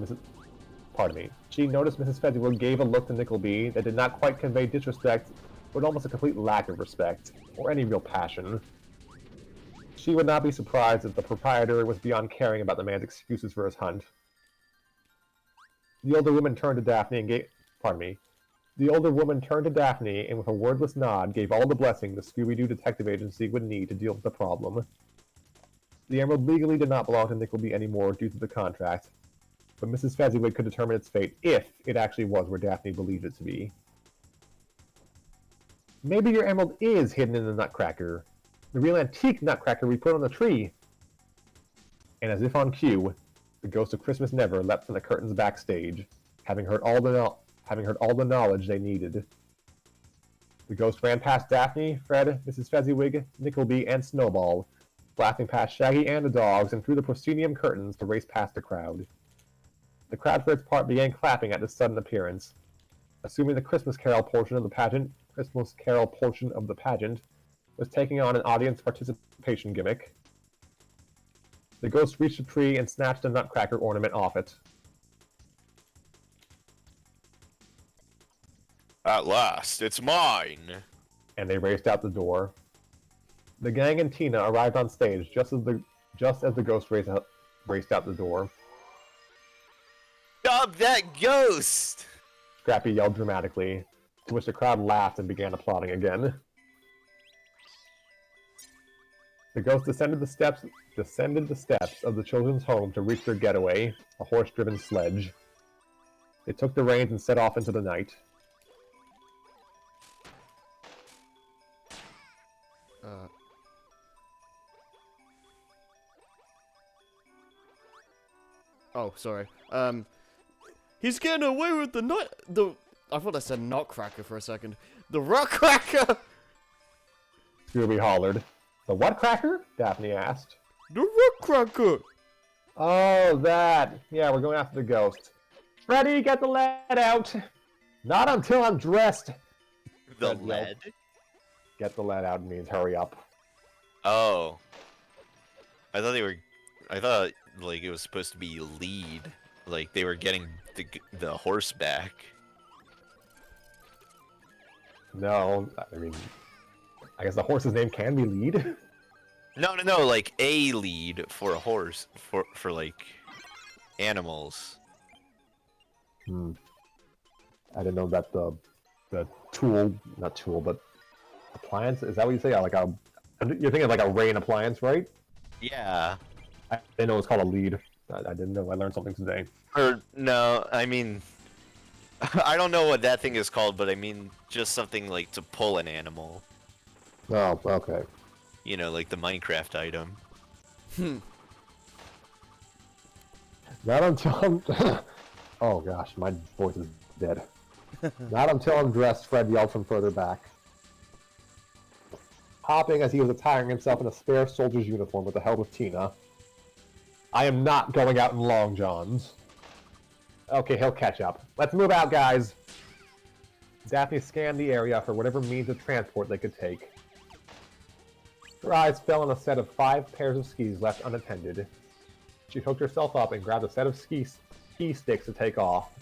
Nickleby that did not quite convey disrespect, but almost a complete lack of respect, or any real passion. She would not be surprised if the proprietor was beyond caring about the man's excuses for his hunt. The older woman turned to Daphne and with a wordless nod gave all the blessing the Scooby-Doo detective agency would need to deal with the problem. The emerald legally did not belong to Nickleby anymore due to the contract, but Mrs. Fezziwig could determine its fate if it actually was where Daphne believed it to be. Maybe your emerald is hidden in the Nutcracker. The real antique Nutcracker we put on the tree. And as if on cue, the ghost of Christmas Never leapt from the curtains backstage, having heard all the knowledge they needed. The ghost ran past Daphne, Fred, Mrs. Fezziwig, Nickleby, and Snowball, blasting past Shaggy and the dogs and through the proscenium curtains to race past the crowd. The crowd for its part began clapping at this sudden appearance. Assuming the Christmas Carol portion of the pageant was taking on an audience participation gimmick. The ghost reached a tree and snatched a Nutcracker ornament off it.
At last, it's mine!
And they raced out the door. The gang and Tina arrived on stage just as the ghost raced out the door.
Stop that ghost!
Scrappy yelled dramatically, to which the crowd laughed and began applauding again. The ghost descended the steps of the children's home to reach their getaway, a horse-driven sledge. They took the reins and set off into the night.
Oh, sorry. He's getting away with I thought I said Nutcracker for a second. The Rockcracker!
Scooby hollered. The what cracker? Daphne asked.
The Nutcracker!
Oh, that. Yeah, we're going after the ghost. Freddy, get the lead out! Not until I'm dressed!
The lead?
Get the lead out means hurry up.
Oh. I thought like it was supposed to be lead. Like they were getting the horse back.
No, I mean, I guess the horse's name can be Lead.
No, like a lead for a horse for like animals.
I didn't know that the tool, not tool, but appliance. Is that what you say? Like you're thinking of like a rain appliance, right?
Yeah.
I didn't know it was called a lead. I didn't know. I learned something today.
Or no, I mean, I don't know what that thing is called, but I mean just something like to pull an animal.
Oh, okay.
You know, like the Minecraft item.
Not until I'm... Oh gosh, my voice is dead. Not until I'm dressed, Fred yelled from further back. Hopping as he was attiring himself in a spare soldier's uniform with the help of Tina. I am not going out in long johns. Okay, he'll catch up. Let's move out, guys. Daphne scanned the area for whatever means of transport they could take. Her eyes fell on a set of 5 pairs of skis left unattended. She hooked herself up and grabbed a set of ski sticks to take off.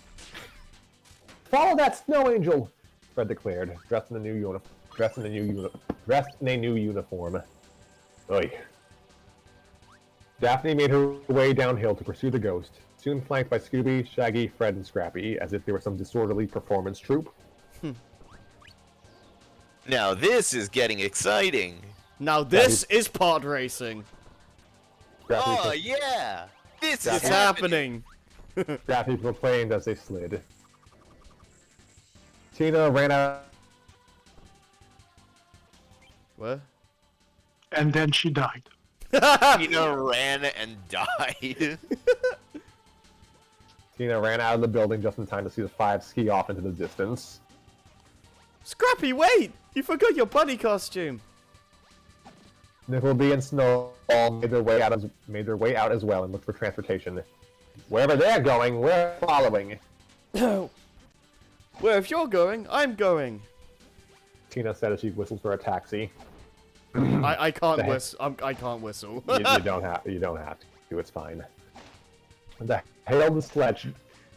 Follow that snow angel! Fred declared, dressed in a new uniform. Oy. Daphne made her way downhill to pursue the ghost, soon flanked by Scooby, Shaggy, Fred, and Scrappy, as if they were some disorderly performance troupe.
Now this is getting exciting.
Now this is pod racing.
Scrappy
Oh yeah, this is
It's happening.
Scrappy proclaimed as they slid. Tina ran out.
What?
And then she died.
Tina ran and died.
Tina ran out of the building just in time to see the five ski off into the distance.
Scrappy, wait! You forgot your bunny costume.
Nickelby and Snowball made their way out as well and looked for transportation. Wherever they're going, we're following.
Where if you're going, I'm going.
Tina said as she whistled for a taxi.
I can't whistle. I can't whistle.
You don't have to. It's fine. The hailed sledge.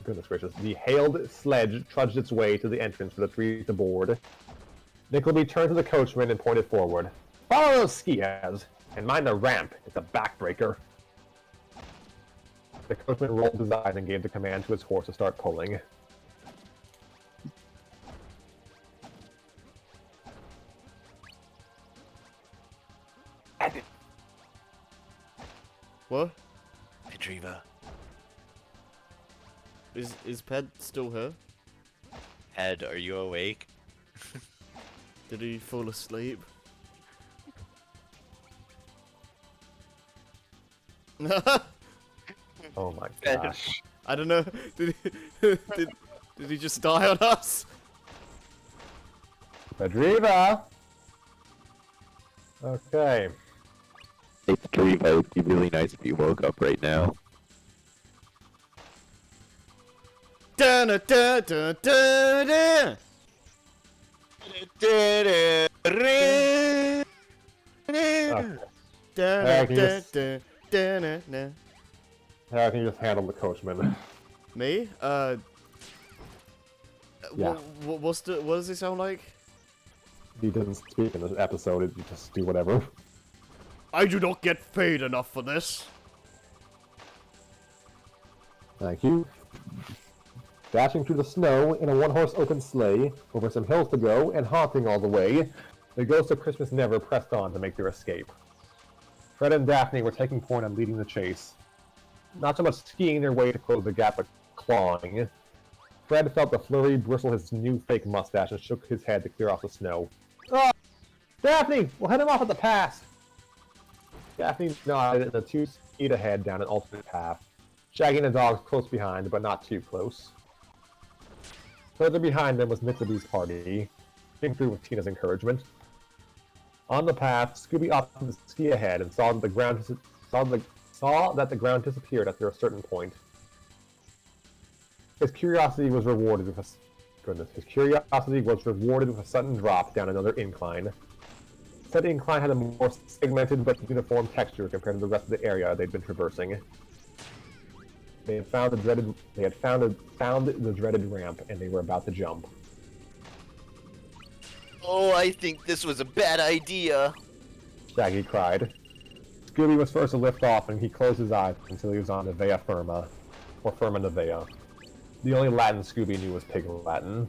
Goodness gracious! The hailed sledge trudged its way to the entrance for the three to board. Nickelby turned to the coachman and pointed forward. Follow those skiers and mind the ramp. It's a backbreaker. The coachman rolled his eyes and gave the command to his horse to start pulling.
What?
Pedriva.
Is Ped still here?
Ed, are you awake?
Did he fall asleep?
Oh my gosh!
I don't know. Did he just die on us?
Pedriva. Okay.
Hey, Pedriva, it would be really nice if you woke up right now.
Da da da da da da.
I can just handle the coachman.
Me?
Yeah.
What does it sound like?
He didn't speak in this episode. He just do whatever.
I do not get paid enough for this.
Thank you. Dashing through the snow in a one-horse open sleigh, over some hills to go, and haunting all the way, the ghosts of Christmas Never pressed on to make their escape. Fred and Daphne were taking point on leading the chase. Not so much skiing their way to close the gap, but clawing. Fred felt the flurry bristle his new fake mustache and shook his head to clear off the snow. Oh! Daphne! We'll head him off at the pass! Daphne nodded and the two skied ahead down an alternate path, shagging the dogs close behind, but not too close. Further behind them was Mitsubi's party, came through with Tina's encouragement. On the path, Scooby opted to ski ahead and saw that the ground disappeared after a certain point. His curiosity was rewarded with a sudden drop down another incline. Said incline had a more segmented but uniform texture compared to the rest of the area they'd been traversing. They had found the dreaded ramp, and they were about to jump.
Oh, I think this was a bad idea.
Shaggy cried. Scooby was first to lift off, and he closed his eyes until he was on Nevea Firma, or Firma Nevea. The only Latin Scooby knew was Pig Latin.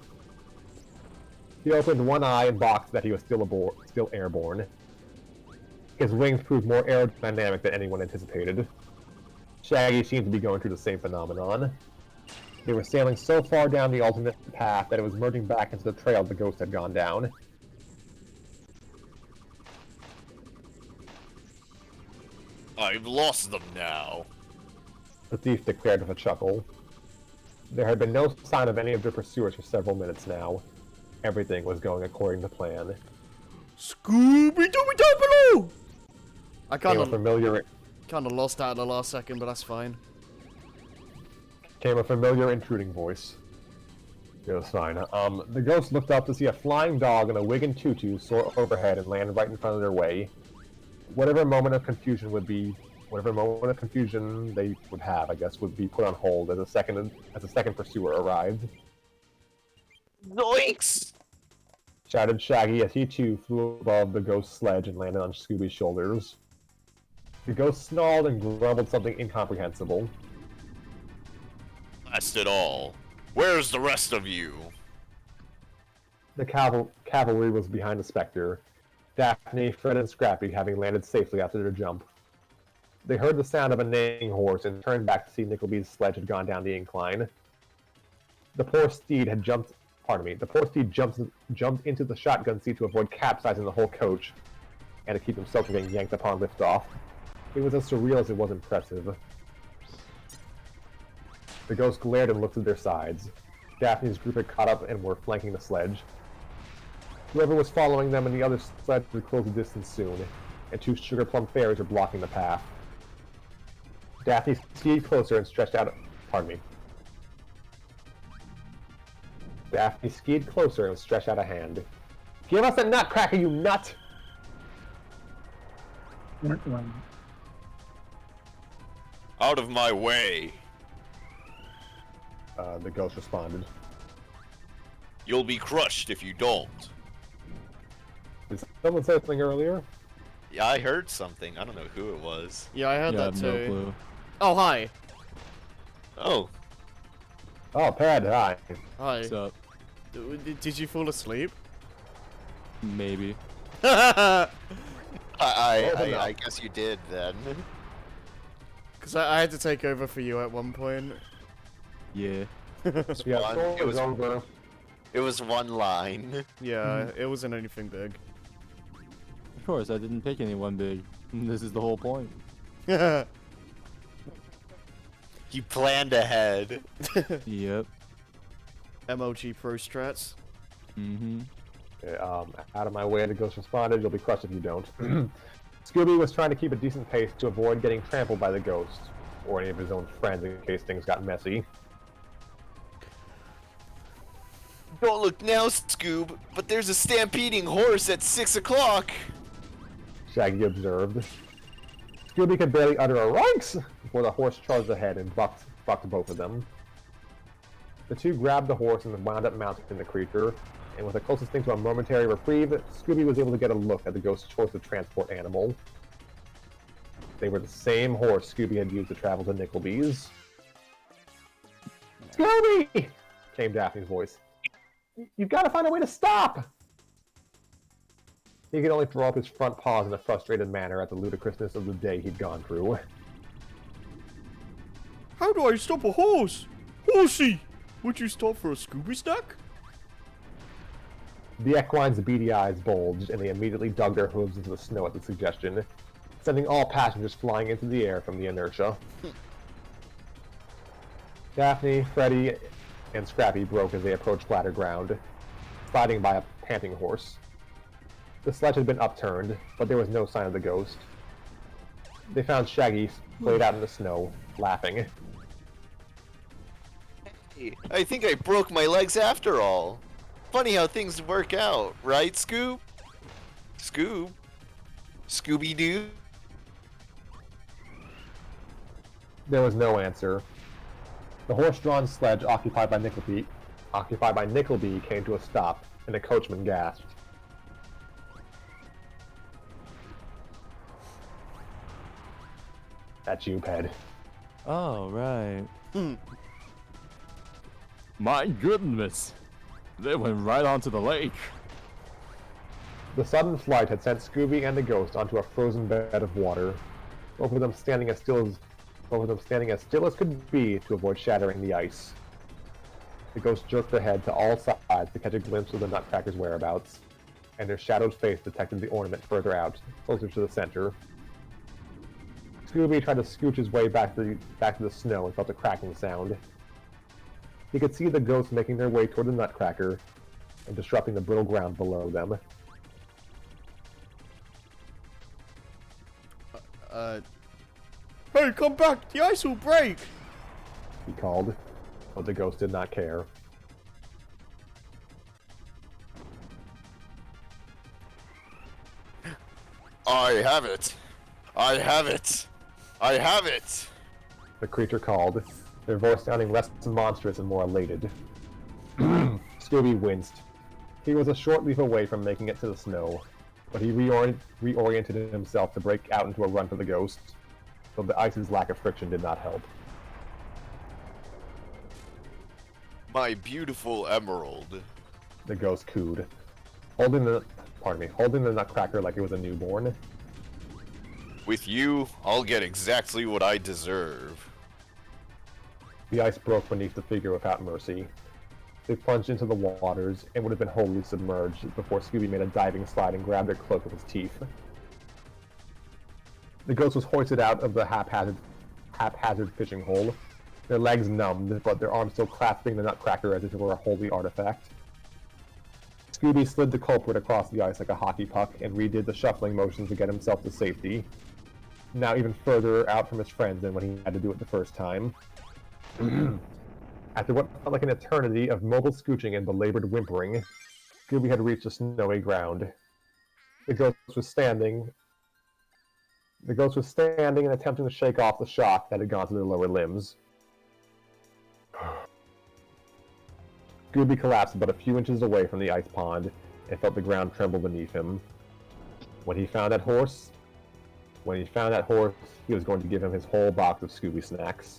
He opened one eye and boxed that he was still airborne. His wings proved more aerodynamic than anyone anticipated. Shaggy seemed to be going through the same phenomenon. They were sailing so far down the alternate path that it was merging back into the trail the ghost had gone down.
I've lost them now.
The thief declared with a chuckle. There had been no sign of any of their pursuers for several minutes now. Everything was going according to plan.
Scooby-Dooby-Doo! I
Came a
kind of lost that at the last second, but that's fine.
Came a familiar intruding voice. It was fine. The ghost looked up to see a flying dog in a wig and tutu soar overhead and land right in front of their way. Whatever moment of confusion they would have, I guess, would be put on hold as a second pursuer arrived.
Zoinks!
Shouted Shaggy as he too flew above the ghost sledge and landed on Scooby's shoulders. The ghost snarled and grumbled something incomprehensible.
Blast it all. Where's the rest of you?
The cavalry was behind the specter, Daphne, Fred, and Scrappy having landed safely after their jump. They heard the sound of a neighing horse and turned back to see Nickleby's sledge had gone down the incline. The poor steed jumped into the shotgun seat to avoid capsizing the whole coach, and to keep himself from getting yanked upon liftoff. It was as surreal as it was impressive. The ghost glared and looked at their sides. Daphne's group had caught up and were flanking the sledge. Whoever was following them and the other sledge would close the distance soon, and 2 sugar plum fairies were blocking the path. Daphne skied closer and stretched out. Daphne skied closer and stretched out a hand. Give us a Nutcracker, you nut!
Out of my way.
The ghost responded.
You'll be crushed if you don't.
Did someone say something earlier?
Yeah, I heard something. I don't know who it was.
Yeah, I heard
Yeah, I
that
have
too.
no clue.
Oh, hi.
Oh.
Oh, Pad, hi.
Hi.
What's up?
Did you fall asleep?
Maybe.
I guess you did then.
Because I had to take over for you at one point.
Yeah.
Yeah,
It was
over.
It was one line.
Yeah, it wasn't anything big.
Of course, I didn't pick anyone big. This is the whole point.
You planned ahead.
Yep.
MLG Pro Strats.
Mm-hmm.
Okay, out of my way, the ghost responded. You'll be crushed if you don't. Scooby was trying to keep a decent pace to avoid getting trampled by the ghost, or any of his own friends in case things got messy.
Don't look now, Scoob, but there's a stampeding horse at 6 o'clock.
Shaggy observed. Scooby could barely utter a "Yikes!" before the horse charged ahead and bucked both of them. The two grabbed the horse and wound up mounting the creature, and with the closest thing to a momentary reprieve, Scooby was able to get a look at the ghost's choice of transport animal. They were the same horse Scooby had used to travel to Nickleby's. Scooby! Came Daphne's voice. You've got to find a way to stop! He could only throw up his front paws in a frustrated manner at the ludicrousness of the day he'd gone through.
How do I stop a horse? Horsey! Would you stop for a Scooby snack?
The equine's beady eyes bulged, and they immediately dug their hooves into the snow at the suggestion, sending all passengers flying into the air from the inertia. Daphne, Freddy, and Scrappy broke as they approached flatter ground, sliding by a panting horse. The sledge had been upturned, but there was no sign of the ghost. They found Shaggy splayed out in the snow, laughing.
Hey, I think I broke my legs after all. Funny how things work out, right, Scoob? Scoob? Scooby-Doo?
There was no answer. The horse-drawn sledge occupied by Nickleby came to a stop, and the coachman gasped. That's you, Ped.
Oh, right. My goodness. They went right onto the lake.
The sudden flight had sent Scooby and the ghost onto a frozen bed of water, both of them standing as still as could be to avoid shattering the ice. The ghost jerked their head to all sides to catch a glimpse of the Nutcracker's whereabouts, and their shadowed face detected the ornament further out, closer to the center. Scooby tried to scooch his way back to the snow and felt a cracking sound. He could see the ghosts making their way toward the Nutcracker and disrupting the brittle ground below them.
Hey, come back! The ice will break!
He called, but the ghost did not care.
I have it! I have it! I have it!
The creature called, their voice sounding less monstrous and more elated. Scooby winced. He was a short leap away from making it to the snow. but he reoriented himself to break out into a run for the ghost, though the ice's lack of friction did not help.
My beautiful emerald.
The ghost cooed, holding the Nutcracker like it was a newborn.
With you, I'll get exactly what I deserve.
The ice broke beneath the figure without mercy. They plunged into the waters and would have been wholly submerged before Scooby made a diving slide and grabbed their cloak with his teeth. The ghost was hoisted out of the haphazard fishing hole, their legs numbed, but their arms still clasping the Nutcracker as if it were a holy artifact. Scooby slid the culprit across the ice like a hockey puck and redid the shuffling motions to get himself to safety, now even further out from his friends than when he had to do it the first time. After what felt like an eternity of mobile scooching and belabored whimpering, Scooby had reached the snowy ground. The ghost was standing and attempting to shake off the shock that had gone to their lower limbs. Scooby collapsed but a few inches away from the ice pond and felt the ground tremble beneath him. When he found that horse, he was going to give him his whole box of Scooby snacks.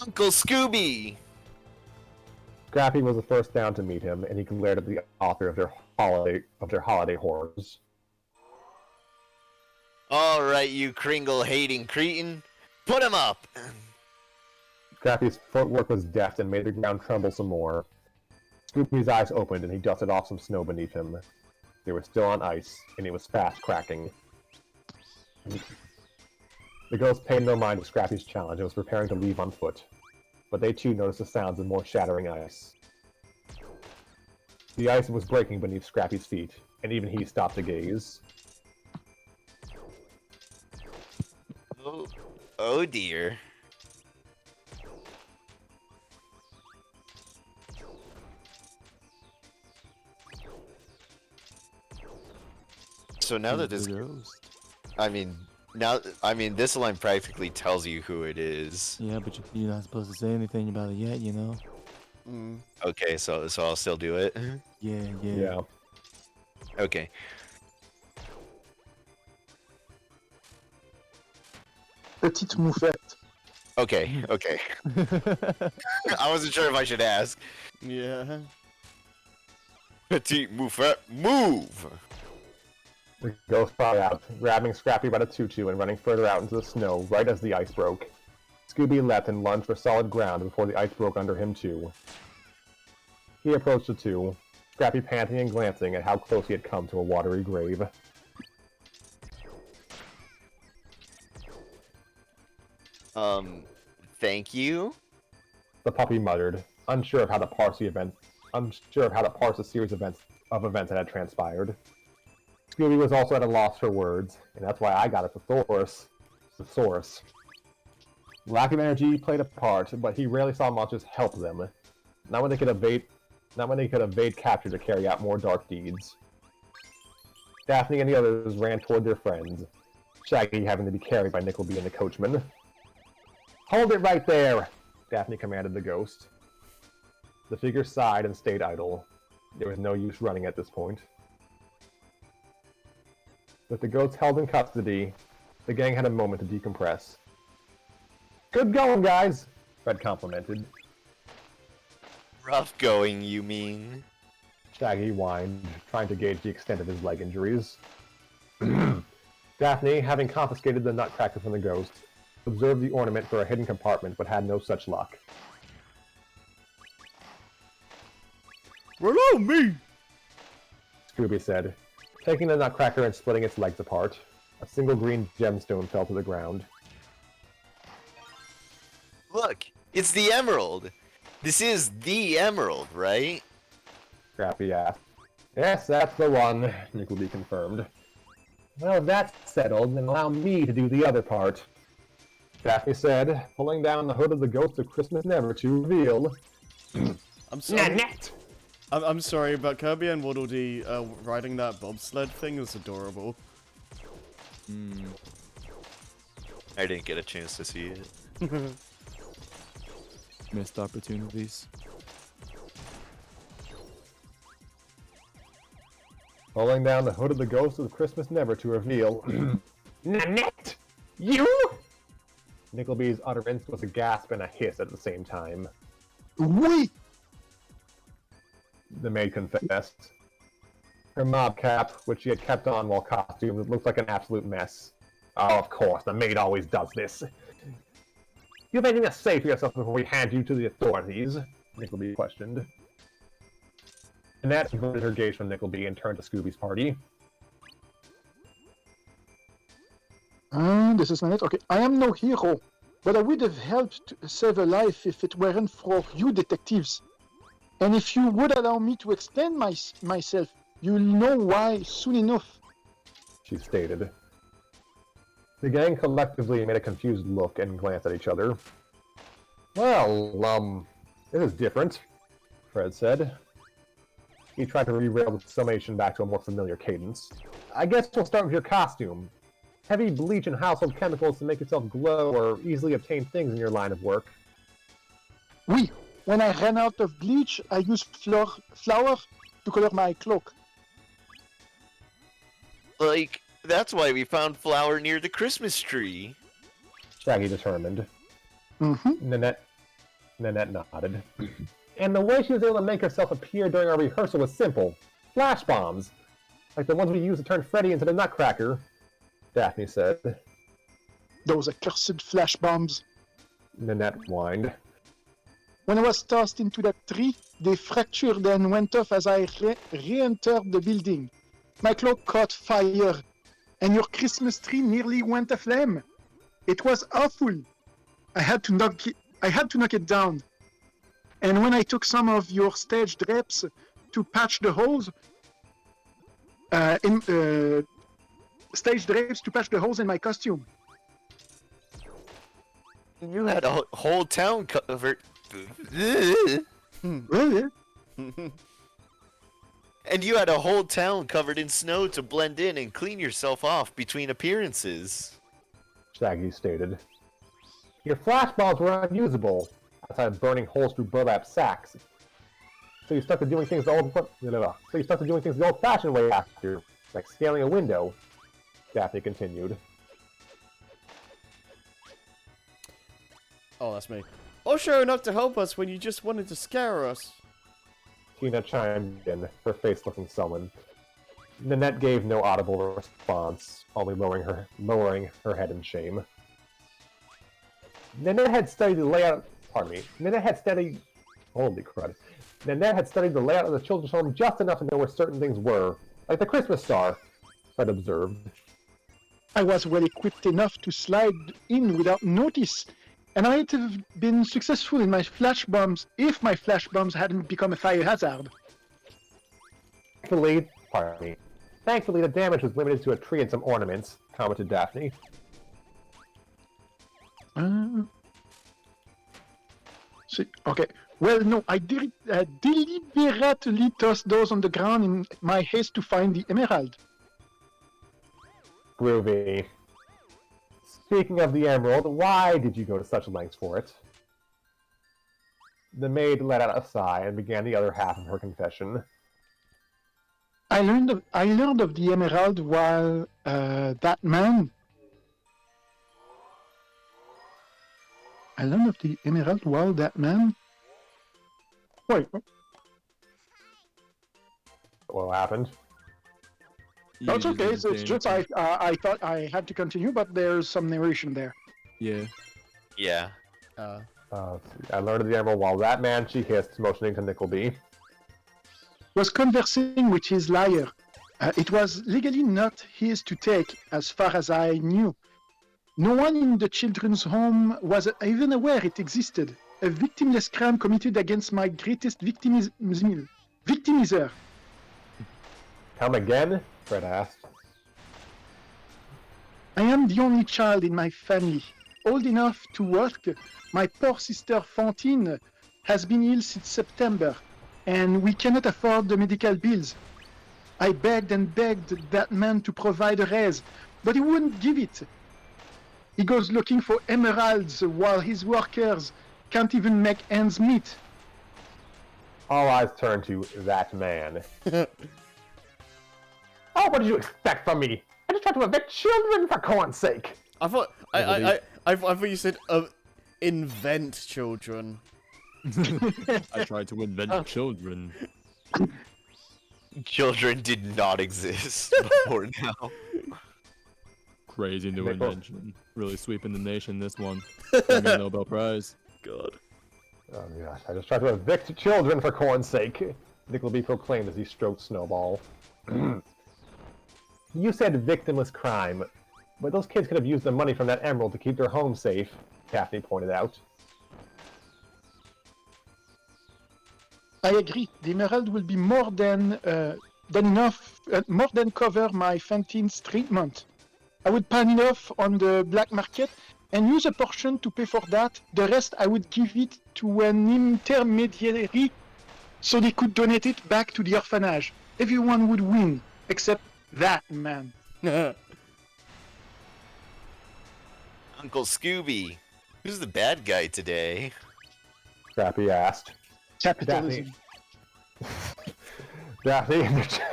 Uncle Scooby!
Scrappy was the first down to meet him, and he glared at the author of their holiday horrors.
All right, you Kringle-hating cretin, put him up!
Scrappy's footwork was deft and made the ground tremble some more. Scooby's eyes opened, and he dusted off some snow beneath him. They were still on ice, and it was fast cracking. The ghost paid no mind to Scrappy's challenge and was preparing to leave on foot, but they too noticed the sounds of more shattering ice. The ice was breaking beneath Scrappy's feet, and even he stopped to gaze.
Oh dear. So now that this, this line practically tells you who it is.
Yeah, but you're not supposed to say anything about it yet, you know?
Okay, so I'll still do it?
Yeah.
Okay.
Petite moufette.
Okay. I wasn't sure if I should ask.
Yeah.
Petite moufette, move!
The ghost fought out, grabbing Scrappy by the tutu and running further out into the snow right as the ice broke. Scooby leapt and lunged for solid ground before the ice broke under him too. He approached the two, Scrappy panting and glancing at how close he had come to a watery grave.
Thank you?
The puppy muttered, unsure of how to parse the series of events that had transpired. Scooby was also at a loss for words, and that's why I got a thesaurus. Lack of energy played a part, but he rarely saw monsters help them. Not when they could evade capture to carry out more dark deeds. Daphne and the others ran toward their friends, Shaggy having to be carried by Nickleby and the coachman. "Hold it right there!" Daphne commanded the ghost. The figure sighed and stayed idle. There was no use running at this point. With the ghosts held in custody, the gang had a moment to decompress. "Good going, guys!" Fred complimented.
Rough going, you mean?
Shaggy whined, trying to gauge the extent of his leg injuries. Daphne, having confiscated the Nutcracker from the ghost, observed the ornament for a hidden compartment, but had no such luck.
"Hello, me!"
Scooby said, taking the Nutcracker and splitting its legs apart. A single green gemstone fell to the ground.
Look, it's the emerald! This is the emerald, right?
Scrappy asked. "Yes, that's the one," Nickleby confirmed. "Well, if that's settled, then allow me to do the other part," Daphne said, pulling down the hood of the Ghost of Christmas Never to reveal...
I'm sorry.
Nanette!
I'm sorry, but Kirby and Waddle Dee riding that bobsled thing is adorable.
I didn't get a chance to see it.
Missed opportunities.
pulling down the hood of the Ghost of Christmas Never to reveal... Nanette! You?! Nickleby's utterance was a gasp and a hiss at the same time.
Oui!
The maid confessed. Her mob cap, which she had kept on while costumed, looked like an absolute mess. Oh, of course, the maid always does this. You have anything to say for yourself before we hand you to the authorities? Nickleby questioned. Annette averted her gaze from Nickleby and turned to Scooby's party.
This is Nanette. Okay, I am no hero, but I would have helped to save a life if it weren't for you detectives. And if you would allow me to explain myself, you'll know why soon enough.
She stated. The gang collectively made a confused look and glanced at each other. Well, this is different, Fred said. He tried to derail the summation back to a more familiar cadence. I guess we'll start with your costume. Heavy bleach and household chemicals to make yourself glow or easily obtain things in your line of work.
Oui, when I ran out of bleach, I used flour to color my cloak.
Like, that's why we found flour near the Christmas tree.
Shaggy determined.
Mm-hmm.
Nanette nodded. And the way she was able to make herself appear during our rehearsal was simple. Flash bombs. Like the ones we used to turn Freddy into the Nutcracker, Daphne said.
Those accursed flash bombs.
Nanette whined.
When I was tossed into that tree, they fractured and went off as I re-entered the building. My cloak caught fire, and your Christmas tree nearly went aflame. It was awful. I had to knock it down. And when I took some of your stage drapes to patch the holes, in my costume.
You had a whole town covered.
Really?
And you had a whole town covered in snow to blend in and clean yourself off between appearances.
Shaggy stated. Your flash bombs were unusable, outside of burning holes through burlap sacks. So you stuck to doing things the old-fashioned way after, like scaling a window. Daphne continued.
Oh, that's me. Or showing up to help us when you just wanted to scare us.
Tina chimed in, her face looking sullen. Nanette gave no audible response, only lowering her head in shame. Nanette had studied the layout. Pardon me. Nanette had studied the layout of the children's home just enough to know where certain things were, like the Christmas star. Fred observed.
I was well equipped enough to slide in without notice, and I might have been successful in my flash bombs if my flash bombs hadn't become a fire hazard.
Thankfully, the damage was limited to a tree and some ornaments, commented Daphne.
Okay. Well, no, I deliberately tossed those on the ground in my haste to find the emerald.
Groovy. Speaking of the emerald, why did you go to such lengths for it? The maid let out a sigh and began the other half of her confession.
I learned of the emerald while that man. Wait.
What happened?
That's okay. So it's just I thought I had to continue, but there's some narration there.
Yeah.
Yeah.
I learned of the emerald while that man, she hissed, motioning to Nickleby.
Was conversing with his liar. It was legally not his to take, as far as I knew. No one in the children's home was even aware it existed. A victimless crime committed against my greatest victimizer.
Come again? Fred asked.
I am the only child in my family, old enough to work. My poor sister Fantine has been ill since September, and we cannot afford the medical bills. I begged and begged that man to provide a raise, but he wouldn't give it. He goes looking for emeralds while his workers can't even make ends meet.
All eyes turned to that man. Oh, what did you expect from me? I just tried to evict children, for corn's sake.
I thought I thought you said invent children.
I tried to invent children.
Children did not exist before now.
Crazy new invention. Really sweeping the nation, this one. Got me a Nobel Prize.
God.
Oh gosh, I just tried to evict children, for corn's sake. Nickleby proclaimed as he stroked Snowball. You said victimless crime, but those kids could have used the money from that emerald to keep their home safe, Daphne pointed out.
I agree. The emerald will be more than enough, more than cover my Fentine's treatment. I would pan it off on the black market and use a portion to pay for that. The rest I would give it to an intermediary so they could donate it back to the orphanage. Everyone would win, except that man.
Uncle Scooby, who's the bad guy today?
Scrappy asked.
Capitalism.
Daphne interjected.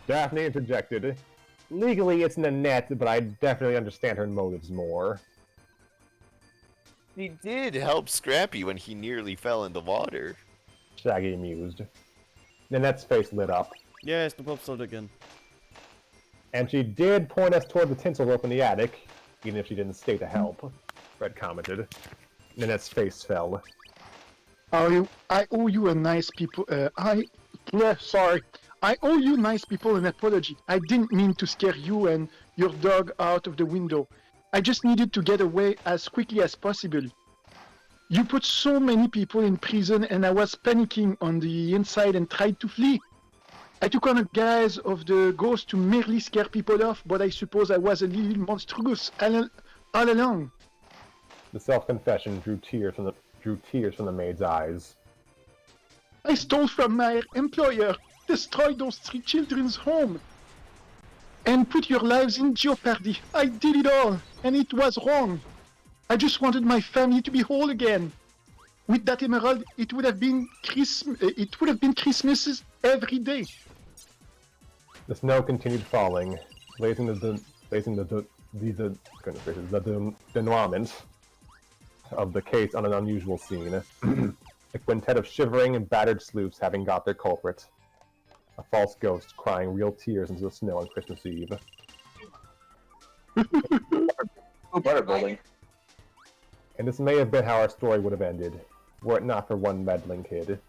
Daphne interjected. Legally, it's Nanette, but I definitely understand her motives more.
He did help Scrappy when he nearly fell in the water.
Shaggy mused. Nanette's face lit up.
Yes, the pop sold again.
And she did point us toward the tinsel rope in the attic, even if she didn't stay to help, Fred commented. Nanette's face fell.
I owe you a nice people. Sorry. I owe you nice people an apology. I didn't mean to scare you and your dog out of the window. I just needed to get away as quickly as possible. You put so many people in prison and I was panicking on the inside and tried to flee. I took on a guise of the ghost to merely scare people off, but I suppose I was a little monstrous all along.
The self-confession drew tears from the maid's eyes.
I stole from my employer, destroyed those 3 children's home, and put your lives in jeopardy. I did it all, and it was wrong. I just wanted my family to be whole again. With that emerald, it would have been Christmases every day.
The snow continued falling, blazing the denouement of the case on an unusual scene. A quintet of shivering and battered sleuths having got their culprit. A false ghost crying real tears into the snow on Christmas Eve.
Butter building.
And this may have been how our story would have ended, were it not for one meddling kid.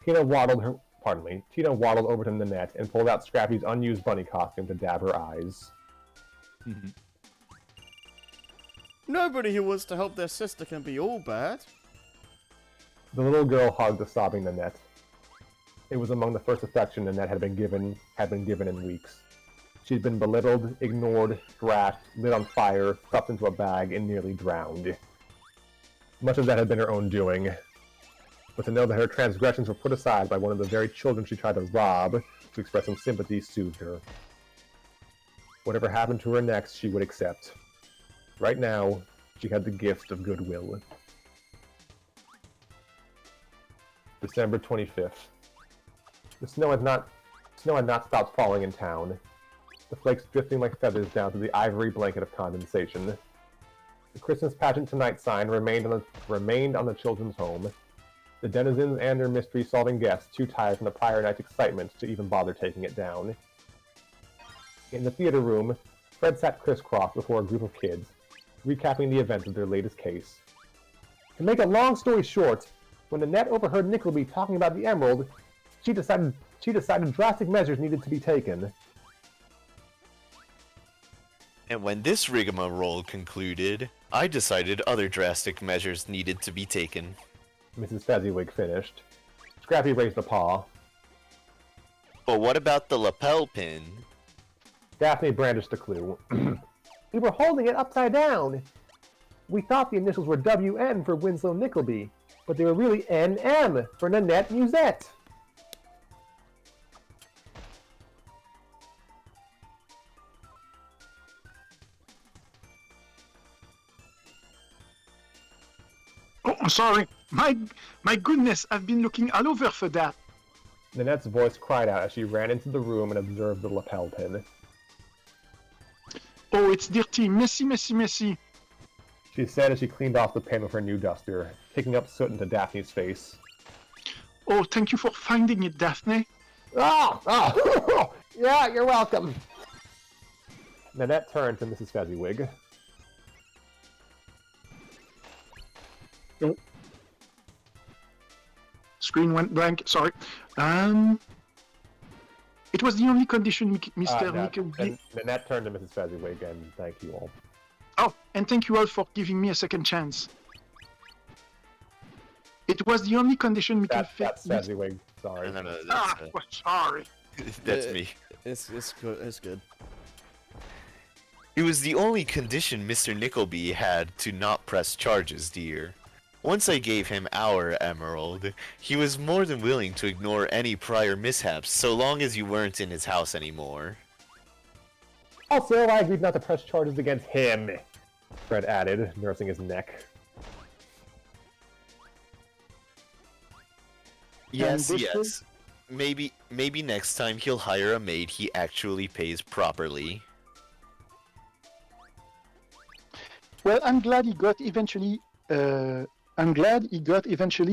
Tina waddled over to Nanette and pulled out Scrappy's unused bunny costume to dab her eyes.
Nobody who wants to help their sister can be all bad.
The little girl hugged the sobbing Nanette. It was among the first affection Nanette had been given in weeks. She'd been belittled, ignored, thrashed, lit on fire, stuffed into a bag, and nearly drowned. Much of that had been her own doing. But to know that her transgressions were put aside by one of the very children she tried to rob to express some sympathy soothed her. Whatever happened to her next, she would accept. Right now, she had the gift of goodwill. December 25th. The snow had not stopped falling in town, the flakes drifting like feathers down to the ivory blanket of condensation. The Christmas pageant tonight sign remained on the children's home. The denizens and their mystery-solving guests too tired from the prior night's excitement to even bother taking it down. In the theater room, Fred sat crisscrossed before a group of kids, recapping the events of their latest case. To make a long story short, when Nanette overheard Nickleby talking about the emerald, she decided drastic measures needed to be taken.
And when this rigmarole concluded, I decided other drastic measures needed to be taken.
Mrs. Fezziwig finished. Scrappy raised a paw.
But what about the lapel pin?
Daphne brandished a clue. We were holding it upside down. We thought the initials were WN for Winslow Nickleby, but they were really NM for Nanette Musette.
sorry. My goodness, I've been looking all over for that.
Nanette's voice cried out as she ran into the room and observed the lapel pin.
Oh, it's dirty. Messy, messy, messy.
She said as she cleaned off the pin with her new duster, kicking up soot into Daphne's face.
Oh, thank you for finding it, Daphne.
Oh! Yeah, you're welcome. Nanette turned to Mrs. Fezziwig.
Oh. Screen went blank. Sorry. It was the only condition Mr. Nickleby...
Nanette turned to Mrs. Fezziwig and thank you all.
Oh, and thank you all for giving me a second chance. It was the only condition
That's Fezziwig. Sorry.
No,
sorry.
That's me.
It's good. It's good.
It was the only condition Mr. Nickleby had to not press charges, dear. Once I gave him our emerald, he was more than willing to ignore any prior mishaps so long as you weren't in his house anymore.
Also, I agreed not to press charges against him, Fred added, nursing his neck.
Yes, yes. Maybe next time he'll hire a maid he actually pays properly.
Well, I'm glad he got eventually.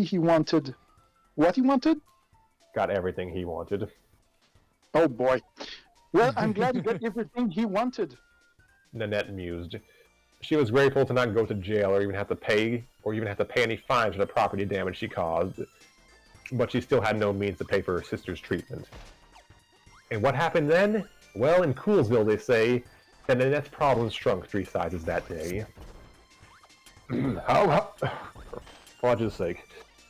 He wanted. What he wanted?
Got everything he wanted.
Oh boy. Well, I'm glad he got everything he wanted.
Nanette mused. She was grateful to not go to jail or even have to pay any fines for the property damage she caused. But she still had no means to pay for her sister's treatment. And what happened then? Well, in Coolsville they say that Nanette's problems shrunk 3 sizes that day. Ho ho! For fudge's sake.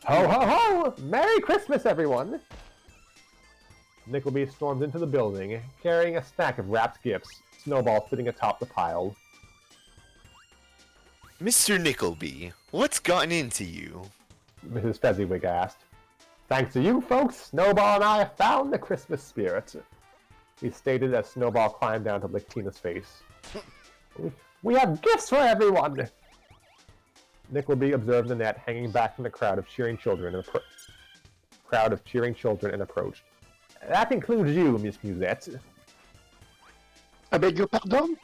Ho ho ho! Merry Christmas, everyone! Nickleby stormed into the building, carrying a stack of wrapped gifts, Snowball sitting atop the pile.
Mr. Nickleby, what's gotten into you?
Mrs. Fezziwig asked. Thanks to you folks, Snowball and I have found the Christmas spirit, he stated as Snowball climbed down to lick Tina's face. We have gifts for everyone! Nickleby observed Nanette hanging back from the crowd of cheering children and approached. That includes you, Miss Musette.
I beg your pardon?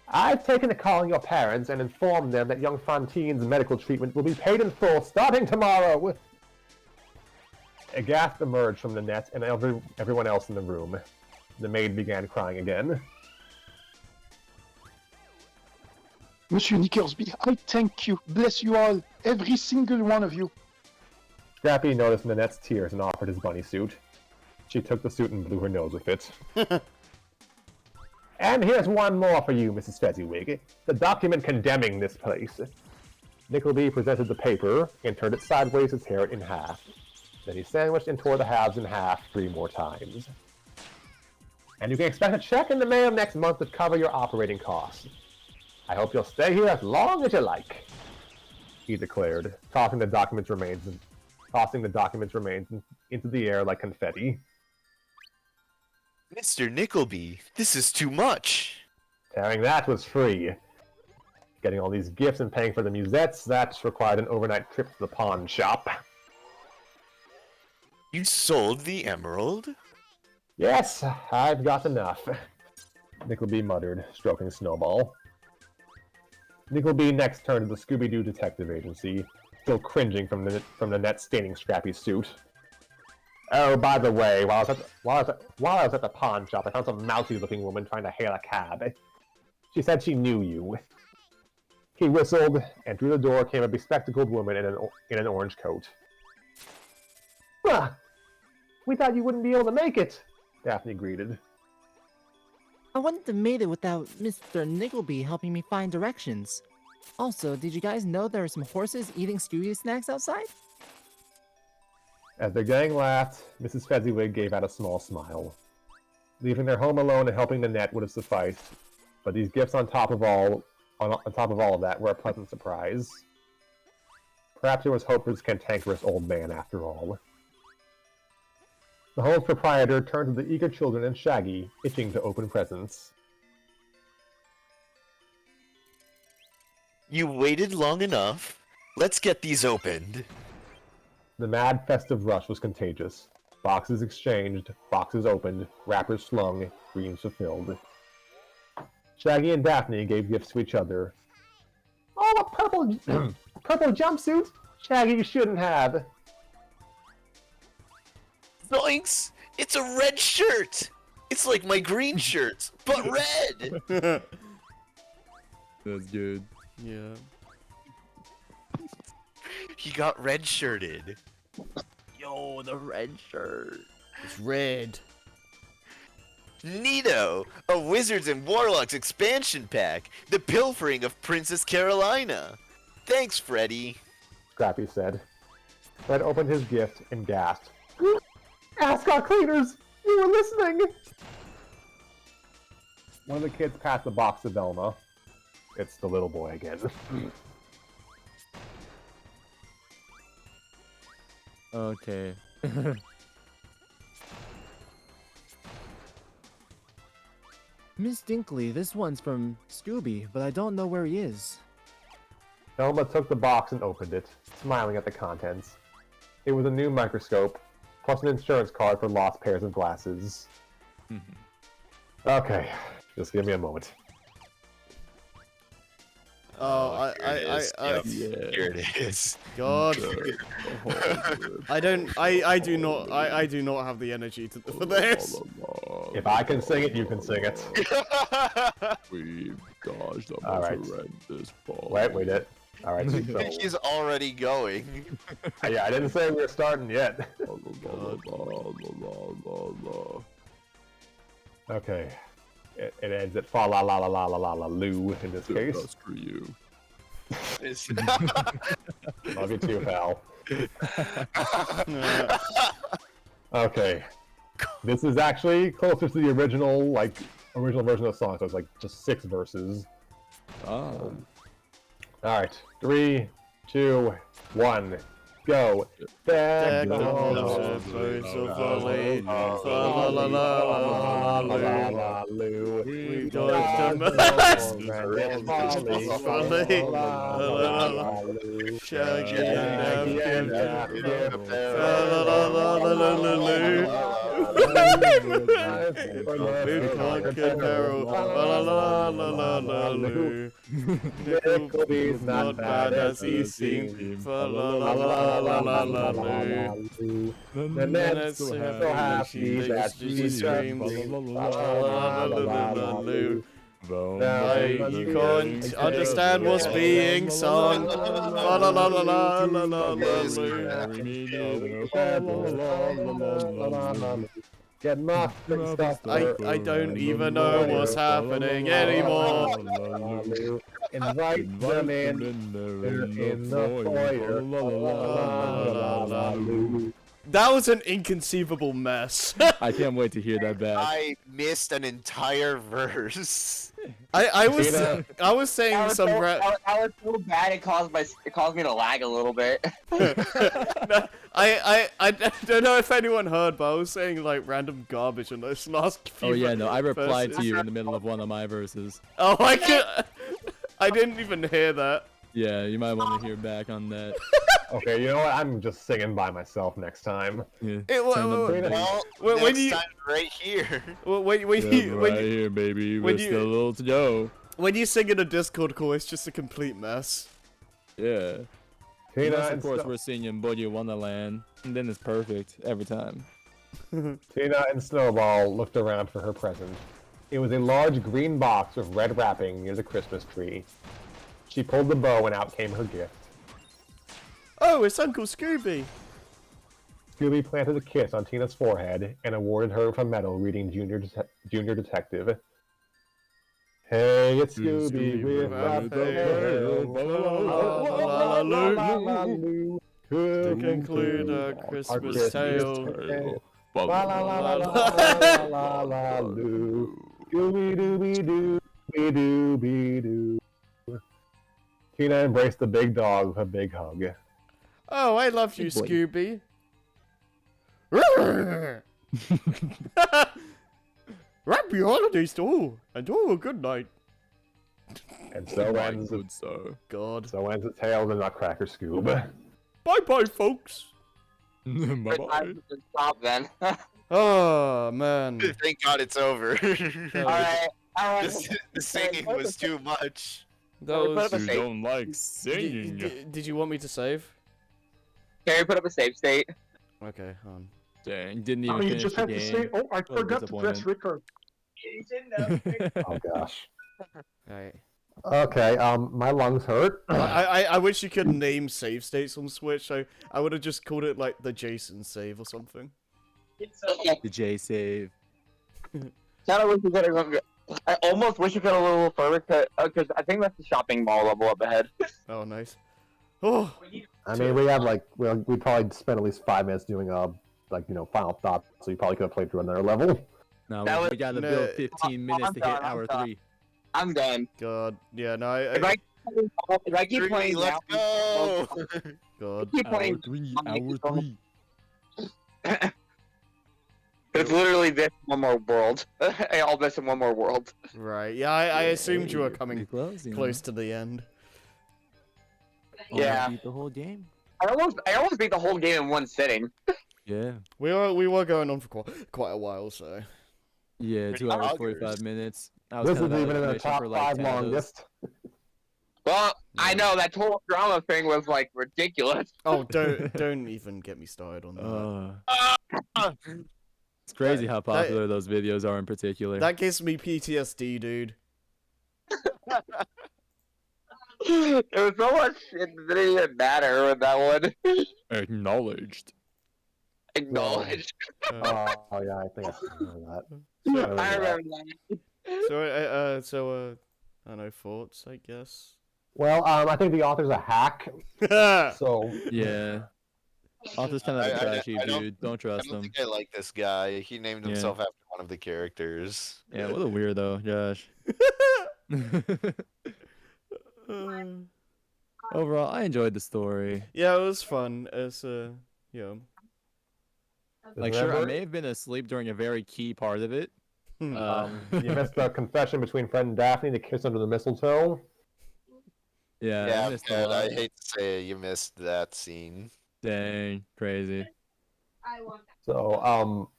I've taken to calling your parents and informed them that young Fontine's medical treatment will be paid in full starting tomorrow. A gasp emerged from Nanette and everyone else in the room. The maid began crying again.
Monsieur Nickleby, I thank you. Bless you all. Every single one of you.
Scrappy noticed Nanette's tears and offered his bunny suit. She took the suit and blew her nose with it. And here's one more for you, Mrs. Fezziwig. The document condemning this place. Nickleby presented the paper and turned it sideways to tear it in half. Then he sandwiched and tore the halves in half 3 more times. And you can expect a check in the mail next month to cover your operating costs. I hope you'll stay here as long as you like, he declared, tossing the document's remains into the air like confetti.
Mr. Nickleby, this is too much!
Tearing that was free. Getting all these gifts and paying for the musettes, that required an overnight trip to the pawn shop.
You sold the emerald?
Yes, I've got enough, Nickleby muttered, stroking Snowball. Nickleby next turned to the Scooby-Doo Detective Agency, still cringing from the net staining Scrappy's suit. Oh, by the way, while I was at the pawn shop, I found some mousy-looking woman trying to hail a cab. She said she knew you. He whistled, and through the door came a bespectacled woman in an orange coat. Ah, we thought you wouldn't be able to make it, Daphne greeted.
I wouldn't have made it without Mr. Nickleby helping me find directions. Also, did you guys know there are some horses eating Scooby snacks outside?
As the gang laughed, Mrs. Fezziwig gave out a small smile. Leaving their home alone and helping Nanette would have sufficed, but these gifts on top of all of that were a pleasant surprise. Perhaps there was hope for this cantankerous old man after all. The home's proprietor turned to the eager children and Shaggy, itching to open presents.
You waited long enough. Let's get these opened.
The mad festive rush was contagious. Boxes exchanged, boxes opened, wrappers slung, dreams fulfilled. Shaggy and Daphne gave gifts to each other. Oh, a purple, purple jumpsuit! Shaggy, you shouldn't have.
Zoinks! It's a red shirt! It's like my green shirt, but red!
That's good.
Yeah.
He got red shirted.
Yo, the red shirt.
It's red.
Neato! A Wizards and Warlocks expansion pack! The Pilfering of Princess Carolina! Thanks, Freddy!
Scrappy said. Fred opened his gift and gasped. Ascot cleaners! You were listening! One of the kids passed the box to Velma. It's the little boy again.
Okay.
Miss Dinkley, this one's from Scooby, but I don't know where he is.
Velma took the box and opened it, smiling at the contents. It was a new microscope, plus an insurance card for lost pairs of glasses. Okay, just give me a moment.
Oh,
Yep, here it is.
God. I do not have the energy for this.
If I can sing it, you can sing it.
We've dodged a
All right.
horrendous ball.
Wait it. Alright, so...
He's already going.
yeah, I didn't say we were starting yet. Okay. It ends at fa la la la la la la la loo in this case.
Screw you.
Love you too, pal. Okay. This is actually closer to the original version of the song, so it's like just 6 verses.
Oh.
Alright. 3, 2, 1, go.
Deck the
goes
halls with birds of folly. Fa la la la la la la. We dodged the mess. Folly. La la la. Shaggy and Daphne. Fa la la la la la la. Who conquered peril? La la la la la la. Nickleby's not bad as he seemed. Fa la la la la la la la.
The net's so happy that she screams. La la la la la la.
You can't understand what's being sung. La la la la la la la la.
Get my stuff.
I don't even know what's happening anymore.
Invite them in. They're in the foyer.
That was an inconceivable mess.
I can't wait to hear that back.
I missed an entire verse.
I was saying some.
I was so bad it caused me to lag a little bit.
I don't know if anyone heard, but I was saying like random garbage in those last few.
Oh yeah, no, I replied
verses.
to you in the middle of one of my verses.
Oh, I didn't even hear that.
Yeah, you might want to hear back on that.
Okay, you know what? I'm just singing by myself next time.
Yeah.
When you
time right here.
when
Here, baby. We're still a little to go.
When you sing in a Discord call, it's just a complete mess.
Yeah.
Tina
Unless,
and
of course, we're singing Boy Wonderland, and then it's perfect every time.
Tina and Snowball looked around for her present. It was a large green box with red wrapping near the Christmas tree. She pulled the bow and out came her gift.
Oh, it's Uncle Scooby.
Scooby planted a kiss on Tina's forehead and awarded her with a medal reading Junior Detective. Hey, it's Scooby with
To conclude our Christmas tale.
Scooby-Dooby-Doo. Tina embraced the big dog with a big hug.
Oh, I love you, Scooby. Happy holidays to all, and a good night.
And so
My
ends
good sir.
God.
so ends the tale of the Nutcracker Scoob.
Bye-bye, folks.
Bye-bye.
Stop then.
Oh, man.
Thank God it's over.
That was-
The singing was too much.
That was...
You don't like singing.
Did you want me to save?
Carrie, put up a save state.
Okay, hold on.
Dang, didn't even
Oh, you
finish
just
the
have to
game.
say, oh, I
What a
forgot to press
disappointment.
record.
Oh gosh.
Alright.
Okay, my lungs hurt.
I wish you could name save states on Switch. I would have just called it like the Jason save or something.
The J save.
Kinda wish you could I almost wish you could a little further, because I think that's the shopping mall level up ahead.
Oh, nice. Oh,
I mean, we have like we probably spent at least 5 minutes doing final thoughts. So you probably could have played through another level.
No,
That
we
was-
gotta
No.
build 15 minutes
I'm
to
done,
hit
I'm
hour
done.
3.
I'm done.
God. Yeah, no,
If I keep playing
Let's
now,
go.
God.
keep
Hour
playing.
3,
I'm
hour
making
3.
It's literally this one more world. All this in one more world.
Right. Yeah, I assumed you were coming
Pretty close, you know.
close to the end.
Almost
Yeah.
beat the whole game.
I almost beat the whole game in one sitting.
Yeah.
We were going on for quite a while, so.
Yeah, 2 hours, 45 minutes. I was
This
kind
is
of
even in the
mission
top
for like
5
10 of those.
longest.
Well, I know that total drama thing was like ridiculous.
Oh, don't even get me started on that.
It's crazy how popular those videos are in particular.
That gives me PTSD, dude.
There was so much shit that didn't even matter with that one.
Acknowledged.
Acknowledged.
Uh,
Oh yeah, I think I remember that.
I remember that.
so I don't know, thoughts, I guess.
Well, I think the author's a hack. So
Yeah. Author's kind of a
I
trashy
don't-
dude. Don't
I
trust
don't
him.
think I like this guy. He named
Yeah.
himself after one of the characters.
Yeah, what a weirdo, Josh. Overall, I enjoyed the story.
Yeah, it was fun. It's yeah.
Like, sure, I may have been asleep during a very key part of it.
you missed the confession between Fred and Daphne, the kiss under the mistletoe.
Yeah, I
Yeah,
missed a
man,
lot.
I hate to say it, you missed that scene.
Dang, crazy.
So, all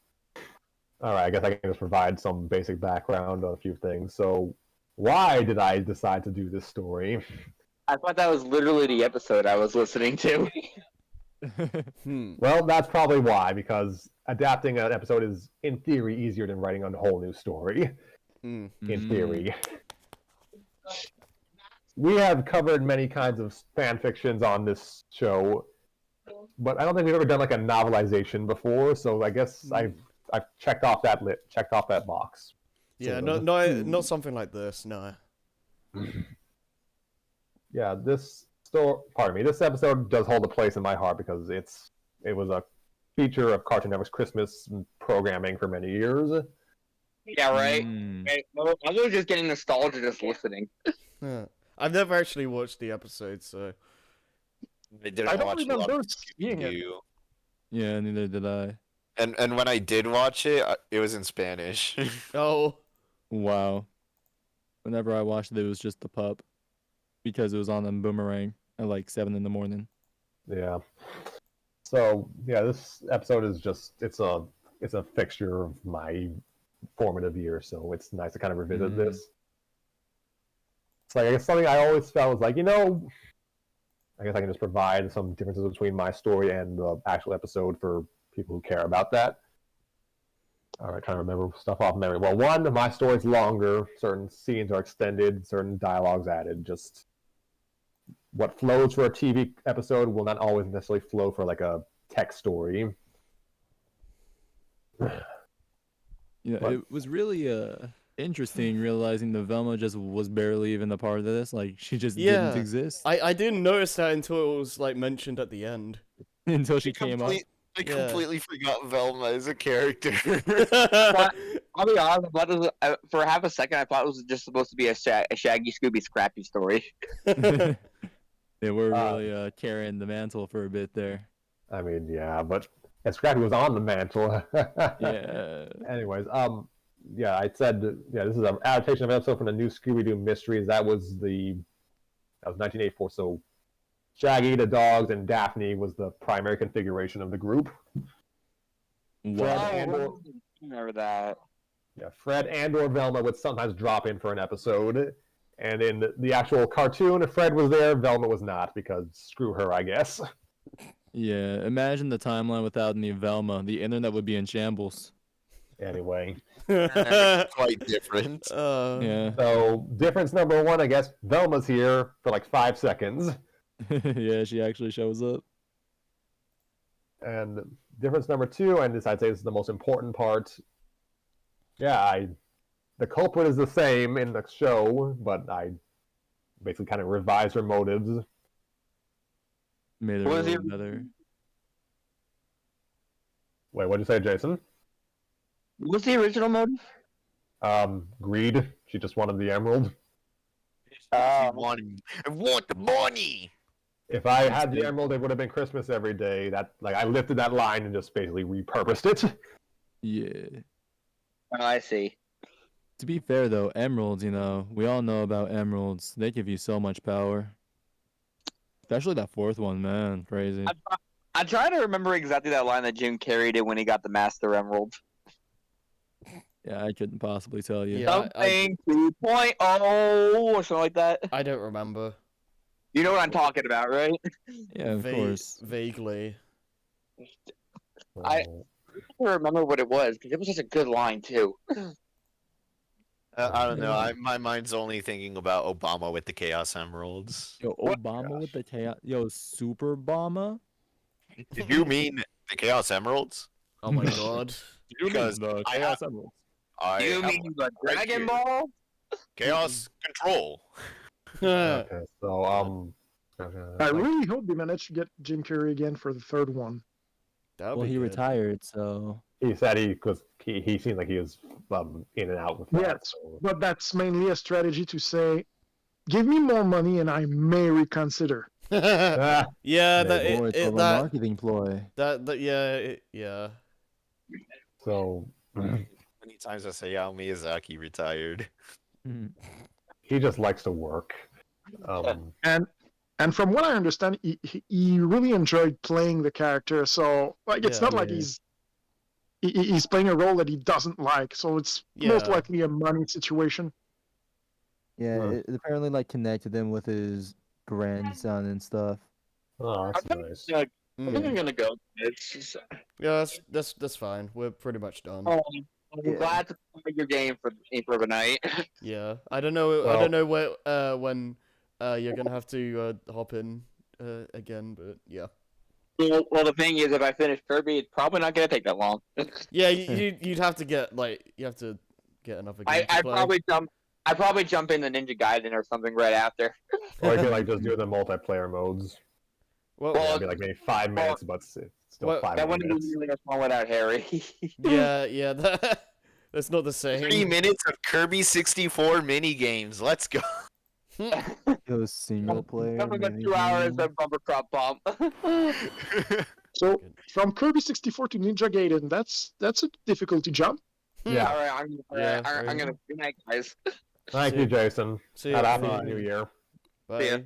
right, I guess I can just provide some basic background on a few things. So, why did I decide to do this story?
I thought that was literally the episode I was listening to.
Well, that's probably why, because adapting an episode is, in theory, easier than writing a whole new story. In theory. We have covered many kinds of fan fictions on this show, but I don't think we've ever done like a novelization before. So I guess I've checked off that box.
Yeah,
sort of.
not something like this. No.
Yeah, this episode does hold a place in my heart because it was a feature of Cartoon Network's Christmas programming for many years.
Yeah, right? I was just getting nostalgia just listening.
Yeah. I've never actually watched the episode, so.
I didn't
I don't
watch a lot
remember
of
seeing it.
Scooby-Doo.
Yeah, neither did I.
And when I did watch it, it was in Spanish.
Oh.
Wow. Whenever I watched it, it was just the pup. Because it was on a Boomerang at like 7 in the morning.
Yeah. So yeah, this episode is just it's a fixture of my formative years, so it's nice to kind of revisit this. It's like I guess something I always felt was like, I guess I can just provide some differences between my story and the actual episode for people who care about that. Alright, trying to remember stuff off memory. Well, one, my story's longer, certain scenes are extended, certain dialogue's added, just what flows for a TV episode will not always necessarily flow for like a text story.
Yeah,
But-
it was really interesting realizing that Velma just was barely even a part of this. Like, she just didn't exist
I didn't notice that until it was like mentioned at the end.
until she came up.
I completely forgot Velma as a character.
I'll be honest, I thought it was, for half a second, I thought it was just supposed to be a Shaggy Scooby Scrappy story.
They were really carrying the mantle for a bit there.
I mean, yeah, but Scrappy was on the mantle.
Yeah.
Anyways, yeah, I said, yeah, this is an adaptation of an episode from the new Scooby-Doo Mysteries. That was 1984. So Shaggy, the dogs, and Daphne was the primary configuration of the group. Fred and
I remember that.
Yeah, Fred and/or Velma would sometimes drop in for an episode, and in the actual cartoon, Fred was there, Velma was not, because screw her, I guess.
Yeah, imagine the timeline without any Velma. The internet would be in shambles.
Anyway,
Quite different.
Yeah.
so difference number one, I guess, Velma's here for like 5 seconds.
Yeah, she actually shows up.
And difference number two, and this I'd say this is the most important part. Yeah, the culprit is the same in the show, but I basically kind of revised her motives.
Made her
Was
a
he-
little better.
Wait, what'd you say, Jason?
What's the original motive?
Greed. She just wanted the emerald.
I want the money.
If I had the emerald, it would have been Christmas every day. That I lifted that line and just basically repurposed it.
Yeah.
Oh, I see.
To be fair though, emeralds, we all know about emeralds. They give you so much power. Especially that fourth one, man. Crazy.
I try to remember exactly that line that Jim Carrey did when he got the Master Emerald.
Yeah, I couldn't possibly tell you.
Yeah.
Something 2.0 or something like that.
I don't remember.
You know what I'm talking about, right?
Yeah, of course.
Vaguely.
I don't remember what it was because it was such a good line too.
I don't know. My mind's only thinking about Obama with the Chaos Emeralds.
Yo, Obama with the chaos. Yo, Super Obama?
Did you mean the Chaos Emeralds?
Oh my god.
Because
the
I
chaos
have-
emeralds.
I
You
have
mean
one
the
right
Dragon
here.
Ball?
Chaos Control.
Okay, so
I really hope they manage to get Jim Carrey again for the third one.
That'd
Well,
be
he
good.
retired, so.
he said he seemed like he was in and out with that.
Yes.
So.
But that's mainly a strategy to say, give me more money and I may reconsider.
Ah,
Yeah, that
Maybe.
Or it's a
that
marketing ploy.
yeah.
so
Many times I say Hayao Miyazaki retired.
he just likes to work.
And from what I understand, he really enjoyed playing the character. So it's
Yeah.
not like he's playing a role that he doesn't like. So it's most
Yeah.
likely a money situation.
Yeah,
Huh.
it apparently connected him with his grandson and stuff.
Oh, that's nice.
I think I'm
Mm.
gonna go. It's just,
Yeah, that's fine. We're pretty much done.
I'm
Yeah.
glad to play your game for the night.
Yeah, I don't know. I
Well-
don't know when you're gonna have to hop in again, but yeah.
Well, the thing is, if I finish Kirby, it's probably not gonna take that long.
Yeah, you'd have to get another game to play.
I'd probably jump in the Ninja Gaiden or something right after.
Or you could just do the multiplayer modes.
Well,
Well,
It'd be like maybe 5 minutes, but it's still
well,
5
That wouldn't
minutes.
be really fun without Harry.
yeah, that's not the same.
3 minutes of Kirby 64 mini games. Let's go.
Yo, single player.
Something about
mini
2 hours
game.
of bumper crop bump.
So from Kirby 64 to Ninja Gaiden, that's a difficulty jump.
Yeah.
All right,
Yeah,
I'm gonna good night, guys.
Thank you, Jason.
See
Have a
ya.
happy New Year.
Bye.
ya.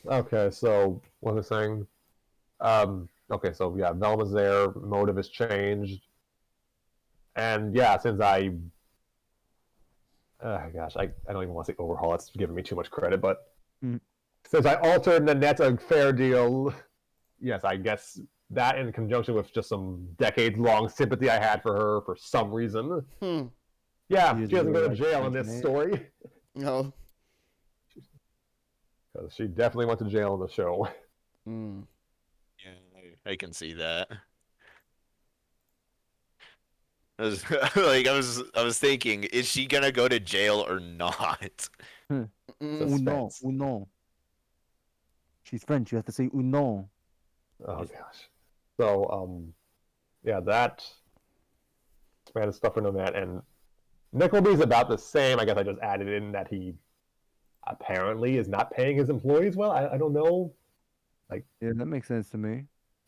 Okay, so what was I saying? Okay, so yeah, Velma's there. Motive has changed, and yeah, since gosh, I don't even want to say overhaul. That's giving me too much credit, but
Mm.
since I altered Nanette a fair deal, yes, I guess that in conjunction with just some decades-long sympathy I had for her for some reason.
Hmm.
Yeah,
You
she doesn't
do
go to
like
jail in this
Nate?
story
No.
because she definitely went to jail in the show.
Mm.
Yeah, I can see that. I was I was thinking, is she gonna go to jail or not?
Mm.
Uno,
Suspense.
uno. She's French. You have to say uno.
Oh gosh. So yeah, that expanded stuff into that, and Nickleby's about the same. I guess I just added in that he apparently is not paying his employees well. I don't know.
Yeah, that makes sense to me.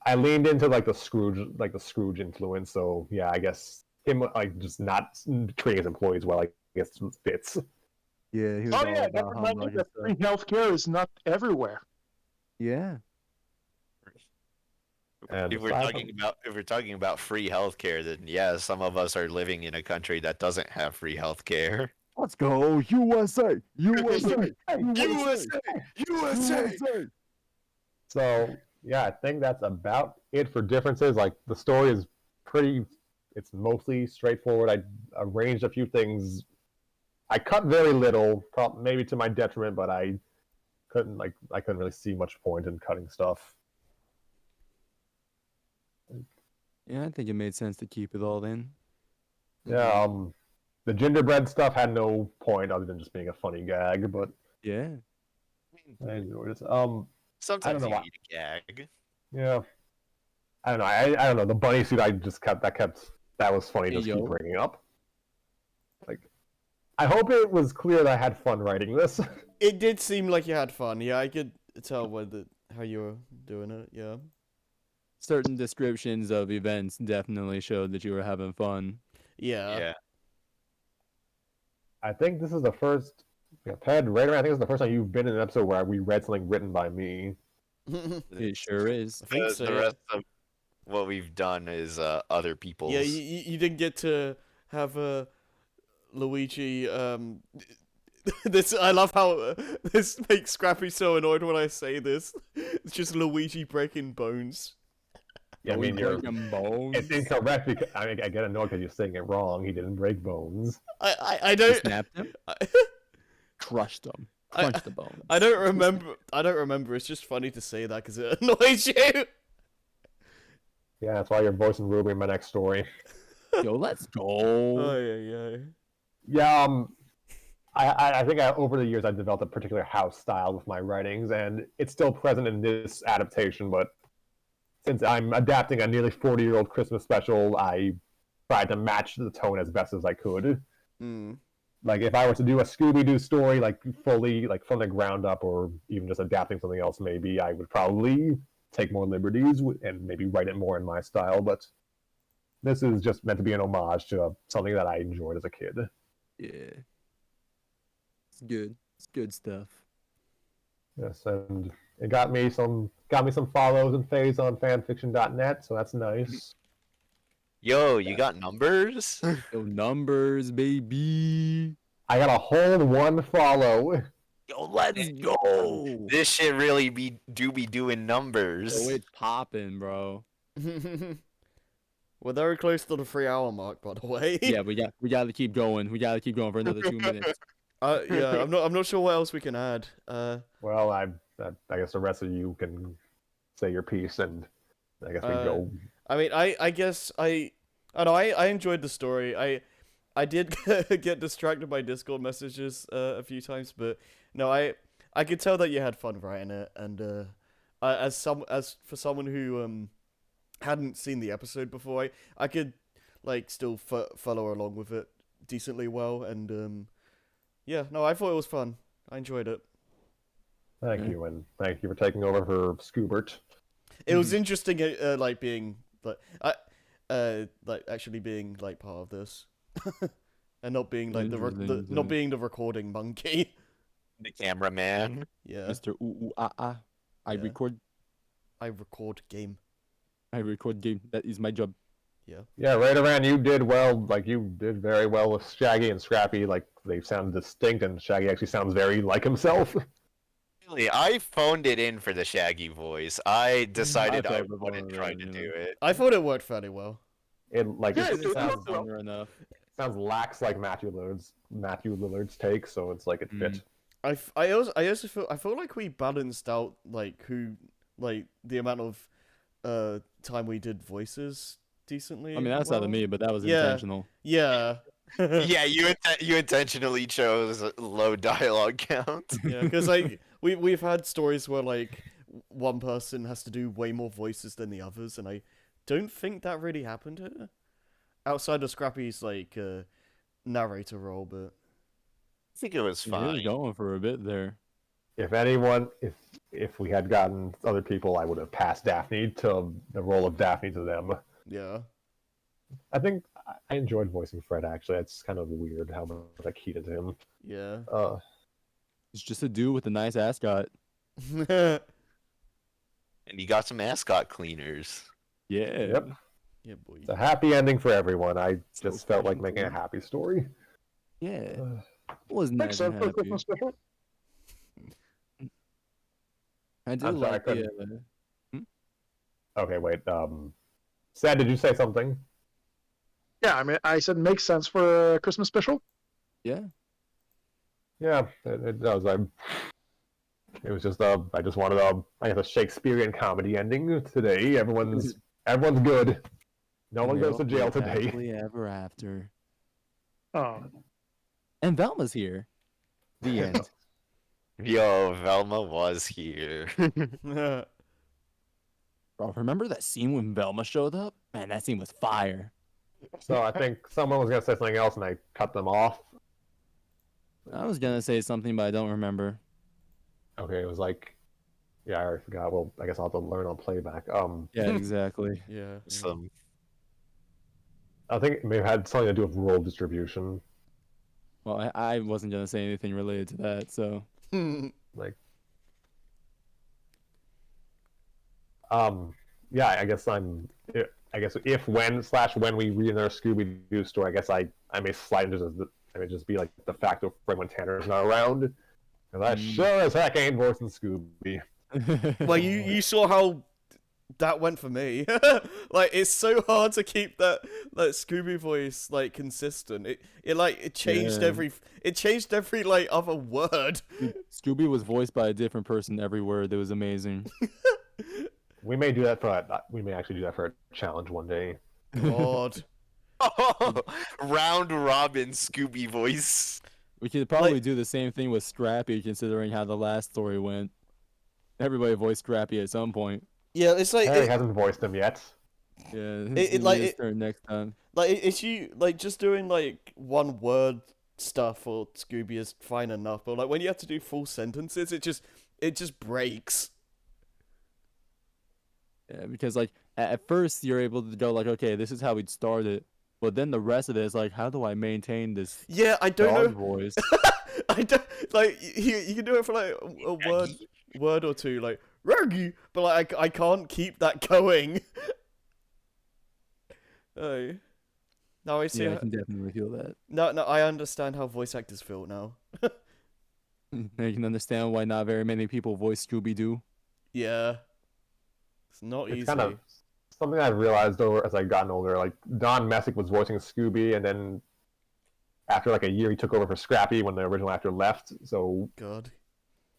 I leaned into like the Scrooge influence. So yeah, I guess him like just not treating his employees well, I guess fits.
Yeah, he was
Oh
all
yeah,
about
never mind
humbug and
that
stuff.
free healthcare is not everywhere.
Yeah.
And
If we're talking about free healthcare, then yeah, some of us are living in a country that doesn't have free healthcare.
Let's go, USA! USA!
USA! USA!
So yeah, I think that's about it for differences. Like the story is it's mostly straightforward. I arranged a few things. I cut very little, maybe to my detriment, but I couldn't really see much point in cutting stuff.
Yeah, I think it made sense to keep it all in.
Yeah, the gingerbread stuff had no point other than just being a funny gag, but
Yeah.
I enjoyed it.
Sometimes
know
you
why.
need a gag.
Yeah, I don't know. I don't know. The bunny suit I just kept that was funny to just keep bringing up. Like, I hope it was clear that I had fun writing this.
It did seem like you had fun. Yeah, I could tell how you were doing it. Yeah.
Certain descriptions of events definitely showed that you were having fun.
Yeah.
I think this is the first. Ped, right around, I think it's the first time you've been in an episode where we read something written by me.
It sure is.
I think so.
The rest of what we've done is other people's.
Yeah, you didn't get to have Luigi. This I love how this makes Scrappy so annoyed when I say this. It's just Luigi breaking bones.
Yeah, I mean,
bones.
it's incorrect because I get annoyed because you're saying it wrong. He didn't break bones.
I don't.
Snapped him. Crushed them. Crunched the bones.
I don't remember. It's just funny to say that because it annoys you.
Yeah, that's why you're voicing Ruby in my next story.
Yo, let's go.
Oh yeah.
Yeah, I think over the years I've developed a particular house style with my writings, and it's still present in this adaptation, but since I'm adapting a nearly 40-year-old Christmas special, I tried to match the tone as best as I could. Like, if I were to do a Scooby-Doo story, like, fully, like, from the ground up, or even just adapting something else, maybe I would probably take more liberties and maybe write it more in my style, but this is just meant to be an homage to something that I enjoyed as a kid.
Yeah. It's good. It's good stuff.
Yes, and it got me some follows and faves on fanfiction.net, so that's nice.
Yo, you got numbers?
Yo, numbers, baby.
I got a whole 1 follow.
Yo, let's go. This shit really be doing numbers.
Oh, it's popping, bro.
We're very close to the 3-hour mark, by the way.
Yeah, we got to keep going. We got to keep going for another 2 minutes.
Yeah, I'm not sure what else we can add.
Well, I guess the rest of you can say your piece, and I guess we go.
I mean, I guess I don't know. I enjoyed the story. I did get distracted by Discord messages a few times, but no, I could tell that you had fun writing it, and as for someone who hadn't seen the episode before, I could like still follow along with it decently well, and yeah, no, I thought it was fun. I enjoyed it.
Thank you, and thank you for taking over for Scoobert.
It was interesting, like being like actually being like part of this, and not being like not being the recording monkey,
the cameraman.
Yeah,
Mr. Ooh ah ah. I record
game.
I record game. That is my job.
Yeah, right around. You did well. Like, you did very well with Shaggy and Scrappy. Like, they sound distinct, and Shaggy actually sounds very like himself.
Really, I phoned it in for the Shaggy voice. I decided I wouldn't try to do it.
I thought it worked fairly well.
It
sounds similar enough.
Sounds lax like Matthew Lillard's take, so it's like it fit.
I also feel like we balanced out like the amount of time we did voices decently.
I mean, that's out of me, but that was intentional.
Yeah.
Yeah, you intentionally chose low dialogue count.
Yeah, because like we've had stories where like one person has to do way more voices than the others, and I don't think that really happened here. Outside of Scrappy's like narrator role, but
I think it was fine.
He was going for a bit there.
If anyone, if we had gotten other people, I would have passed Daphne to the role of Daphne to them.
Yeah.
I think I enjoyed voicing Fred. Actually, it's kind of weird how much I keyed into him.
Yeah.
It's just a dude with a nice ascot.
Yeah,
And you got some mascot cleaners.
Yeah.
Yep.
boy.
It's a happy ending for everyone. I
So
just felt like
freaking
making a
cool.
happy story.
Yeah.
Uh,
Wasn't
Makes
that
sense for
happy?
Christmas special.
I do
I'm sorry, I
like the.
okay, wait. Sad, did you say something?
Yeah, I mean, I said makes sense for a Christmas special.
Yeah.
Yeah, it does. It was just I just wanted I guess a Shakespearean comedy ending today. Everyone's good. No one
And they
goes to
all
jail
live
today.
happily ever after.
Oh,
And Velma's here. The end.
Yo, Velma was here.
Bro, remember that scene when Velma showed up? Man, that scene was fire.
So I think someone was gonna say something else, and I cut them off.
I was gonna say something, but I don't remember.
Okay, it was like, yeah, I already forgot. Well, I guess I'll have to learn on playback.
Yeah, exactly.
Yeah.
Some
I think it may have had something to do with role distribution.
Well, I wasn't gonna say anything related to that, so.
Like, yeah, I guess if when we read another Scooby Doo story, I guess I may slide into I may just be like the facto friend when Tanner's not around, because I sure as heck ain't voicing Scooby.
Well, you saw how that went for me. Like, it's so hard to keep that Scooby voice like consistent. It changed
Yeah.
it changed every like other word.
Scooby was voiced by a different person every word. It was amazing.
We may do that we may actually do that for a challenge one day.
God.
round robin Scooby voice.
We could probably
Like-
do the same thing with Scrappy, considering how the last story went. Everybody voiced Scrappy at some point.
Yeah, it's like
Harry hasn't voiced him yet.
Yeah,
it like
his
it-
turn next time.
like if you like just doing like one word stuff for Scooby is fine enough, but like when you have to do full sentences, it just breaks.
Yeah, because like at first you're able to go like, okay, this is how we'd start it, but then the rest of it is like, how do I maintain this
Yeah, I don't
dog
know.
voice?
I don't like you can do it for like a word or two, like Raggy, but like I can't keep that going. Oh, now I see.
Yeah, I can definitely feel that.
No, I understand how voice actors feel now.
Now you can understand why not very many people voice Scooby Doo.
Yeah, it's not
It's
easy.
kind of something I've realized over as I've gotten older. Like Don Messick was voicing Scooby, and then after like a year, he took over for Scrappy when the original actor left. So
God,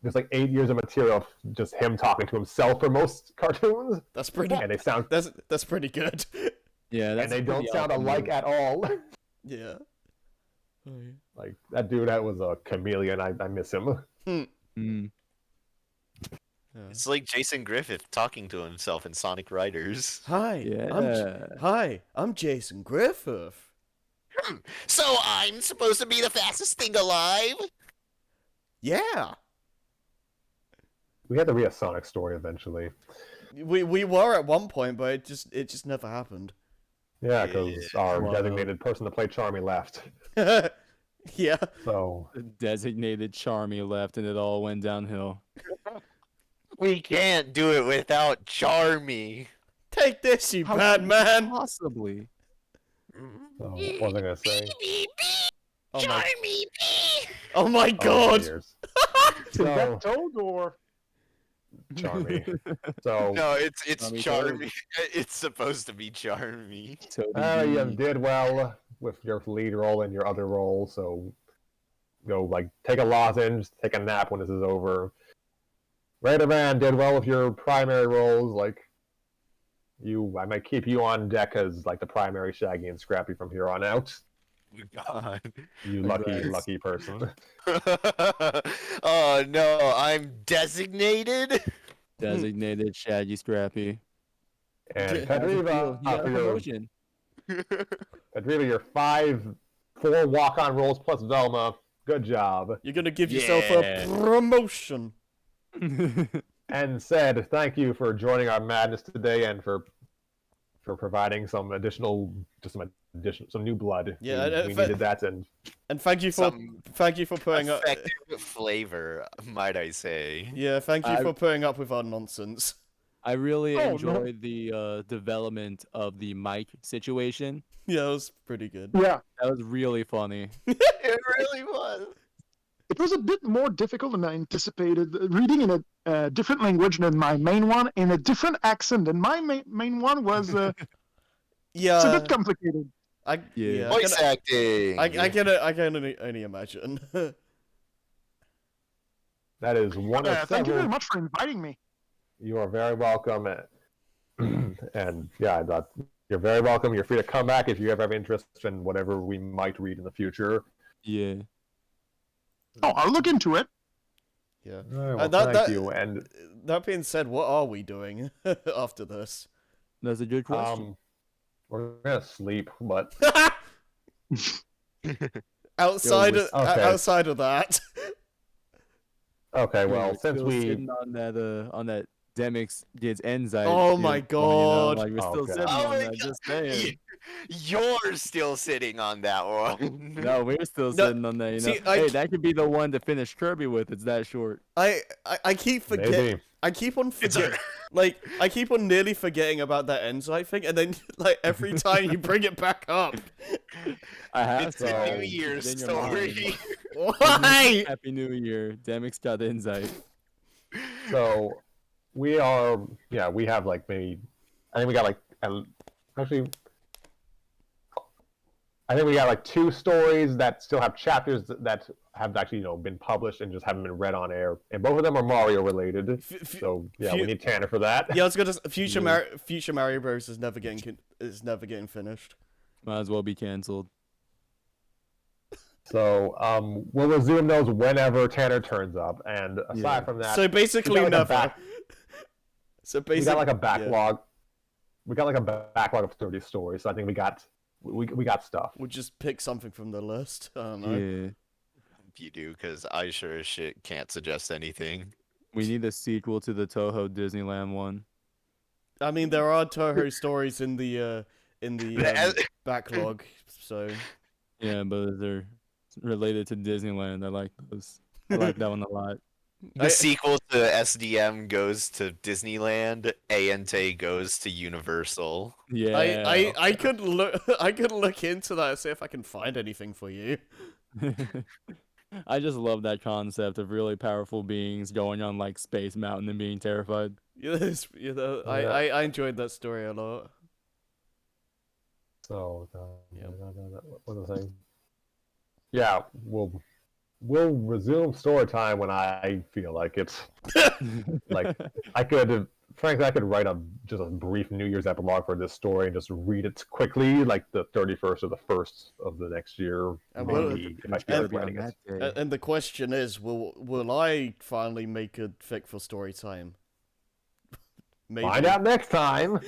there's like 8 years of material of just him talking to himself for most cartoons,
that's pretty.
and they sound
That's pretty good.
Yeah, that's
and they
pretty
don't sound
awesome
alike
move.
at all.
Yeah. Oh, yeah.
Like that dude, that was a chameleon. I miss him.
Mm.
Yeah.
It's like Jason Griffith talking to himself in Sonic Riders.
Hi, I'm Jason Griffith.
So I'm supposed to be the fastest thing alive?
Yeah,
We had to read a Sonic story eventually.
we were at one point, but it just never happened.
Yeah, because our
Wow.
designated person to play Charmy left.
Yeah.
So
The designated Charmy left, and it all went downhill.
We can't do it without Charmy.
Take this, you
How
bad
could
man.
Possibly.
what was I gonna say?
Oh my,
Charmy!
oh my
Oh,
God.
years.
is that
So
Toad or
Charmy. So
No, it's
Charmy
Charmy. It's supposed to be Charmy.
Toady
you
D.
did well with your lead role and your other role. So go like take a lozenge, take a nap when this is over. Raider Man did well with your primary roles. Like I might keep you on deck as like the primary Shaggy and Scrappy from here on out.
God.
You
Congrats.
lucky person.
Oh no, I'm designated?
Designated Shaggy Scrappy.
And
Yeah,
How's it feel?
Pedriva,
You got a
for your
promotion.
Pedriva, your 4 walk-on roles plus Velma. Good job.
You're gonna give yourself a
Yeah.
promotion.
And said, thank you for joining our madness today and for providing some additional some new blood.
Yeah,
we needed that, and
thank you for
Some
putting up.
effective flavor, might I say.
Yeah, thank you for putting up with our nonsense.
I really
Oh, no.
enjoyed the development of the mic situation.
Yeah, it was pretty good.
Yeah,
That was really funny.
It really was.
it was a bit more difficult than I anticipated. Reading in a different language than my main one, in a different accent than my main one was.
Yeah,
It's a bit complicated.
Yeah,
Voice acting.
I can only imagine.
that is one of
Thank you very
several.
much for inviting me.
You are very welcome, and yeah, you're very welcome. You're free to come back if you ever have interest in whatever we might read in the future.
Yeah.
Oh, I'll look into it.
Yeah.
All right, well, thank you. And
that being said, what are we doing after this?
That's a good question.
we're gonna sleep, but
outside
okay.
outside of that.
Okay, well,
We're
since
still
we
sitting on that Demix gets Enzyte.
Oh my god.
Like we're still
Okay.
sitting
Oh
on
my
that. Just saying.
You're still sitting on that one.
No, we're still sitting on that. You know,
see,
hey, that could be the one to finish Kirby with. It's that short.
I keep forgetting.
maybe
I keep on
It's
forgetting. Like, I keep on nearly forgetting about that Enzyte thing, and then, like, every time you bring it back up.
I have
It's
to.
a New Year's
It's in your mind.
story.
Why?
Happy New Year. Demix got Enzyte.
so. We have like maybe. I think we got like actually. I think we got like 2 stories that still have chapters that have actually been published and just haven't been read on air, and both of them are Mario related. So yeah, we need Tanner for that.
Yeah, I was gonna. Future Mario Bros is never getting finished.
Might as well be canceled.
So we'll resume those whenever Tanner turns up, and aside from that,
So basically
we got like
never. So basically,
we got like a backlog. We got like a backlog of 30 stories, so I think we got stuff.
We'll just pick something from the list. I don't know.
Yeah.
You do, because I sure as shit can't suggest anything.
We need a sequel to the Toho Disneyland one.
I mean, there are Toho stories in the backlog, so
Yeah, but they're related to Disneyland. I like those. I like that one a lot.
The sequel to SDM goes to Disneyland. Aente goes to Universal.
Yeah.
I could look into that and see if I can find anything for you.
I just love that concept of really powerful beings going on like Space Mountain and being terrified.
Yes, I enjoyed that story a lot.
So what was I saying? Yeah, we'll resume story time when I feel like it. Like I could write just a brief New Year's epilogue for this story and just read it quickly, like the 31st or the 1st of the next year. Maybe if I feel like writing it.
And the question is, will I finally make a fic for story time? Maybe.
Find out next time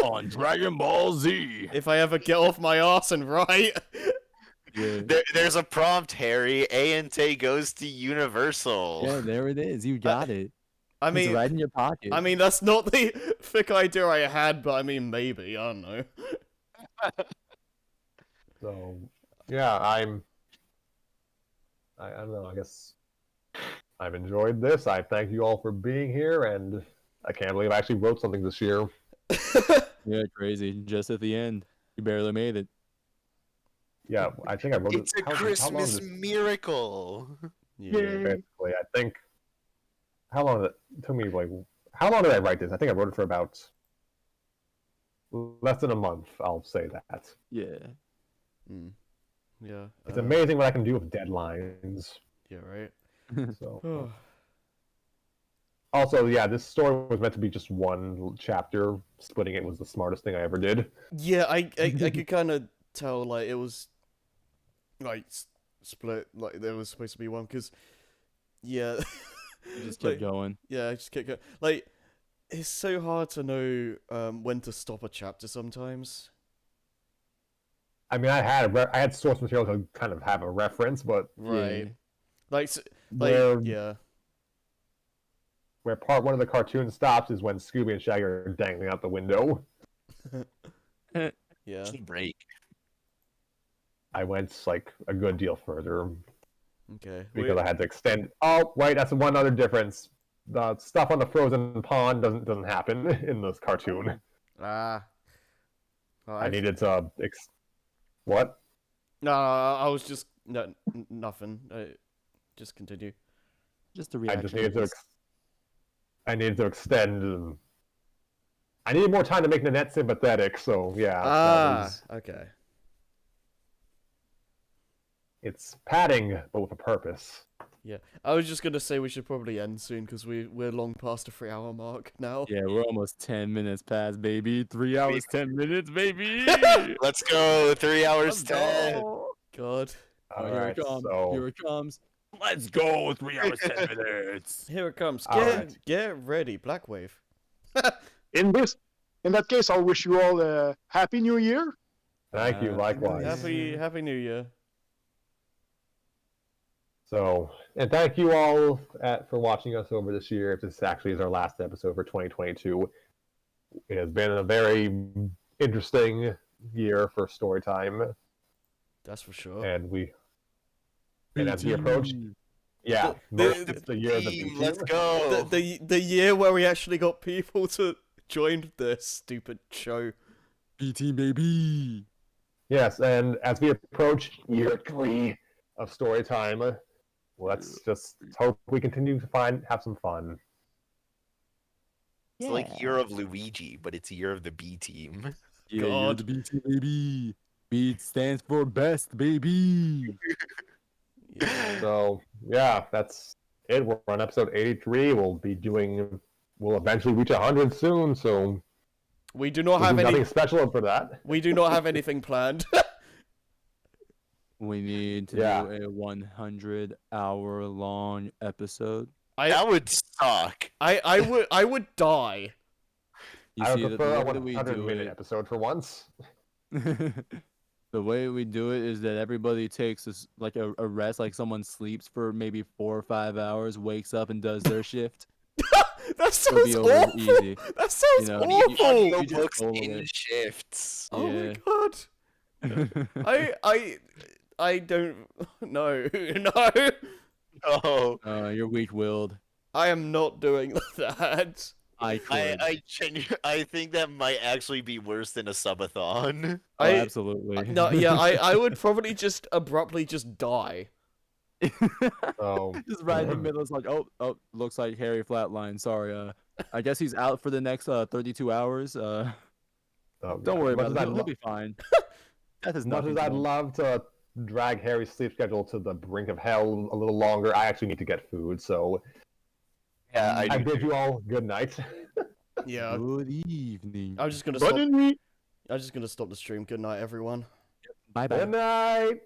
on Dragon Ball Z.
If I ever get off my arse and write.
Yeah.
There's a prompt, Harry. Aente goes to Universal.
Yeah, there it is. You got it.
I mean,
it's right in your pocket.
I mean, that's not the fic idea I had, but I mean, maybe. I don't know.
So, yeah, I don't know. I guess I've enjoyed this. I thank you all for being here, and I can't believe I actually wrote something this year.
Yeah, crazy. Just at the end, you barely made it.
Yeah, I think I wrote
It's a Christmas miracle.
Yeah.
Basically, I think. How long did it took me? Like, how long did I write this? I think I wrote it for about less than a month. I'll say that.
Yeah.
Yeah.
It's amazing what I can do with deadlines.
Yeah. Right.
So. Also, yeah, this story was meant to be just one chapter. Splitting it was the smartest thing I ever did.
Yeah, I could kind of tell, like, it was like split, like there was supposed to be one, because yeah.
You just kept going.
Yeah, I just kept going. Like, it's so hard to know when to stop a chapter sometimes.
I mean, I had source material to kind of have a reference, but
Right.
Yeah.
Yeah.
Where part 1 of the cartoon stops is when Scooby and Shaggy are dangling out the window.
Yeah.
Break.
I went like a good deal further
Okay.
because I had to extend. Oh, wait, that's one other difference. The stuff on the frozen pond doesn't happen in this cartoon.
Ah. Well,
I needed to. What?
No, I was just nothing. Just continue.
Just a
I
reaction.
just needed to. I needed to extend. I needed more time to make Nanette sympathetic, so yeah.
Okay.
It's padding, but with a purpose.
Yeah, I was just gonna say we should probably end soon because we're long past the 3-hour mark now.
Yeah, we're almost 10 minutes past, baby. 3 hours, 10 minutes, baby.
Let's go. 3 hours,
Let's
10.
go.
God.
Oh, here
Alright,
it comes.
so
Here it comes. Let's go. 3 hours, 10 minutes.
Here it comes.
Alright.
Get ready, Blackwave.
In that case, I'll wish you all a happy new year.
thank you, likewise.
Happy New Year.
So, and thank you all for watching us over this year. This actually is our last episode for 2022. It has been a very interesting year for story time,
That's for sure.
and as we approach, yeah, it's the year of the B team.
Let's go.
The year where we actually got people to join this stupid show.
BT, baby.
Yes, and as we approach year 3 of story time, let's just hope we continue to have some fun.
It's like Year of Luigi, but it's Year of the B team.
Yeah, you're
God.
the BT, baby. B stands for best, baby.
Yeah.
So yeah, that's it. We're on episode 83. We'll eventually reach 100 soon. So
We do not
we'll
have
do
any.
nothing special for that.
We do not have anything planned.
We need to do a 100-hour-long episode.
That would suck.
I would die.
You
I
see,
would
the
prefer a
way that we
100-minute
do
episode for once.
it, the way we do it is that everybody takes like a rest, like someone sleeps for maybe 4 or 5 hours, wakes up and does their shift.
That
It'll
sounds
be over
awful.
easy.
That sounds
You know,
awful.
you just
Books
roll
in
it.
shifts.
Oh
Yeah.
my god. I don't. No, no.
Oh,
You're weak-willed.
I am not doing that.
I could.
I think that might actually be worse than a subathon.
Oh,
I-
absolutely.
No, yeah, I would probably just abruptly just die.
So
Just right in the middle, it's like, oh, looks like Harry flatline. Sorry, I guess he's out for the next 32 hours. Don't worry about it. He'll be fine. That is
much
nothing.
as I'd
to him.
love to drag Harry's sleep schedule to the brink of hell a little longer, I actually need to get food. So
Yeah,
I bid you all good night.
Yeah,
Good evening.
I'm just gonna stop.
Bonne nuit.
I'm just gonna stop the stream. Good night, everyone.
Bye bye.
Good night.